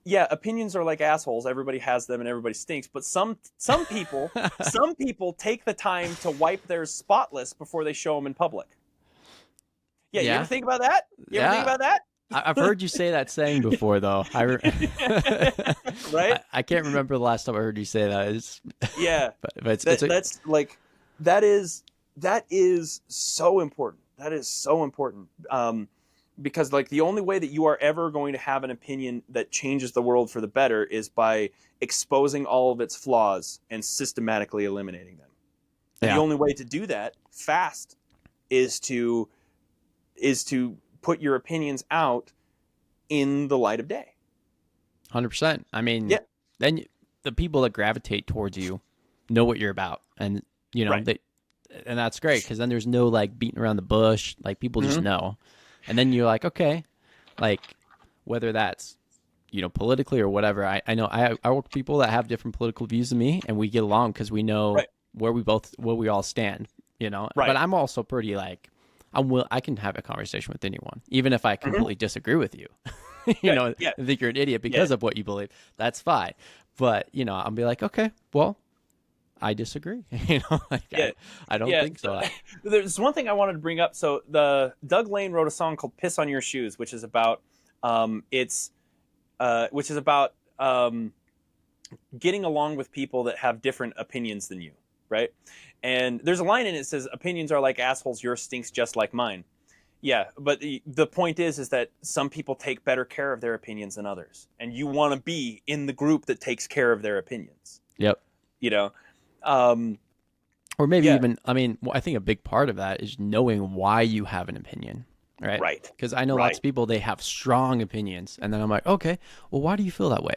yeah, opinions are like assholes. Everybody has them and everybody stinks, but some people take the time to wipe theirs spotless before they show them in public. Yeah, you ever think about that? You ever think about that? I've heard you say that saying before, though. Right? I can't remember the last time I heard you say that. But that is so important. That is so important. Because like the only way that you are ever going to have an opinion that changes the world for the better is by exposing all of its flaws and systematically eliminating them. And the only way to do that fast is to put your opinions out in the light of day. 100%. I mean, then the people that gravitate towards you know what you're about, and and that's great because then there's no like beating around the bush. Like people just know, and then you're like, okay, like whether that's politically or whatever. I know I work with people that have different political views than me, and we get along because we know where we all stand. But I'm also pretty like. I can have a conversation with anyone, even if I completely disagree with you. I think you're an idiot because of what you believe. That's fine. But, I'll be like, okay, well, I disagree. I don't think so. There's one thing I wanted to bring up. So the Doug Lane wrote a song called "Piss on Your Shoes," which is about getting along with people that have different opinions than you, right? And there's a line in it that says, opinions are like assholes, yours stinks just like mine. Yeah, but the point is that some people take better care of their opinions than others. And you want to be in the group that takes care of their opinions. Yep. Or maybe even, I think a big part of that is knowing why you have an opinion, right? Right. Because I know lots of people, they have strong opinions. And then I'm like, okay, well, why do you feel that way?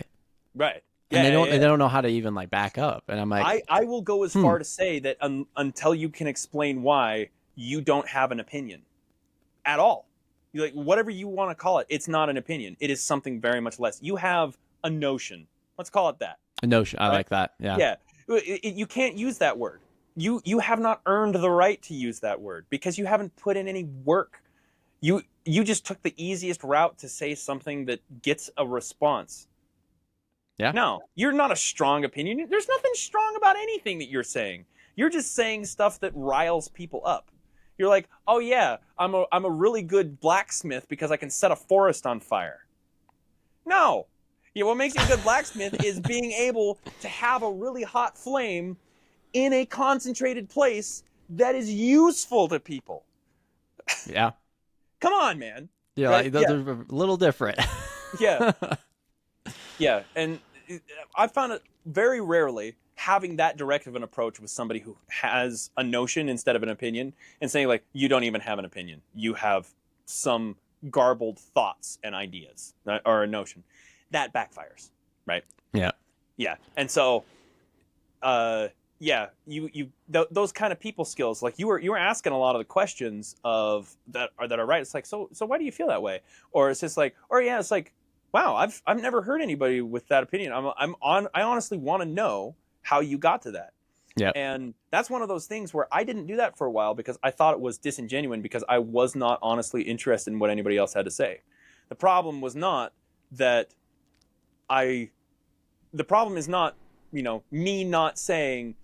Right. And they don't know how to even like back up. And I'm like, I will go as far to say that until you can explain why, you don't have an opinion at all. You're like, whatever you want to call it, it's not an opinion. It is something very much less. You have a notion. Let's call it that. A notion. I like that. Yeah. Yeah. You can't use that word. You have not earned the right to use that word because you haven't put in any work. You just took the easiest route to say something that gets a response. Yeah. No, you're not a strong opinion. There's nothing strong about anything that you're saying. You're just saying stuff that riles people up. You're like, oh yeah, I'm a really good blacksmith because I can set a forest on fire. No. What makes you a good blacksmith is being able to have a really hot flame in a concentrated place that is useful to people. Yeah. Come on, man. Yeah, right? Those are a little different. Yeah. Yeah, and I found it very rarely having that direct of an approach with somebody who has a notion instead of an opinion and saying like, you don't even have an opinion. You have some garbled thoughts and ideas or a notion. That backfires, right? Yeah. Yeah. And so, those kind of people skills, like you were asking a lot of the questions of that are right. It's like, so why do you feel that way? Or it's just like, it's like, wow, I've never heard anybody with that opinion. I honestly want to know how you got to that. Yeah. And that's one of those things where I didn't do that for a while because I thought it was disingenuous because I was not honestly interested in what anybody else had to say. The problem was not that the problem is not, me not saying,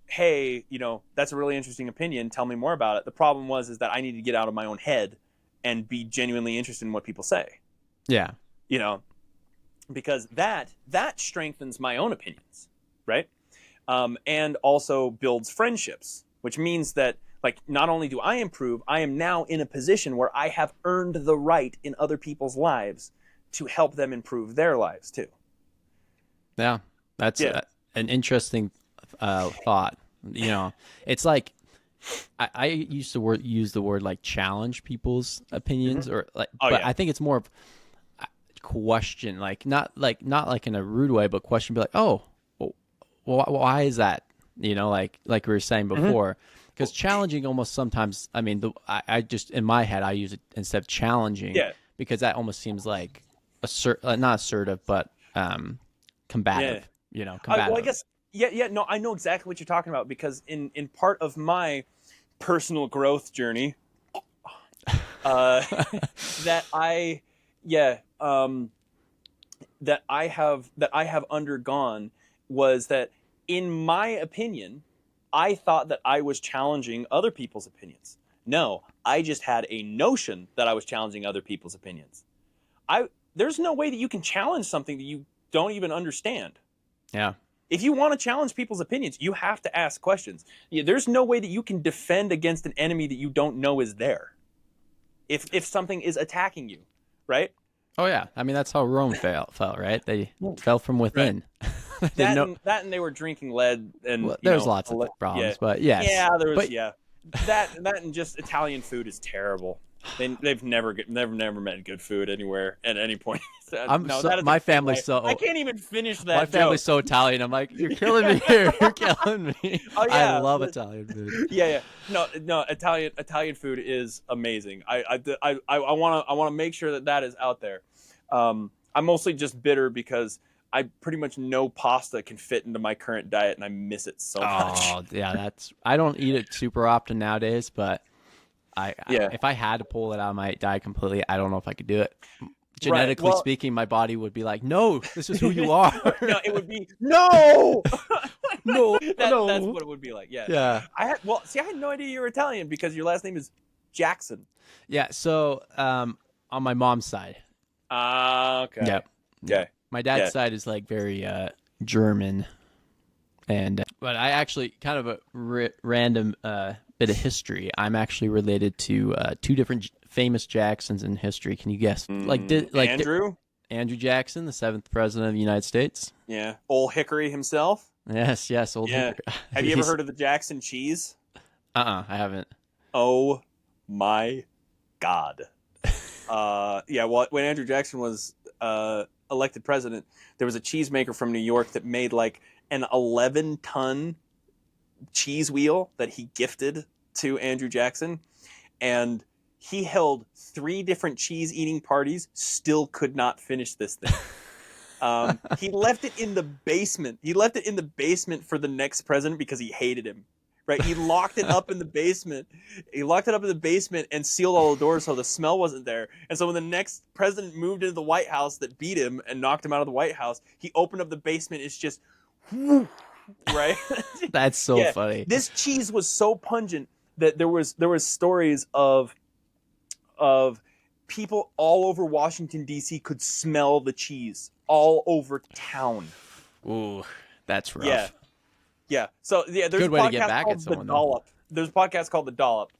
hey, that's a really interesting opinion. Tell me more about it. The problem is that I need to get out of my own head and be genuinely interested in what people say. Yeah. Because that strengthens my own opinions, right? And also builds friendships, which means that, like, not only do I improve, I am now in a position where I have earned the right in other people's lives to help them improve their lives too. Yeah, that's an interesting thought. It's like I used to use the word like challenge people's opinions, or like, I think it's more of question, like not like in a rude way, but question, be like, oh, well, why is that? Like we were saying before, because challenging almost sometimes, I mean, I just, in my head, I use it instead of challenging, because that almost seems like not assertive, but combative. Combative. Well, I guess, no, I know exactly what you're talking about, because in part of my personal growth journey, that I have undergone was that, in my opinion, I thought that I was challenging other people's opinions. No, I just had a notion that I was challenging other people's opinions. There's no way that you can challenge something that you don't even understand. Yeah. If you want to challenge people's opinions, you have to ask questions. There's no way that you can defend against an enemy that you don't know is there. If something is attacking you, right? Oh yeah, I mean, that's how Rome fell, right? They fell from within. Right. that and they were drinking lead, and there's lots of problems, but yes. There was, that and just Italian food is terrible. They've never met good food anywhere at any point. My family's so, I can't even finish that. My family's so Italian. I'm like, you're killing me here. You're killing me. Oh, yeah. I love Italian food. Yeah. No. Italian food is amazing. I want to make sure that is out there. I'm mostly just bitter because I pretty much no pasta can fit into my current diet, and I miss it so much. Oh yeah, I don't eat it super often nowadays, but if I had to pull it out of my diet completely, I don't know if I could do it. Genetically speaking, my body would be like, no, this is who you are. No, it would be, no. No. That's what it would be like. Yeah. I had no idea you were Italian because your last name is Jackson. Yeah. So, on my mom's side. Okay. Yep. Okay. My dad's side is like very German, but I actually, kind of a random bit of history. I'm actually related to two different famous Jacksons in history. Can you guess? Andrew Jackson, the 7th president of the United States. Yeah, Old Hickory himself. Yes, Old Hickory. Have you ever heard of the Jackson cheese? I haven't. Oh my God. Well, when Andrew Jackson was elected president, there was a cheesemaker from New York that made like an 11-ton cheese wheel that he gifted to Andrew Jackson, and he held 3 different cheese eating parties, still could not finish this thing. He left it in the basement. He left it in the basement for the next president because he hated him. Right? He locked it up in the basement. And sealed all the doors so the smell wasn't there. And so when the next president moved into the White House that beat him and knocked him out of the White House, he opened up the basement. It's just, right? That's so funny. This cheese was so pungent that there was stories of people all over Washington, D.C. could smell the cheese all over town. Ooh, that's rough. Yeah. So there's good a way to get podcast back called at someone. The Dollop. There's a podcast called The Dollop.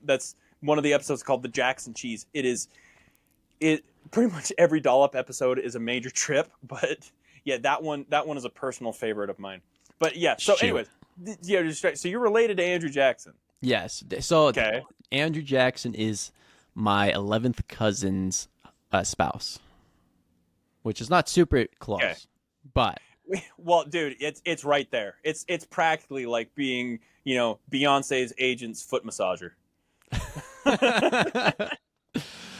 That's one of the episodes called The Jackson Cheese. It pretty much every Dollop episode is a major trip, but yeah, that one is a personal favorite of mine. But yeah, so anyways, so you're related to Andrew Jackson. Yes. So Andrew Jackson is my 11th cousin's spouse, which is not super close, but. Well, dude, it's right there. It's practically like being, Beyonce's agent's foot massager.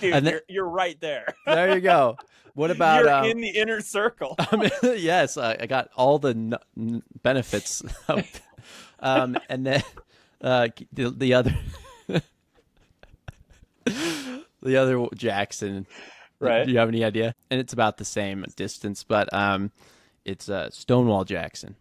Dude, you're right there. There you go. What about You're in the inner circle. I mean, yes, I got all the benefits. And then the other the other Jackson. Right. Do you have any idea? And it's about the same distance, but it's Stonewall Jackson,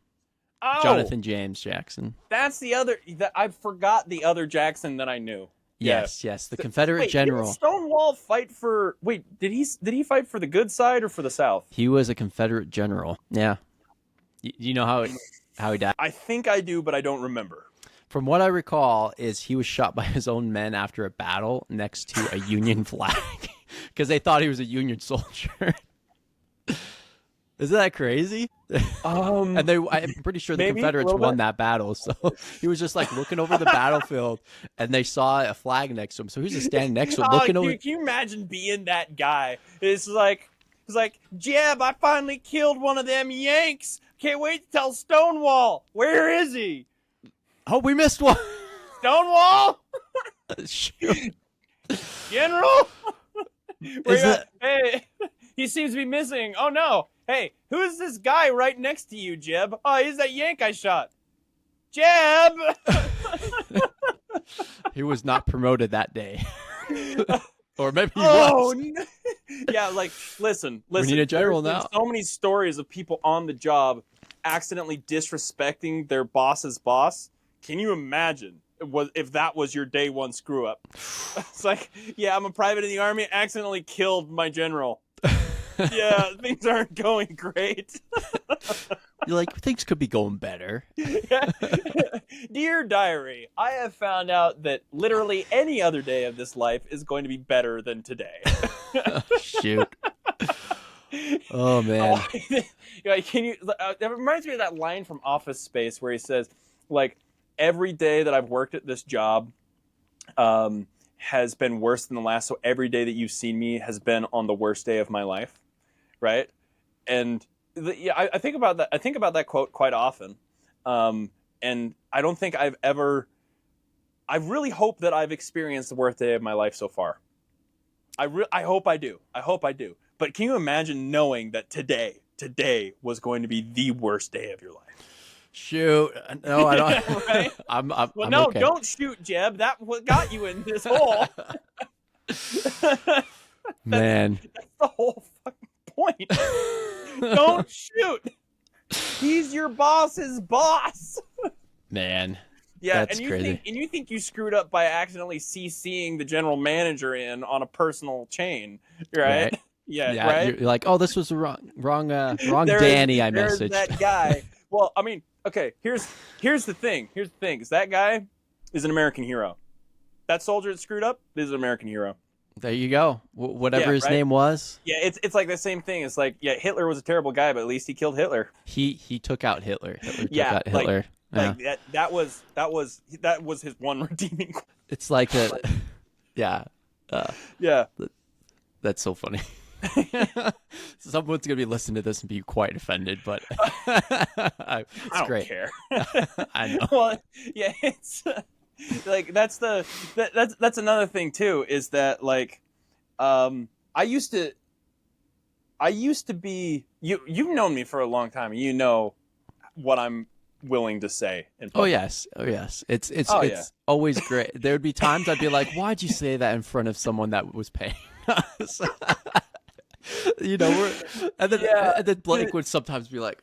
Oh, Jonathan James Jackson. that's the other. I forgot the other Jackson that I knew. Yes, yes, the Confederate Wait, general. didn't Stonewall fight for? Wait, did he fight for the good side or for the South? He was a Confederate general. Yeah. You know how he died? I think I do, but I don't remember. From what I recall, is he was shot by his own men after a battle next to a Union flag because they thought he was a Union soldier. Isn't that crazy? And I'm pretty sure the maybe, Confederates a little won bit. that battle. So he was just like looking over the battlefield, and they saw a flag next to him. So he was just standing next to it, looking over. Can you imagine being that guy? It's like, Jeb, I finally killed one of them Yanks. Can't wait to tell Stonewall. Where is he? Oh, we missed one. Stonewall, Shoot. General. Where Is you it- at? Hey, he seems to be missing. Oh no. Hey, who's this guy right next to you, Jeb? Oh, he's that Yank I shot. Jeb. He was not promoted that day. Or maybe he Oh, was. no. Yeah, like, listen. We need a general There's now. so many stories of people on the job accidentally disrespecting their boss's boss. Can you imagine if that was your day one screw up? It's like, yeah, I'm a private in the army, accidentally killed my general. Yeah, things aren't going great. You're like, things could be going better. Dear diary, I have found out that literally any other day of this life is going to be better than today. Shoot. Oh, man. Yeah, can you? That reminds me of that line from Office Space where he says, like, every day that I've worked at this job has been worse than the last. So every day that you've seen me has been on the worst day of my life, right? And I think about that. I think about that quote quite often, and I don't think I've ever. I really hope that I've experienced the worst day of my life so far. I hope I do. I hope I do. But can you imagine knowing that today was going to be the worst day of your life? Shoot. No, I don't. Right? I'm Well, no, okay. don't shoot, Jeb. That what got you in this hole. Man. That's the whole fucking point. Don't shoot. He's your boss's boss. Man. Yeah, That's and crazy. you think you screwed up by accidentally CCing the general manager in on a personal chain, right? Right. Yeah, right. You're like, oh, this was the wrong There's- Danny I there's messaged. that guy. Well, I mean, okay. Here's the thing. Here's the thing. Is that guy is an American hero. That soldier that screwed up is an American hero. There you go. Whatever Yeah, his right? name was, Yeah, it's like the same thing. It's like, yeah, Hitler was a terrible guy, but at least he killed Hitler. he took out Hitler. Hitler took Yeah, out Hitler. Yeah. Like that was his one redeeming. It's like a, yeah. Yeah. That's so funny. Someone's gonna be listening to this and be quite offended, but it's I don't great. care. I know. Well, yeah, it's like that's another thing too. Is that like, I used to be you've known me for a long time. And you know what I'm willing to say. In Oh public. yes, oh yes. It's Oh, yeah. always great. There would be times I'd be like, "Why'd you say that in front of someone that was paying us?" You know, and then Blake would sometimes be like,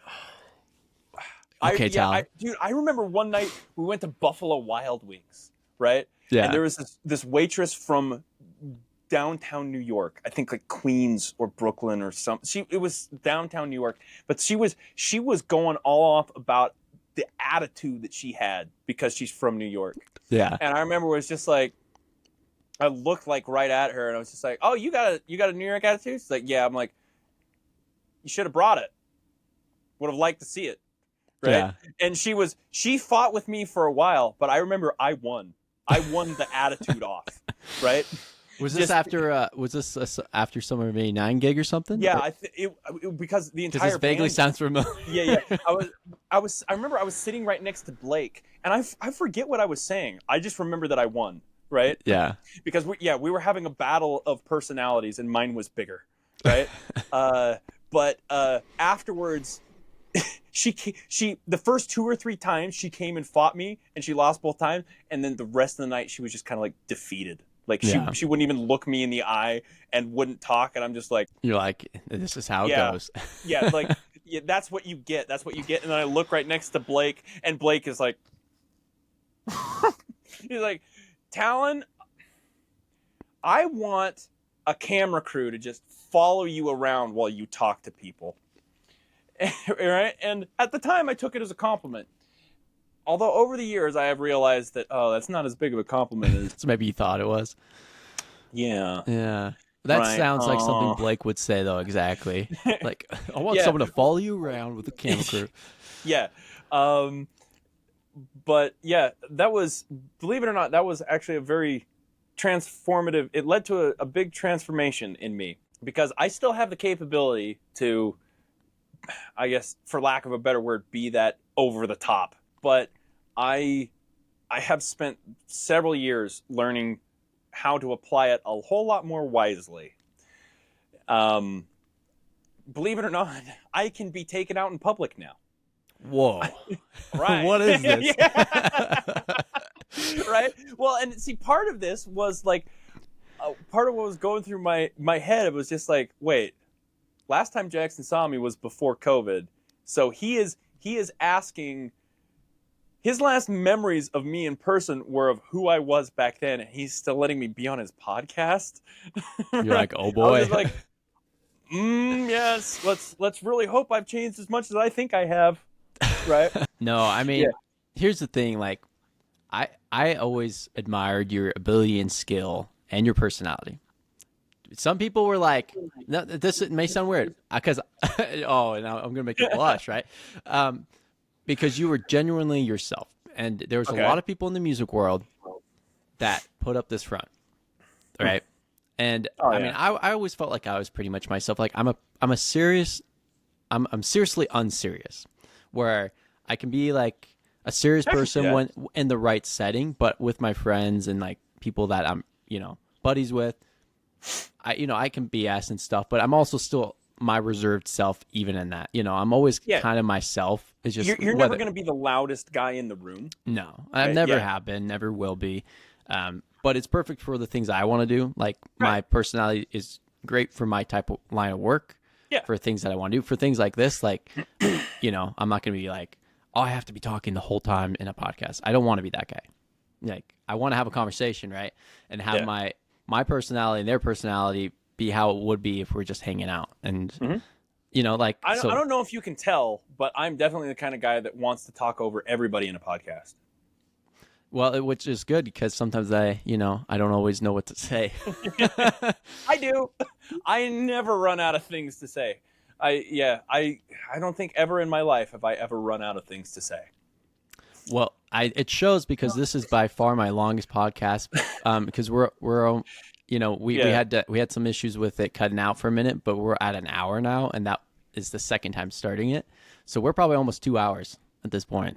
"Okay, Tallen." Dude, I remember one night we went to Buffalo Wild Wings, right? Yeah. And there was this waitress from downtown New York. I think like Queens or Brooklyn or something. It was downtown New York, but she was going all off about the attitude that she had because she's from New York. Yeah. And I remember it was just like, I looked like right at her and I was just like, "Oh, you got a New York attitude?" She's like, "Yeah." I'm like, "You should have brought it. Would have liked to see it." Right? Yeah. And she fought with me for a while, but I remember I won. I won the attitude off, right? Was this after Summer of '89 gig or something? Yeah, because the entire Because this vaguely band- sounds familiar. Yeah. I remember I was sitting right next to Blake, and I forget what I was saying. I just remember that I won, right? Yeah. Because we were having a battle of personalities, and mine was bigger, right? But afterwards, the first 2 or 3 times she came and fought me, and she lost both times, and then the rest of the night she was just kind of like defeated. Like Yeah. she wouldn't even look me in the eye and wouldn't talk, and I'm just like, You're like, this is how it yeah, goes. yeah, like yeah, that's what you get. That's what you get. And then I look right next to Blake, and Blake is like, he's like, Talon, I want a camera crew to just follow you around while you talk to people. Right? And at the time, I took it as a compliment. Although over the years, I have realized that, oh, that's not as big of a compliment as. So maybe you thought it was. Yeah. Yeah. That Right. sounds like something Oh. Blake would say, though, exactly. Like, I want Yeah. someone to follow you around with a camera crew. Yeah. But yeah, that was, believe it or not, that was actually a very transformative. It led to a big transformation in me because I still have the capability to, I guess, for lack of a better word, be that over the top. But I have spent several years learning how to apply it a whole lot more wisely. Believe it or not, I can be taken out in public now. Whoa. Right. What is this? Right. Well, and see, part of this was like, part of what was going through my head. It was just like, wait, last time Jackson saw me was before COVID, so he is asking. His last memories of me in person were of who I was back then, and he's still letting me be on his podcast. You're like, oh I was boy. just like, yes, let's really hope I've changed as much as I think I have. Right? No, I mean, Yeah. here's the thing. Like, I always admired your ability and skill and your personality. Some people were like, no, this may sound weird because, oh, and I'm gonna make you blush, right? Because you were genuinely yourself, and there was Okay. a lot of people in the music world that put up this front, right? And I mean, I always felt like I was pretty much myself. Like I'm seriously unserious, where I can be like a serious person when in the right setting, but with my friends and like people that I'm, buddies with, I can BS and stuff, but I'm also still my reserved self even in that. I'm always kind of myself. It's just You're never going to be the loudest guy in the room. No, I never have been, never will be. But it's perfect for the things I want to do. Like my personality is great for my type of line of work. Yeah. For things that I want to do. For things like this, like, I'm not going to be like, oh, I have to be talking the whole time in a podcast. I don't want to be that guy. Like, I want to have a conversation, right? And have my personality and their personality be how it would be if we're just hanging out. And, like... I don't know if you can tell, but I'm definitely the kind of guy that wants to talk over everybody in a podcast. Well, which is good because sometimes I don't always know what to say. I do. I never run out of things to say. I don't think ever in my life have I ever run out of things to say. Well, it shows because this is by far my longest podcast. Because we had some issues with it cutting out for a minute, but we're at an hour now, and that is the second time starting it. So we're probably almost 2 hours at this point.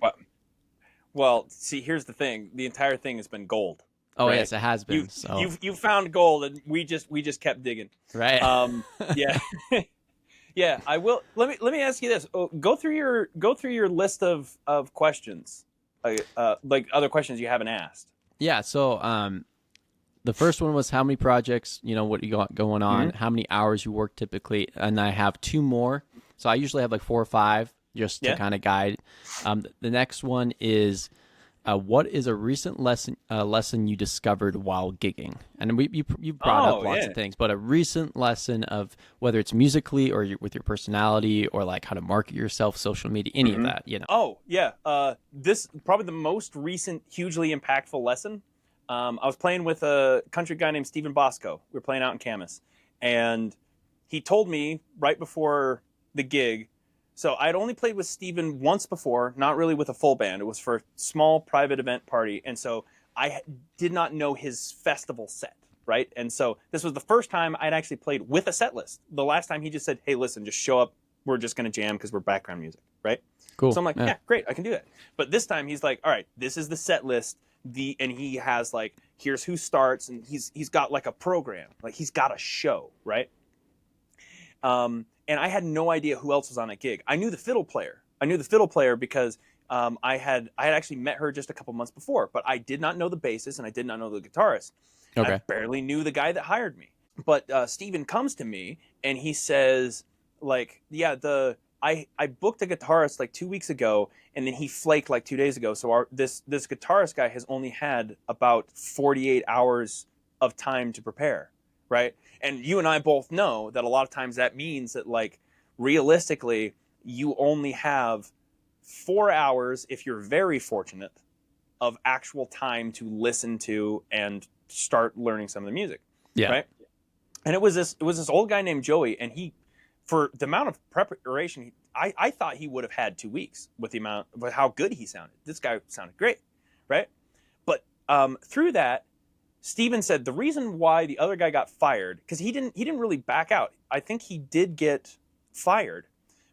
Well, see, here's the thing: the entire thing has been gold. Oh right? yes, it has been. You found gold, and we just kept digging. Right. Yeah. Yeah, I will. Let me ask you this. Go through your list of questions, like other questions you haven't asked. Yeah. So the first one was how many projects, what you got going on, how many hours you work typically, and I have 2 more. So I usually have like 4 or 5 just to kind of guide. The next one is what is a recent lesson you discovered while gigging? And you brought up lots of things, but a recent lesson of whether it's musically or with your personality or like how to market yourself, social media, any of that, Oh, yeah. This probably the most recent, hugely impactful lesson. I was playing with a country guy named Stephen Bosco. We were playing out in Camas. And he told me right before the gig, so I'd only played with Stephen once before, not really with a full band. It was for a small private event party. And so I did not know his festival set, right? And so this was the first time I'd actually played with a set list. The last time he just said, hey, listen, just show up. We're just going to jam because we're background music, right? Cool. So I'm like, yeah, great, I can do that. But this time he's like, all right, this is the set list. And he has like, here's who starts, and he's got like a program. Like he's got a show, right? And I had no idea who else was on that gig. I knew the fiddle player. I knew the fiddle player because I had actually met her just a couple months before, but I did not know the bassist and I did not know the guitarist. I Okay. barely knew the guy that hired me. But Steven comes to me and he says, like, yeah, I booked a guitarist like 2 weeks ago, and then he flaked like 2 days ago. So this guitarist guy has only had about 48 hours of time to prepare, right? And you and I both know that a lot of times that means that, like, realistically, you only have 4 hours, if you're very fortunate, of actual time to listen to and start learning some of the music, Yeah. right? And it was this old guy named Joey, and he, for the amount of preparation, I thought he would have had 2 weeks with how good he sounded. This guy sounded great, right? But through that, Steven said the reason why the other guy got fired, because he didn't really back out. I think he did get fired,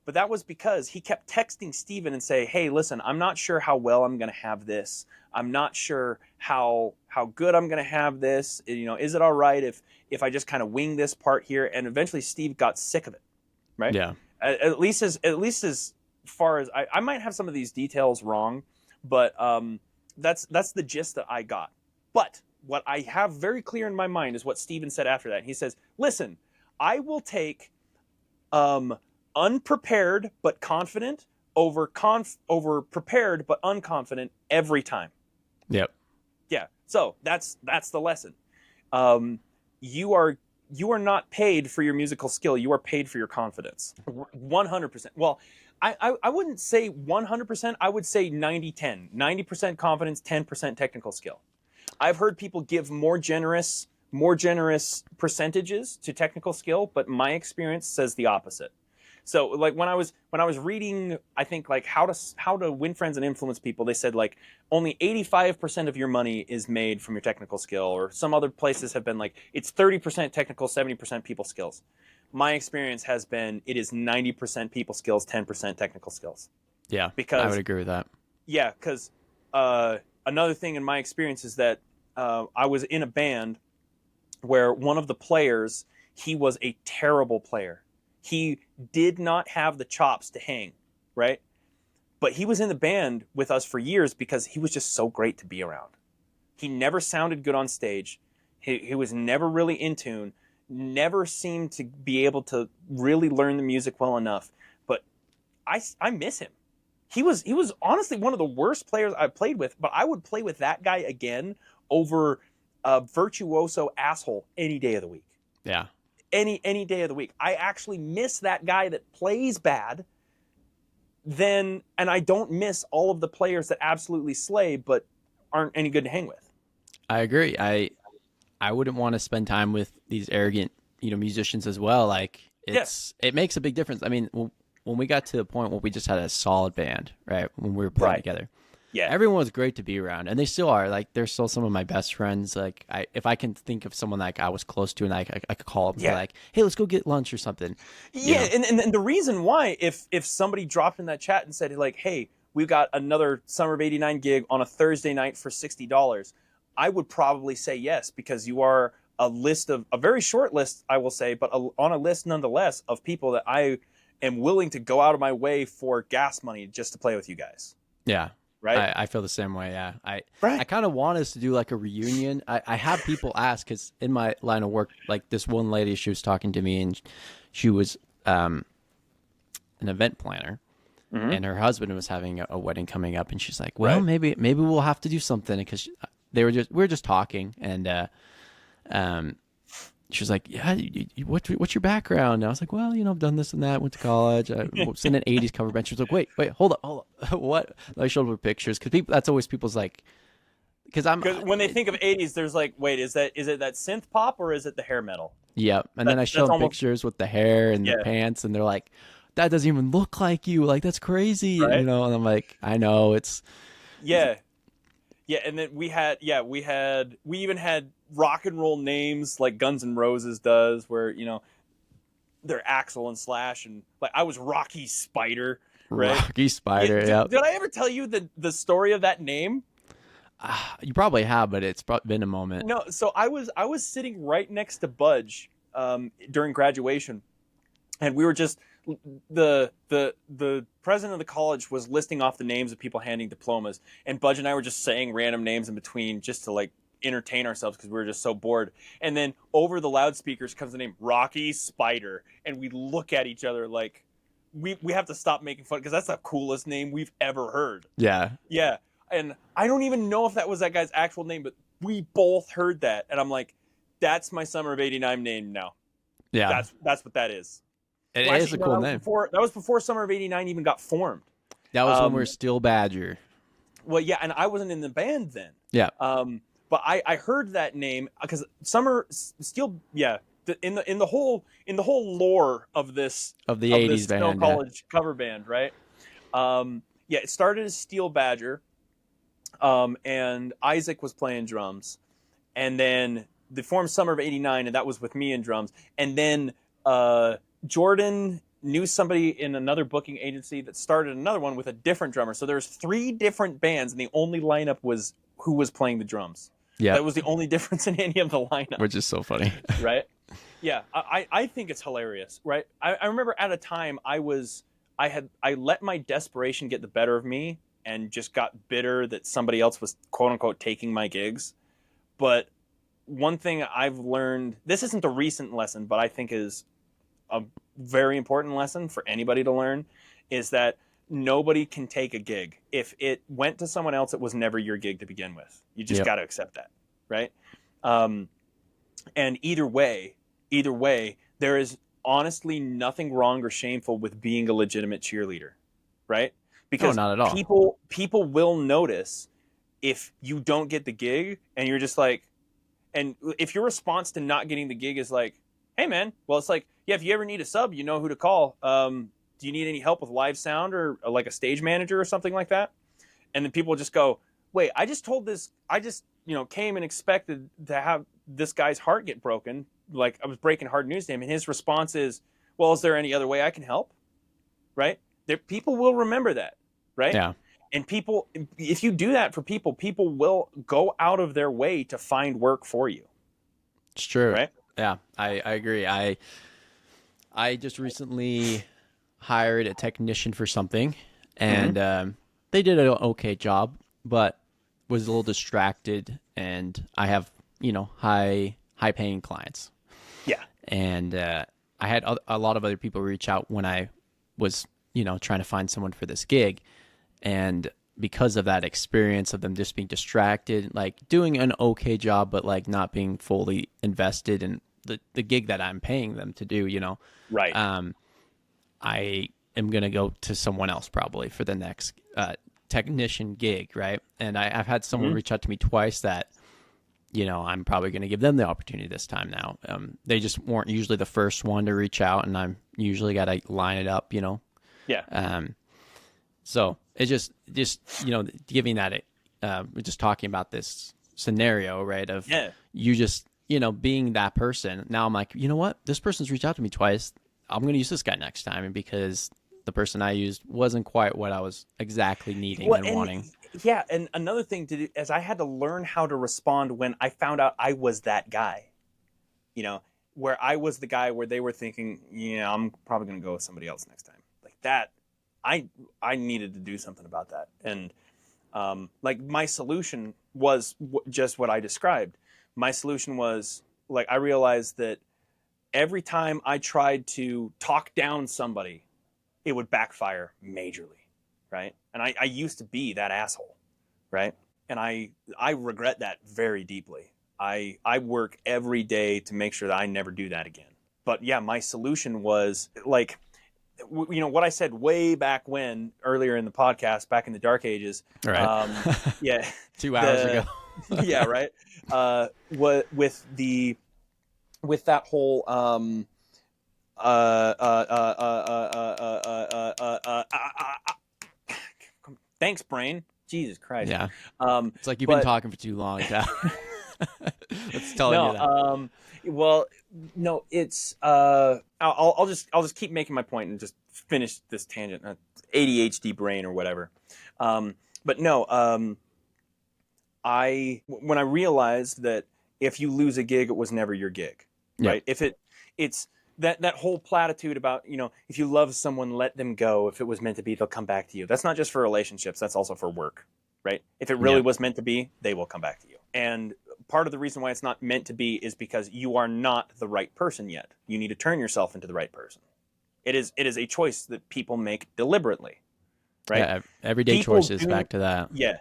but that was because he kept texting Steven and say, hey, listen, I'm not sure how well I'm going to have this. I'm not sure how good I'm going to have this. You know, is it all right if I just kind of wing this part here? And eventually Steve got sick of it, right? Yeah. At least as far as I might have some of these details wrong, but that's the gist that I got. But what I have very clear in my mind is what Steven said after that. He says, listen, I will take unprepared but confident over prepared but unconfident every time. Yep. Yeah. So that's the lesson. You are not paid for your musical skill. You are paid for your confidence. 100%. Well, I wouldn't say 100%. I would say 90-10. 90% confidence, 10% technical skill. I've heard people give more generous percentages to technical skill, but my experience says the opposite. So, like, when I was reading, I think, like, how to win friends and influence people, they said, like, only 85% of your money is made from your technical skill, or some other places have been like it's 30% technical, 70% people skills. My experience has been it is 90% people skills, 10% technical skills. Yeah. Because I would agree with that. Yeah, because another thing in my experience is that I was in a band where one of the players, he was a terrible player. He did not have the chops to hang, right? But he was in the band with us for years because he was just so great to be around. He never sounded good on stage. He was never really in tune, never seemed to be able to really learn the music well enough. But I miss him. He was honestly one of the worst players I played with, but I would play with that guy again over a virtuoso asshole any day of the week. Yeah. Any day of the week. I actually miss that guy that plays bad, and I don't miss all of the players that absolutely slay but aren't any good to hang with. I agree. I wouldn't want to spend time with these arrogant, musicians as well. Like it makes a big difference. I mean, when we got to the point where we just had a solid band, right? When we were playing together. Yeah. Everyone was great to be around, and they still are. Like, they're still some of my best friends. Like, if I can think of someone like I was close to, and I could call them, like, hey, let's go get lunch or something. Yeah, and the reason why, if somebody dropped in that chat and said, like, hey, we've got another Summer of '89 gig on a Thursday night for $60, I would probably say yes, because you are a very short list, I will say, but on a list nonetheless of people that I am willing to go out of my way for gas money just to play with you guys. Yeah. Right. I feel the same way. Yeah. I kind of want us to do like a reunion. I have people ask, because in my line of work, like this one lady, she was talking to me, and she was an event planner, and her husband was having a wedding coming up, and she's like, well, maybe we'll have to do something, because we were just talking, and she was like, yeah, what's your background? And I was like, well, I've done this and that, went to college, I was in an 80s cover band. She was like, wait, hold up. What? I showed her pictures, because that's always people's, like, because when they think of 80s, there's like, wait, is it that synth pop, or is it the hair metal? Yeah. And then I showed them pictures with the hair and the pants, and they're like, that doesn't even look like you. Like, that's crazy. Right? And I'm like, I know, it's. Yeah. Yeah. And then we even had rock and roll names like Guns N' Roses does, where, they're Axl and Slash, and like I was Rocky Spider. Right? Rocky Spider, yeah. Did I ever tell you the story of that name? You probably have, but it's been a moment. No, so I was sitting right next to Budge during graduation, and we were just the president of the college was listing off the names of people handing diplomas, and Budge and I were just saying random names in between just to like entertain ourselves because we were just so bored. And then over the loudspeakers comes the name Rocky Spider, and we look at each other like we have to stop making fun because that's the coolest name we've ever heard. Yeah. Yeah, and I don't even know if that was that guy's actual name, but we both heard that, and I'm like, that's my summer of '89 name now. Yeah. That's what that is. It Well, is actually, a cool no, name. That was before Summer of '89 even got formed. That was when we were Steel Badger. Well, yeah, and I wasn't in the band then. Yeah. But I heard that name because Summer Steel. Yeah, in the whole lore of this Of the 80s Snow band. College cover band, right? Yeah, it started as Steel Badger, and Isaac was playing drums, and then they formed Summer of '89, and that was with me in drums, and then Jordan knew somebody in another booking agency that started another one with a different drummer. So there's 3 different bands, and the only lineup was who was playing the drums. Yeah. That was the only difference in any of the lineup. Which is so funny. Right? Yeah, I think it's hilarious, right? I remember at a time I let my desperation get the better of me and just got bitter that somebody else was quote unquote taking my gigs. But one thing I've learned, this isn't a recent lesson, but I think is a very important lesson for anybody to learn, is that nobody can take a gig. If it went to someone else, it was never your gig to begin with. You just got to accept that, right? And either way, there is honestly nothing wrong or shameful with being a legitimate cheerleader, right? Because not at all. People will notice if you don't get the gig, and you're just like, and if your response to not getting the gig is like, hey man, well, it's like, yeah, if you ever need a sub, you know who to call. Do you need any help with live sound or like a stage manager or something like that? And then people just go, wait, I just came and expected to have this guy's heart get broken. Like I was breaking hard news to him. And his response is, well, is there any other way I can help? Right? People will remember that. Right? Yeah. And people, if you do that for people, people will go out of their way to find work for you. It's true. Right? Yeah, I agree. I just recently hired a technician for something, and they did an okay job, but was a little distracted. And I have, high paying clients. Yeah. And I had a lot of other people reach out when I was, trying to find someone for this gig. And because of that experience of them just being distracted, like doing an okay job, but like not being fully invested in the gig that I'm paying them to do, Right. I am going to go to someone else probably for the next technician gig. Right. And I've had someone reach out to me twice that, I'm probably going to give them the opportunity this time now. They just weren't usually the first one to reach out, and I'm usually got to line it up, Yeah. So it's just giving that, we're just talking about this scenario, right? Of you just, being that person. Now I'm like, you know what? This person's reached out to me twice. I'm going to use this guy next time. And because the person I used wasn't quite what I was exactly needing and wanting. Yeah. And another thing to do is I had to learn how to respond when I found out I was that guy, where I was the guy where they were thinking, yeah, I'm probably going to go with somebody else next time. Like that. I needed to do something about that. And like my solution was just what I described. My solution was like, I realized that every time I tried to talk down somebody, it would backfire majorly. Right. And I used to be that asshole. Right. And I regret that very deeply. I work every day to make sure that I never do that again. But yeah, my solution was like, what I said way back when, earlier in the podcast, back in the dark ages. Right. Yeah. 2 hours ago. Yeah. Right. With that whole, thanks, brain. Jesus Christ. Yeah. It's like you've been talking for too long. It's telling you that. Well, no, it's I'll just keep making my point and just finish this tangent. ADHD brain or whatever. But no, when I realized that if you lose a gig, it was never your gig, right? If it's that whole platitude about, if you love someone, let them go. If it was meant to be, they'll come back to you. That's not just for relationships. That's also for work, right? If it really was meant to be, they will come back to you. And part of the reason why it's not meant to be is because you are not the right person yet. You need to turn yourself into the right person. It is a choice that people make deliberately, right? Yeah, everyday choices, back to that. Yeah.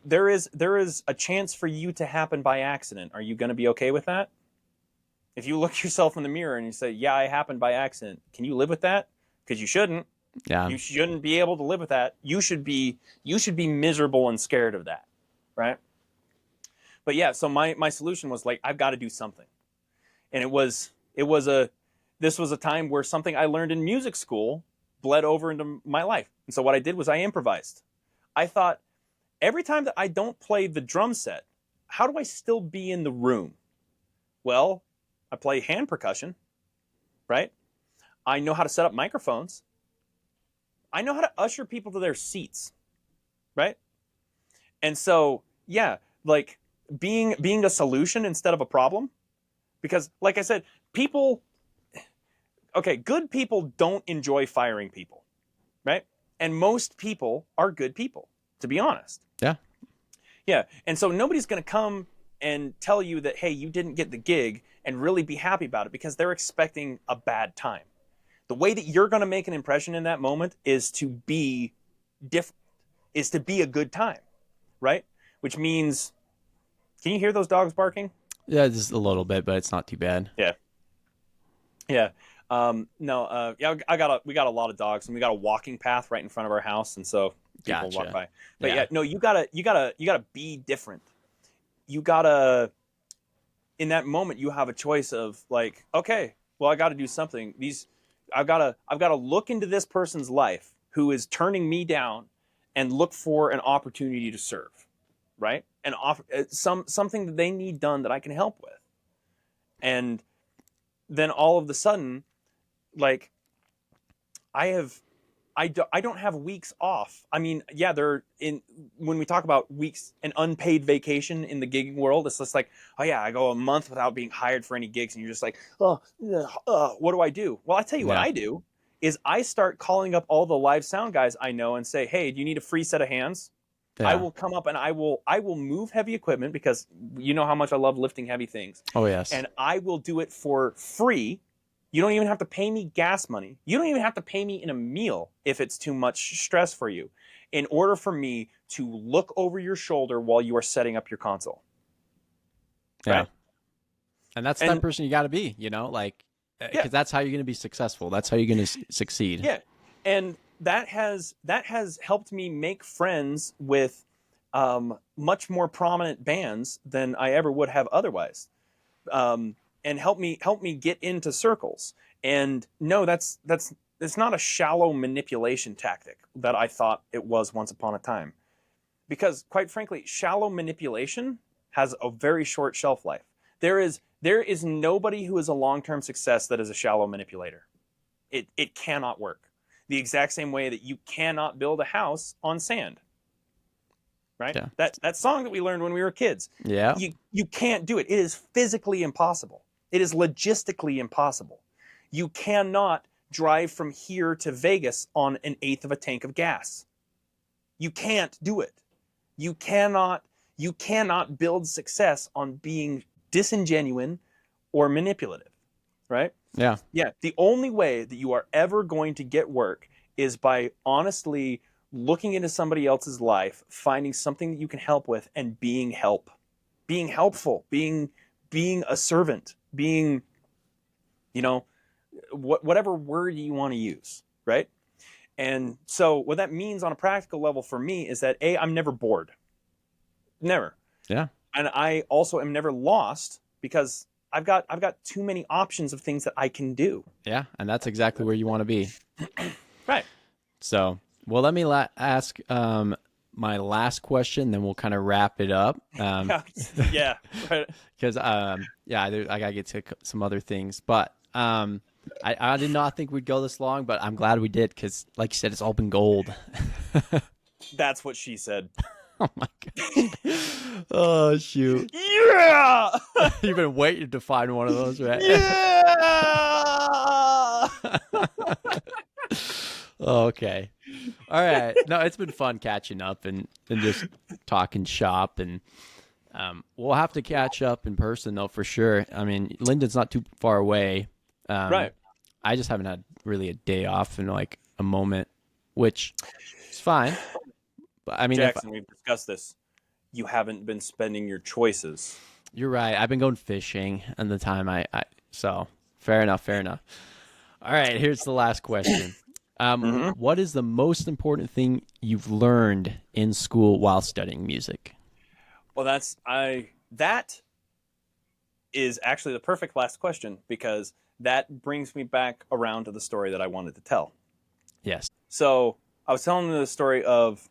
There is a chance for you to happen by accident. Are you going to be okay with that? If you look yourself in the mirror and you say, yeah, I happened by accident, can you live with that? Because you shouldn't. Yeah. You shouldn't be able to live with that. You should be miserable and scared of that, right? But yeah, so my solution was like, I've got to do something. And this was a time where something I learned in music school bled over into my life. And so what I did was I improvised. I thought, every time that I don't play the drum set, how do I still be in the room? Well, I play hand percussion, right? I know how to set up microphones. I know how to usher people to their seats, right? And so, yeah, like being a solution instead of a problem. Because like I said, good people don't enjoy firing people, right? And most people are good people, to be honest. Yeah. Yeah. And so nobody's going to come and tell you that, hey, you didn't get the gig and really be happy about it because they're expecting a bad time. The way that you're going to make an impression in that moment is to be different, is to be a good time, right? Which means, can you hear those dogs barking? Yeah, just a little bit, but it's not too bad. Yeah. Yeah. We got a lot of dogs, and we got a walking path right in front of our house, and so people walk by. But yeah, no, you gotta be different. You gotta, in that moment, you have a choice of like, okay, well, I got to do something. I've got to look into this person's life who is turning me down, and look for an opportunity to serve, right? And offer something that they need done that I can help with, and then all of a sudden, like, I don't have weeks off. I mean, yeah, when we talk about weeks, an unpaid vacation in the gigging world, it's just like, oh yeah, I go a month without being hired for any gigs, and you're just like, what do I do? Well, I tell you what I do is I start calling up all the live sound guys I know and say, hey, do you need a free set of hands? Yeah. I will come up and I will move heavy equipment, because you know how much I love lifting heavy things. Oh yes. And I will do it for free. You don't even have to pay me gas money. You don't even have to pay me in a meal if it's too much stress for you, in order for me to look over your shoulder while you are setting up your console. Yeah. Right? And that's the type of person you got to be, like, because that's how you're going to be successful. That's how you're going to succeed. Yeah. And that has helped me make friends with much more prominent bands than I ever would have otherwise. And help me get into circles. And no, it's not a shallow manipulation tactic that I thought it was once upon a time. Because quite frankly, shallow manipulation has a very short shelf life. There is nobody who is a long-term success that is a shallow manipulator. It cannot work. The exact same way that you cannot build a house on sand. Right? Yeah. That song that we learned when we were kids. Yeah. You can't do it. It is physically impossible. It is logistically impossible. You cannot drive from here to Vegas on an eighth of a tank of gas. You can't do it. You cannot build success on being disingenuine or manipulative, right? Yeah. Yeah. The only way that you are ever going to get work is by honestly looking into somebody else's life, finding something that you can help with, and being helpful, being a servant, being, whatever word you want to use, right? And so what that means on a practical level for me is that I'm never bored. Never. Yeah. And I also am never lost, because I've got too many options of things that I can do. Yeah, and that's exactly where you want to be. Right. So, well, let me ask my last question, then we'll kind of wrap it up. Yeah. Right. Because I gotta get to some other things, but I did not think we'd go this long, but I'm glad we did, because, like you said, it's all been gold. That's what she said. Oh my god. Oh shoot. Yeah. You've been waiting to find one of those, right? Yeah. Ah! Okay. All right. No, it's been fun catching up and just talking shop, and we'll have to catch up in person though for sure. I mean, Linden's not too far away. Right. I just haven't had really a day off in like a moment, which is fine. But I mean, if Jackson, we've discussed this. You haven't been spending your choices. you're right, I've been going fishing and the time I so fair enough, fair enough. All right, here's the last question. Hmm. What is the most important thing you've learned in school while studying music? Well, that is actually the perfect last question because that brings me back around to the story that I wanted to tell. Yes. So I was telling the story of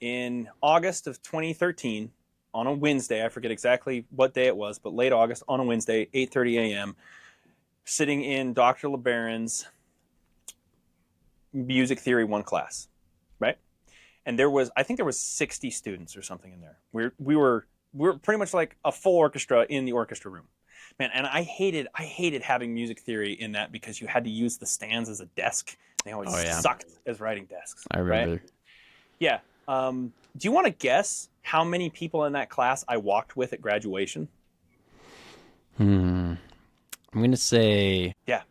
in August of 2013 on a Wednesday. I forget exactly what day it was, but late August on a Wednesday, 8:30 a.m. Sitting in Dr. LeBaron's Music Theory 1 class, right? And I think there was 60 students or something in there. We were pretty much like a full orchestra in the orchestra room. Man, and I hated having music theory in that because you had to use the stands as a desk. They always Oh yeah, sucked as writing desks, I right? remember. Yeah. Do you want to guess how many people in that class I walked with at graduation? Hmm. I'm gonna say. Yeah.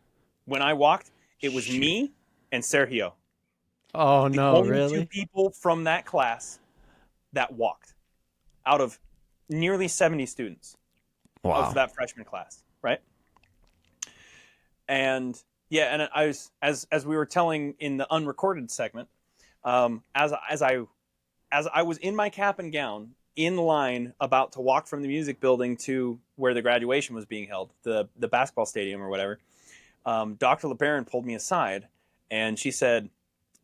When I walked, it was Shoot. me and Sergio, Oh the no, only two really? people from that class that walked out of nearly 70 students of Wow. that freshman class, right? And yeah, and I was as we were telling in the unrecorded segment, as I was in my cap and gown in line about to walk from the music building to where the graduation was being held, the basketball stadium or whatever, Dr. LeBaron pulled me aside and she said,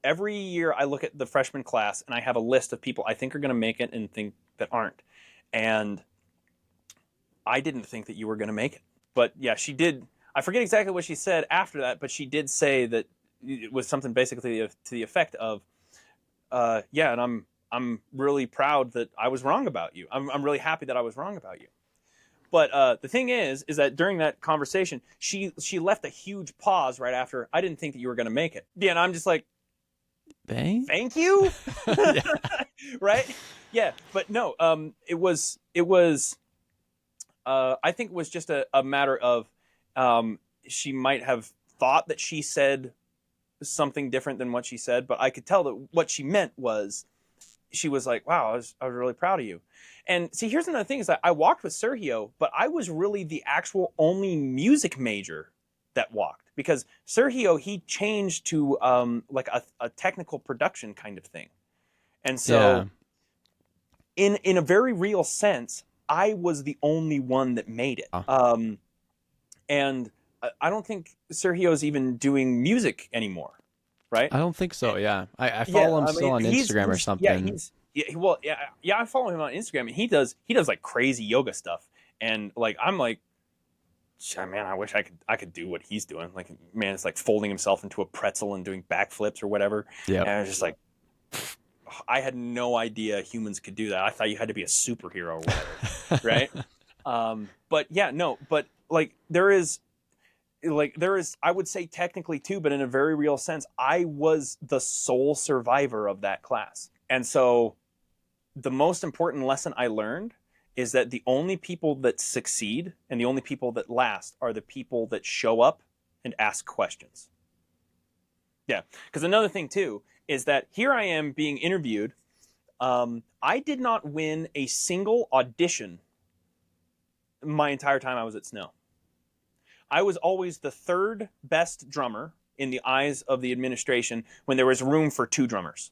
every year I look at the freshman class and I have a list of people I think are going to make it and think that aren't. And I didn't think that you were going to make it. But yeah, she did. I forget exactly what she said after that, but she did say that it was something basically to the effect of, yeah, and I'm really proud that I was wrong about you. I'm really happy that I was wrong about you. But the thing is that during that conversation, she left a huge pause right after. I didn't think that you were going to make it. Yeah, and I'm just like, Bang. thank you, Yeah. right? Yeah, but no, I think it was just a matter of she might have thought that she said something different than what she said, but I could tell that what she meant was she was like, wow, I was really proud of you. And see, here's another thing is that I walked with Sergio, but I was really the actual only music major that walked because Sergio, he changed to like a technical production kind of thing. And Yeah. so in a very real sense, I was the only one that made it. And I don't think Sergio's even doing music anymore, right? I don't think so. Yeah. I Yeah, follow him I still mean, on Instagram or something. well, yeah. I follow him on Instagram, and he does like crazy yoga stuff, and like I'm like, man, I wish I could do what he's doing. Like, man, it's like folding himself into a pretzel and doing backflips or whatever, Yep. and I was just like, I had no idea humans could do that. I thought you had to be a superhero or whatever, right? But yeah, no, but there is I would say technically too, but in a very real sense, I was the sole survivor of that class. And so the most important lesson I learned is that the only people that succeed and the only people that last are the people that show up and ask questions. Yeah, because another thing too is that here I am being interviewed. I did not win a single audition my entire time I was at Snow. I was always the third best drummer in the eyes of the administration when there was room for two drummers.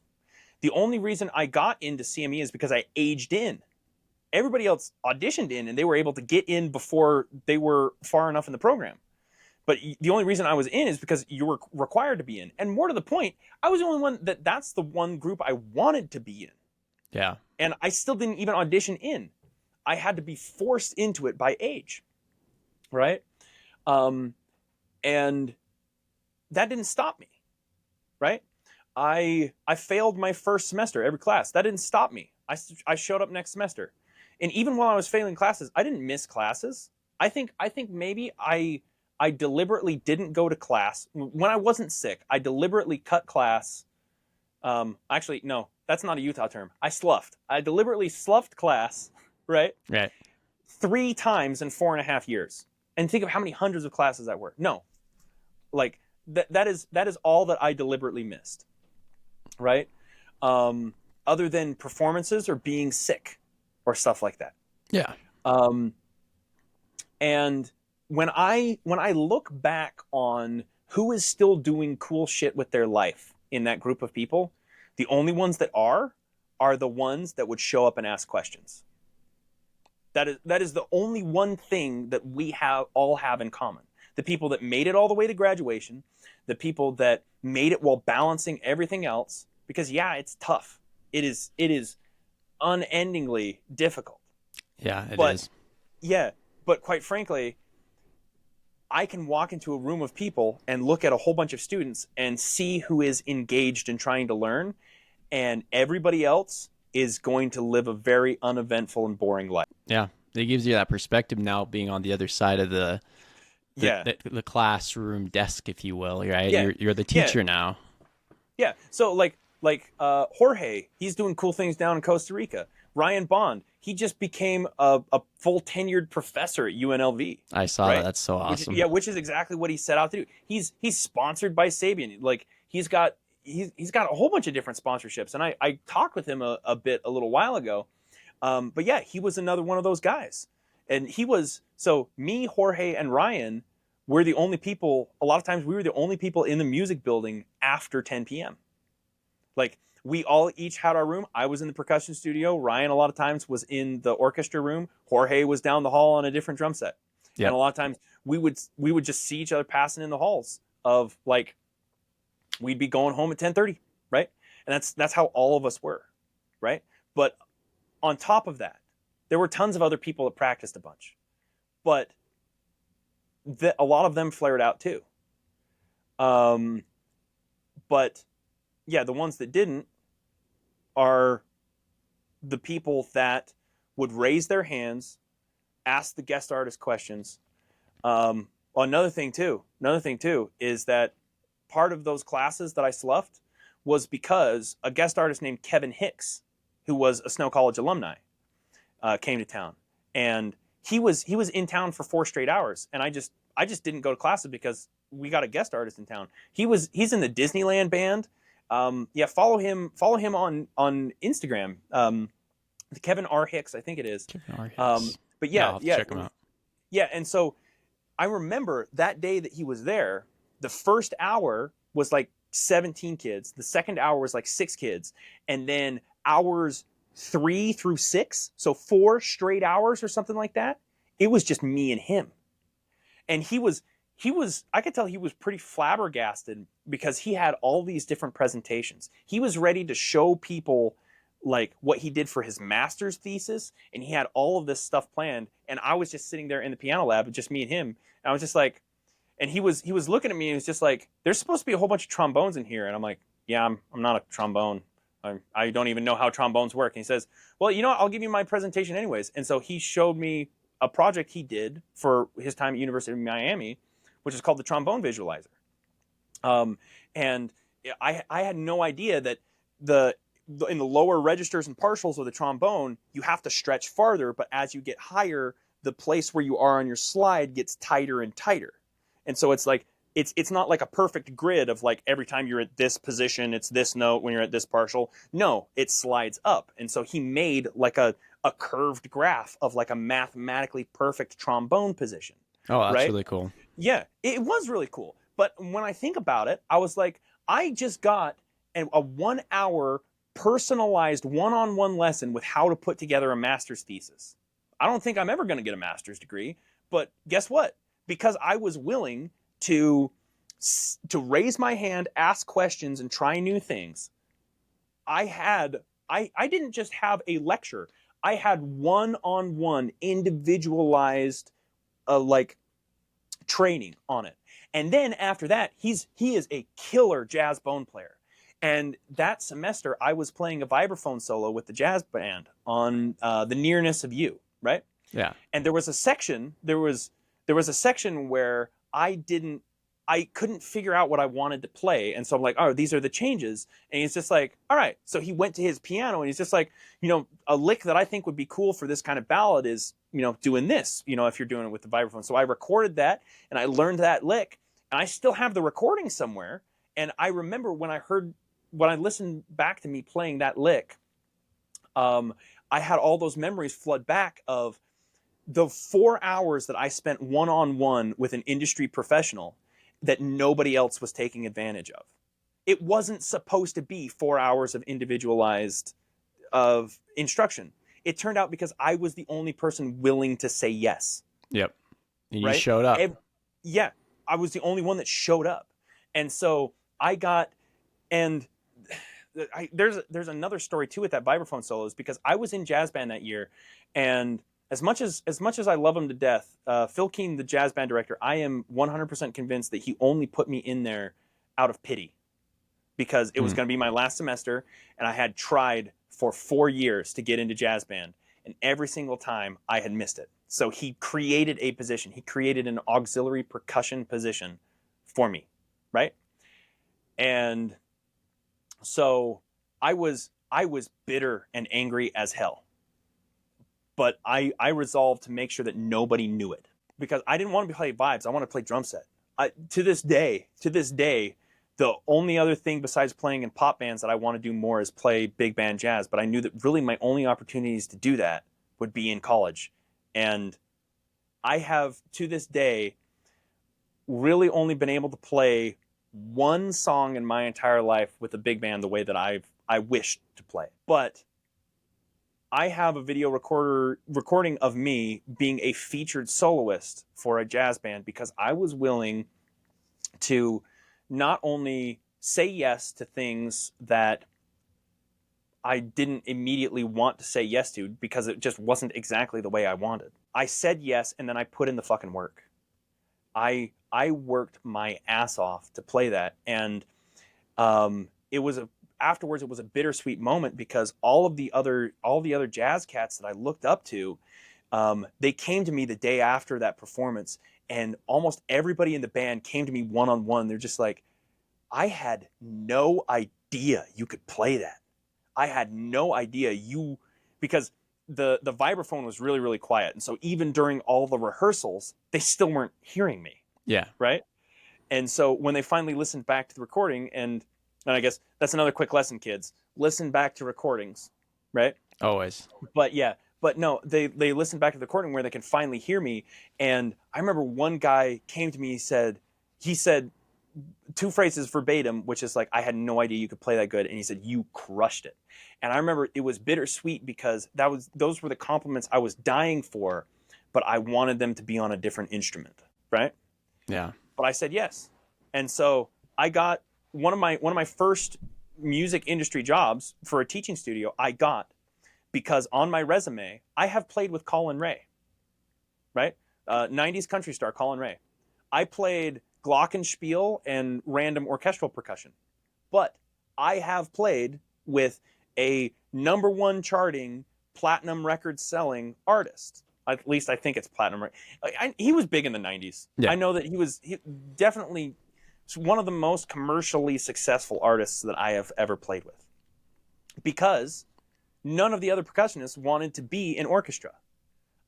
The only reason I got into CME is because I aged in. Everybody else auditioned in and they were able to get in before they were far enough in the program. But the only reason I was in is because you were required to be in. And more to the point, I was the only one that's the one group I wanted to be in. Yeah. And I still didn't even audition in. I had to be forced into it by age. Right? And that didn't stop me. Right? I failed my first semester every class. That didn't stop me. I showed up next semester. And even while I was failing classes, I didn't miss classes. I think maybe I I deliberately didn't go to class. When I wasn't sick, I deliberately cut class. Actually, no, that's not a Utah term. I sloughed. I deliberately sloughed class, right? Right. 3 times in 4.5 years. And think of how many hundreds of classes that were. No, like that is all that I deliberately missed, right? Other than performances or being sick or stuff like that. Yeah. And when I look back on who is still doing cool shit with their life in that group of people, the only ones that are the ones that would show up and ask questions. That is the only one thing that we all have in common. The people that made it all the way to graduation, the people that made it while balancing everything else, because yeah, it's tough. It is unendingly difficult. Yeah, it But is. yeah, but quite frankly, I can walk into a room of people and look at a whole bunch of students and see who is engaged in trying to learn, and everybody else is going to live a very uneventful and boring life. Yeah. It gives you that perspective now, being on the other side of the Yeah. the classroom desk, if you will, right? Yeah. You're the Yeah. teacher now. Yeah. So like Jorge, he's doing cool things down in Costa Rica. Ryan Bond, he just became a full tenured professor at UNLV. I saw right? that. That's so awesome. Which is exactly what he set out to do. He's sponsored by Sabian. Like he's got a whole bunch of different sponsorships. And I talked with him a little while ago. But yeah, he was another one of those guys. And so me, Jorge, and Ryan were the only people, a lot of times we were the only people in the music building after 10 p.m. Like we all each had our room. I was in the percussion studio. Ryan a lot of times was in the orchestra room. Jorge was down the hall on a different drum set. Yep. And a lot of times we would just see each other passing in the halls of like, we'd be going home at 10:30, right? And that's how all of us were, right? But on top of that, there were tons of other people that practiced a bunch, but a lot of them flared out too. But yeah, the ones that didn't are the people that would raise their hands, ask the guest artist questions. Another thing too is that part of those classes that I sloughed was because a guest artist named Kevin Hicks, who was a Snow College alumni, came to town, and he was in town for 4 straight hours, and I just didn't go to classes because we got a guest artist in town. He's in the Disneyland band. Yeah, follow him on Instagram. Kevin R. Hicks, I think it is. Kevin R. Hicks. But yeah, check him out. Yeah, and so I remember that day that he was there. The first hour was like 17 kids. The second hour was like 6 kids, and then hours 3 through 6, so 4 straight hours or something like that, it was just me and him. And he was I could tell he was pretty flabbergasted because he had all these different presentations. He was ready to show people like what he did for his master's thesis, and he had all of this stuff planned, and I was just sitting there in the piano lab, just me and him, and I was just like, and he was looking at me and he was just like, there's supposed to be a whole bunch of trombones in here, and I'm like, yeah, I'm not a trombone. I don't even know how trombones work. And he says, well, you know what? I'll give you my presentation anyways. And so he showed me a project he did for his time at University of Miami, which is called the Trombone Visualizer. And I had no idea that in the lower registers and partials of the trombone, you have to stretch farther, but as you get higher, the place where you are on your slide gets tighter and tighter. And so it's like, it's not like a perfect grid of like every time you're at this position, it's this note when you're at this partial. No, it slides up. And so he made like a curved graph of like a mathematically perfect trombone position. Oh, that's right? really cool. Yeah, it was really cool. But when I think about it, I was like, I just got a 1 hour personalized one-on-one lesson with how to put together a master's thesis. I don't think I'm ever going to get a master's degree, but guess what? Because I was willing to raise my hand, ask questions, and try new things, I didn't just have a lecture. I had one-on-one individualized like training on it. And then after that, he is a killer jazz bone player. And that semester, I was playing a vibraphone solo with the jazz band on The Nearness of You, right? Yeah. And there was a section where I couldn't figure out what I wanted to play. And so I'm like, oh, these are the changes. And he's just like, all right. So he went to his piano and he's just like, a lick that I think would be cool for this kind of ballad is, doing this, if you're doing it with the vibraphone. So I recorded that and I learned that lick, and I still have the recording somewhere. And I remember when I listened back to me playing that lick, I had all those memories flood back of the 4 hours that I spent one-on-one with an industry professional that nobody else was taking advantage of. It wasn't supposed to be 4 hours of individualized of instruction. It turned out because I was the only person willing to say yes. Yep. And you right? showed up. Yeah, I was the only one that showed up. And so I got, and there's another story too with that vibraphone solos, because I was in jazz band that year, and as much as I love him to death, Phil Keane, the jazz band director, I am 100% convinced that he only put me in there out of pity, because it was going to be my last semester, and I had tried for 4 years to get into jazz band, and every single time I had missed it. So he created a position. He created an auxiliary percussion position for me, right? And so I was bitter and angry as hell. But I resolved to make sure that nobody knew it, because I didn't want to play vibes. I want to play drum set. To this day, the only other thing besides playing in pop bands that I want to do more is play big band jazz. But I knew that really my only opportunities to do that would be in college. And I have, to this day, really only been able to play one song in my entire life with a big band the way that I wished to play. But I have a video recording of me being a featured soloist for a jazz band, because I was willing to not only say yes to things that I didn't immediately want to say yes to because it just wasn't exactly the way I wanted. I said yes, and then I put in the fucking work. I worked my ass off to play that, and afterwards it was a bittersweet moment, because all the other jazz cats that I looked up to, they came to me the day after that performance, and almost everybody in the band came to me one-on-one. They're just like, I had no idea you could play that. I had no idea because the vibraphone was really, really quiet. And so even during all the rehearsals, they still weren't hearing me. Yeah. Right. And so when they finally listened back to the recording, and I guess that's another quick lesson, kids, listen back to recordings. Right. Always. But no, they listened back to the recording where they can finally hear me. And I remember one guy came to me, he said 2 phrases verbatim, which is like, I had no idea you could play that good. And he said, you crushed it. And I remember it was bittersweet, because those were the compliments I was dying for, but I wanted them to be on a different instrument. Right. Yeah. But I said yes. And so I got one of my first music industry jobs for a teaching studio. I got because on my resume, I have played with Colin Ray, right? 90s country star Colin Ray. I played glockenspiel and random orchestral percussion. But I have played with a #1 charting, platinum record selling artist. At least I think it's platinum. He was big in the 90s. Yeah. I know that he definitely one of the most commercially successful artists that I have ever played with. Because none of the other percussionists wanted to be in orchestra.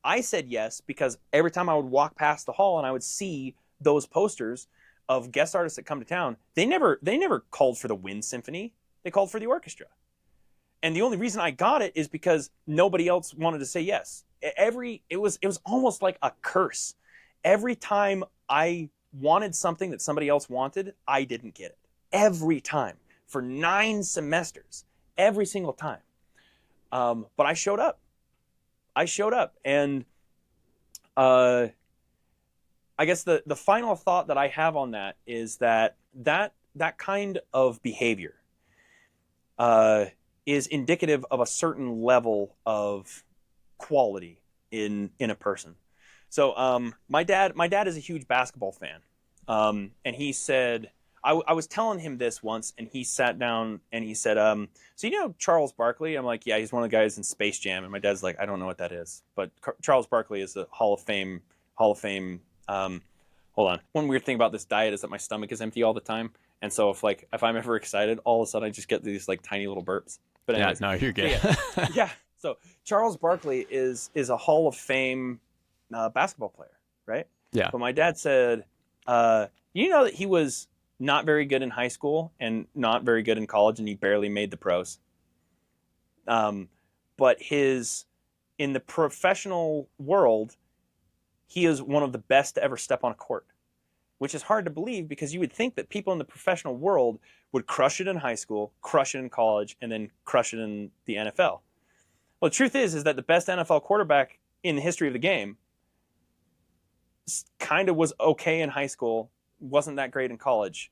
I said yes because every time I would walk past the hall and I would see those posters of guest artists that come to town, they never called for the Wind Symphony. They called for the orchestra. And the only reason I got it is because nobody else wanted to say yes. It was almost like a curse. Every time I wanted something that somebody else wanted, I didn't get it. Every time. For 9 semesters. Every single time. But I showed up. And I guess the final thought that I have on that is that kind of behavior is indicative of a certain level of quality in a person. So my dad is a huge basketball fan, and he said, I was telling him this once, and he sat down and he said, so you know Charles Barkley? I'm like, yeah, he's one of the guys in Space Jam. And my dad's like, I don't know what that is, but Charles Barkley is a Hall of Fame hold on. One weird thing about this diet is that my stomach is empty all the time. And so if I'm ever excited, all of a sudden I just get these like tiny little burps. But Yeah, anyways, no, you're so good. yeah. So Charles Barkley is a Hall of Fame basketball player, right? Yeah. But my dad said, you know that he was not very good in high school and not very good in college, and he barely made the pros. But in the professional world, he is one of the best to ever step on a court, which is hard to believe because you would think that people in the professional world would crush it in high school, crush it in college, and then crush it in the NFL. Well, the truth is that the best NFL quarterback in the history of the game kind of was okay in high school, wasn't that great in college.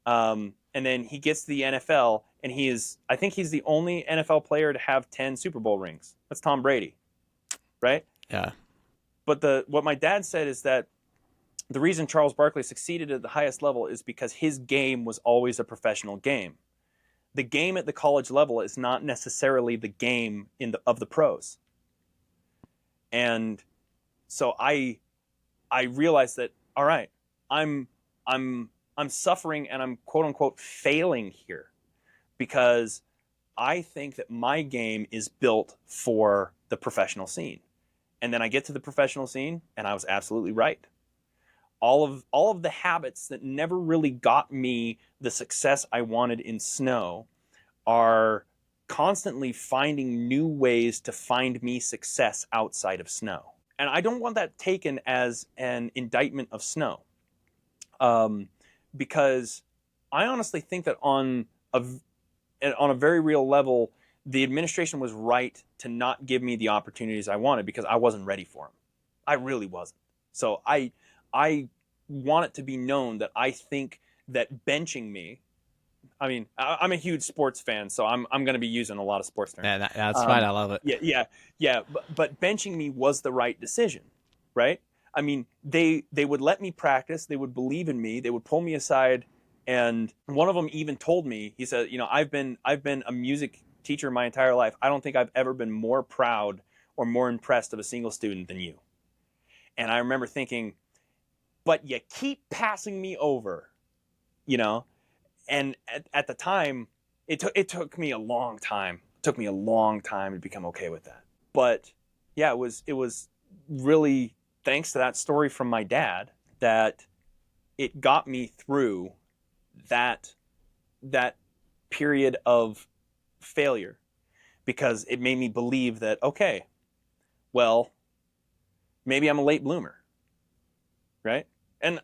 And then he gets to the NFL, and I think he's the only NFL player to have 10 Super Bowl rings. That's Tom Brady, right? Yeah. But what my dad said is that the reason Charles Barkley succeeded at the highest level is because his game was always a professional game. The game at the college level is not necessarily the game of the pros. And so I realized that, all right, I'm suffering and I'm quote unquote failing here because I think that my game is built for the professional scene. And then I get to the professional scene and I was absolutely right. All of the habits that never really got me the success I wanted in snow are constantly finding new ways to find me success outside of snow. And I don't want that taken as an indictment of snow. Because I honestly think that on a very real level, the administration was right to not give me the opportunities I wanted because I wasn't ready for them. I really wasn't. So I want it to be known that I think that benching me, I mean, I'm a huge sports fan, so I'm going to be using a lot of sports terms. Yeah, that's fine. I love it. Yeah. But benching me was the right decision, right? I mean, they would let me practice. They would believe in me. They would pull me aside, and one of them even told me, he said, you know, I've been a music teacher my entire life. I don't think I've ever been more proud or more impressed of a single student than you. And I remember thinking, but you keep passing me over, you know? And at the time, it took me a long time. It took me a long time to become okay with that. But yeah, it was really thanks to that story from my dad that it got me through that period of failure, because it made me believe that, okay, well, maybe I'm a late bloomer, right? And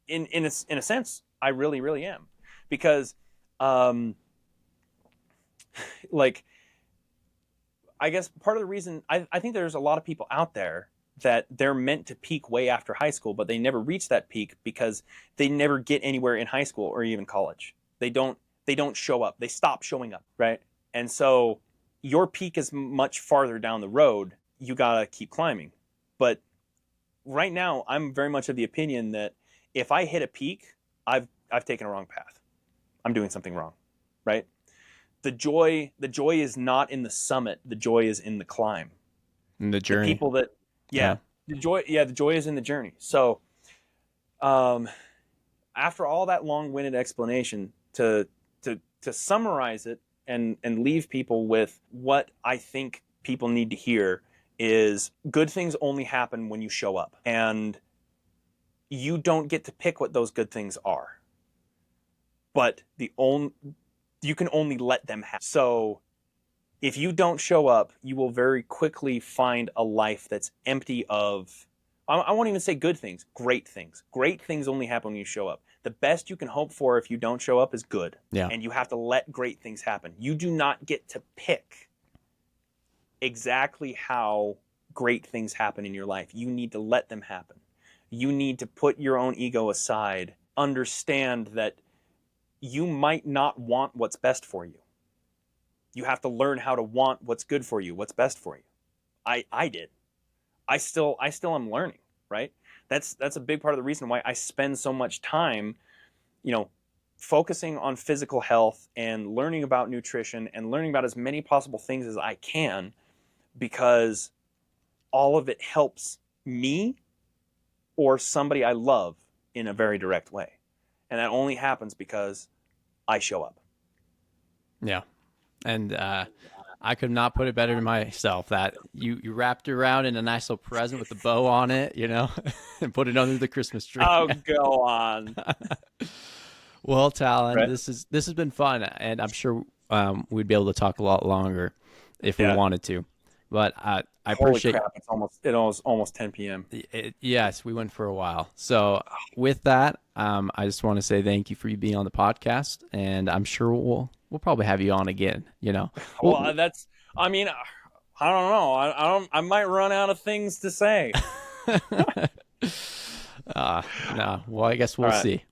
in a sense, I really, really am. Because, like, I guess part of the reason, I think there's a lot of people out there that they're meant to peak way after high school, but they never reach that peak because they never get anywhere in high school or even college. They don't show up. They stop showing up, right? And so your peak is much farther down the road. You gotta keep climbing. But right now, I'm very much of the opinion that if I hit a peak, I've taken a wrong path. I'm doing something wrong, right? The joy is not in the summit. The joy is in the climb. In the journey. The people that, yeah. The joy is in the journey. So, after all that long-winded explanation, to summarize it and leave people with what I think people need to hear is good things only happen when you show up, and you don't get to pick what those good things are. But you can only let them happen. So if you don't show up, you will very quickly find a life that's empty of, I won't even say good things, great things. Great things only happen when you show up. The best you can hope for if you don't show up is good. Yeah. And you have to let great things happen. You do not get to pick exactly how great things happen in your life. You need to let them happen. You need to put your own ego aside, understand that you might not want what's best for you. You have to learn how to want what's good for you, what's best for you. I did. I still am learning, right? That's a big part of the reason why I spend so much time, focusing on physical health and learning about nutrition and learning about as many possible things as I can, because all of it helps me or somebody I love in a very direct way. And that only happens because I show up. Yeah. And I could not put it better to myself that you wrapped it around in a nice little present with the bow on it, and put it under the Christmas tree. Oh, go on. Well, Talon, Right. this has been fun, and I'm sure we'd be able to talk a lot longer if we Yeah. wanted to. But I Holy appreciate crap! It's almost 10 p.m. it. Yes, we went for a while. So with that, I just want to say thank you for you being on the podcast, and I'm sure we'll probably have you on again. Well, that's. I mean, I don't know. I might run out of things to say. No, well, I guess All we'll right. see.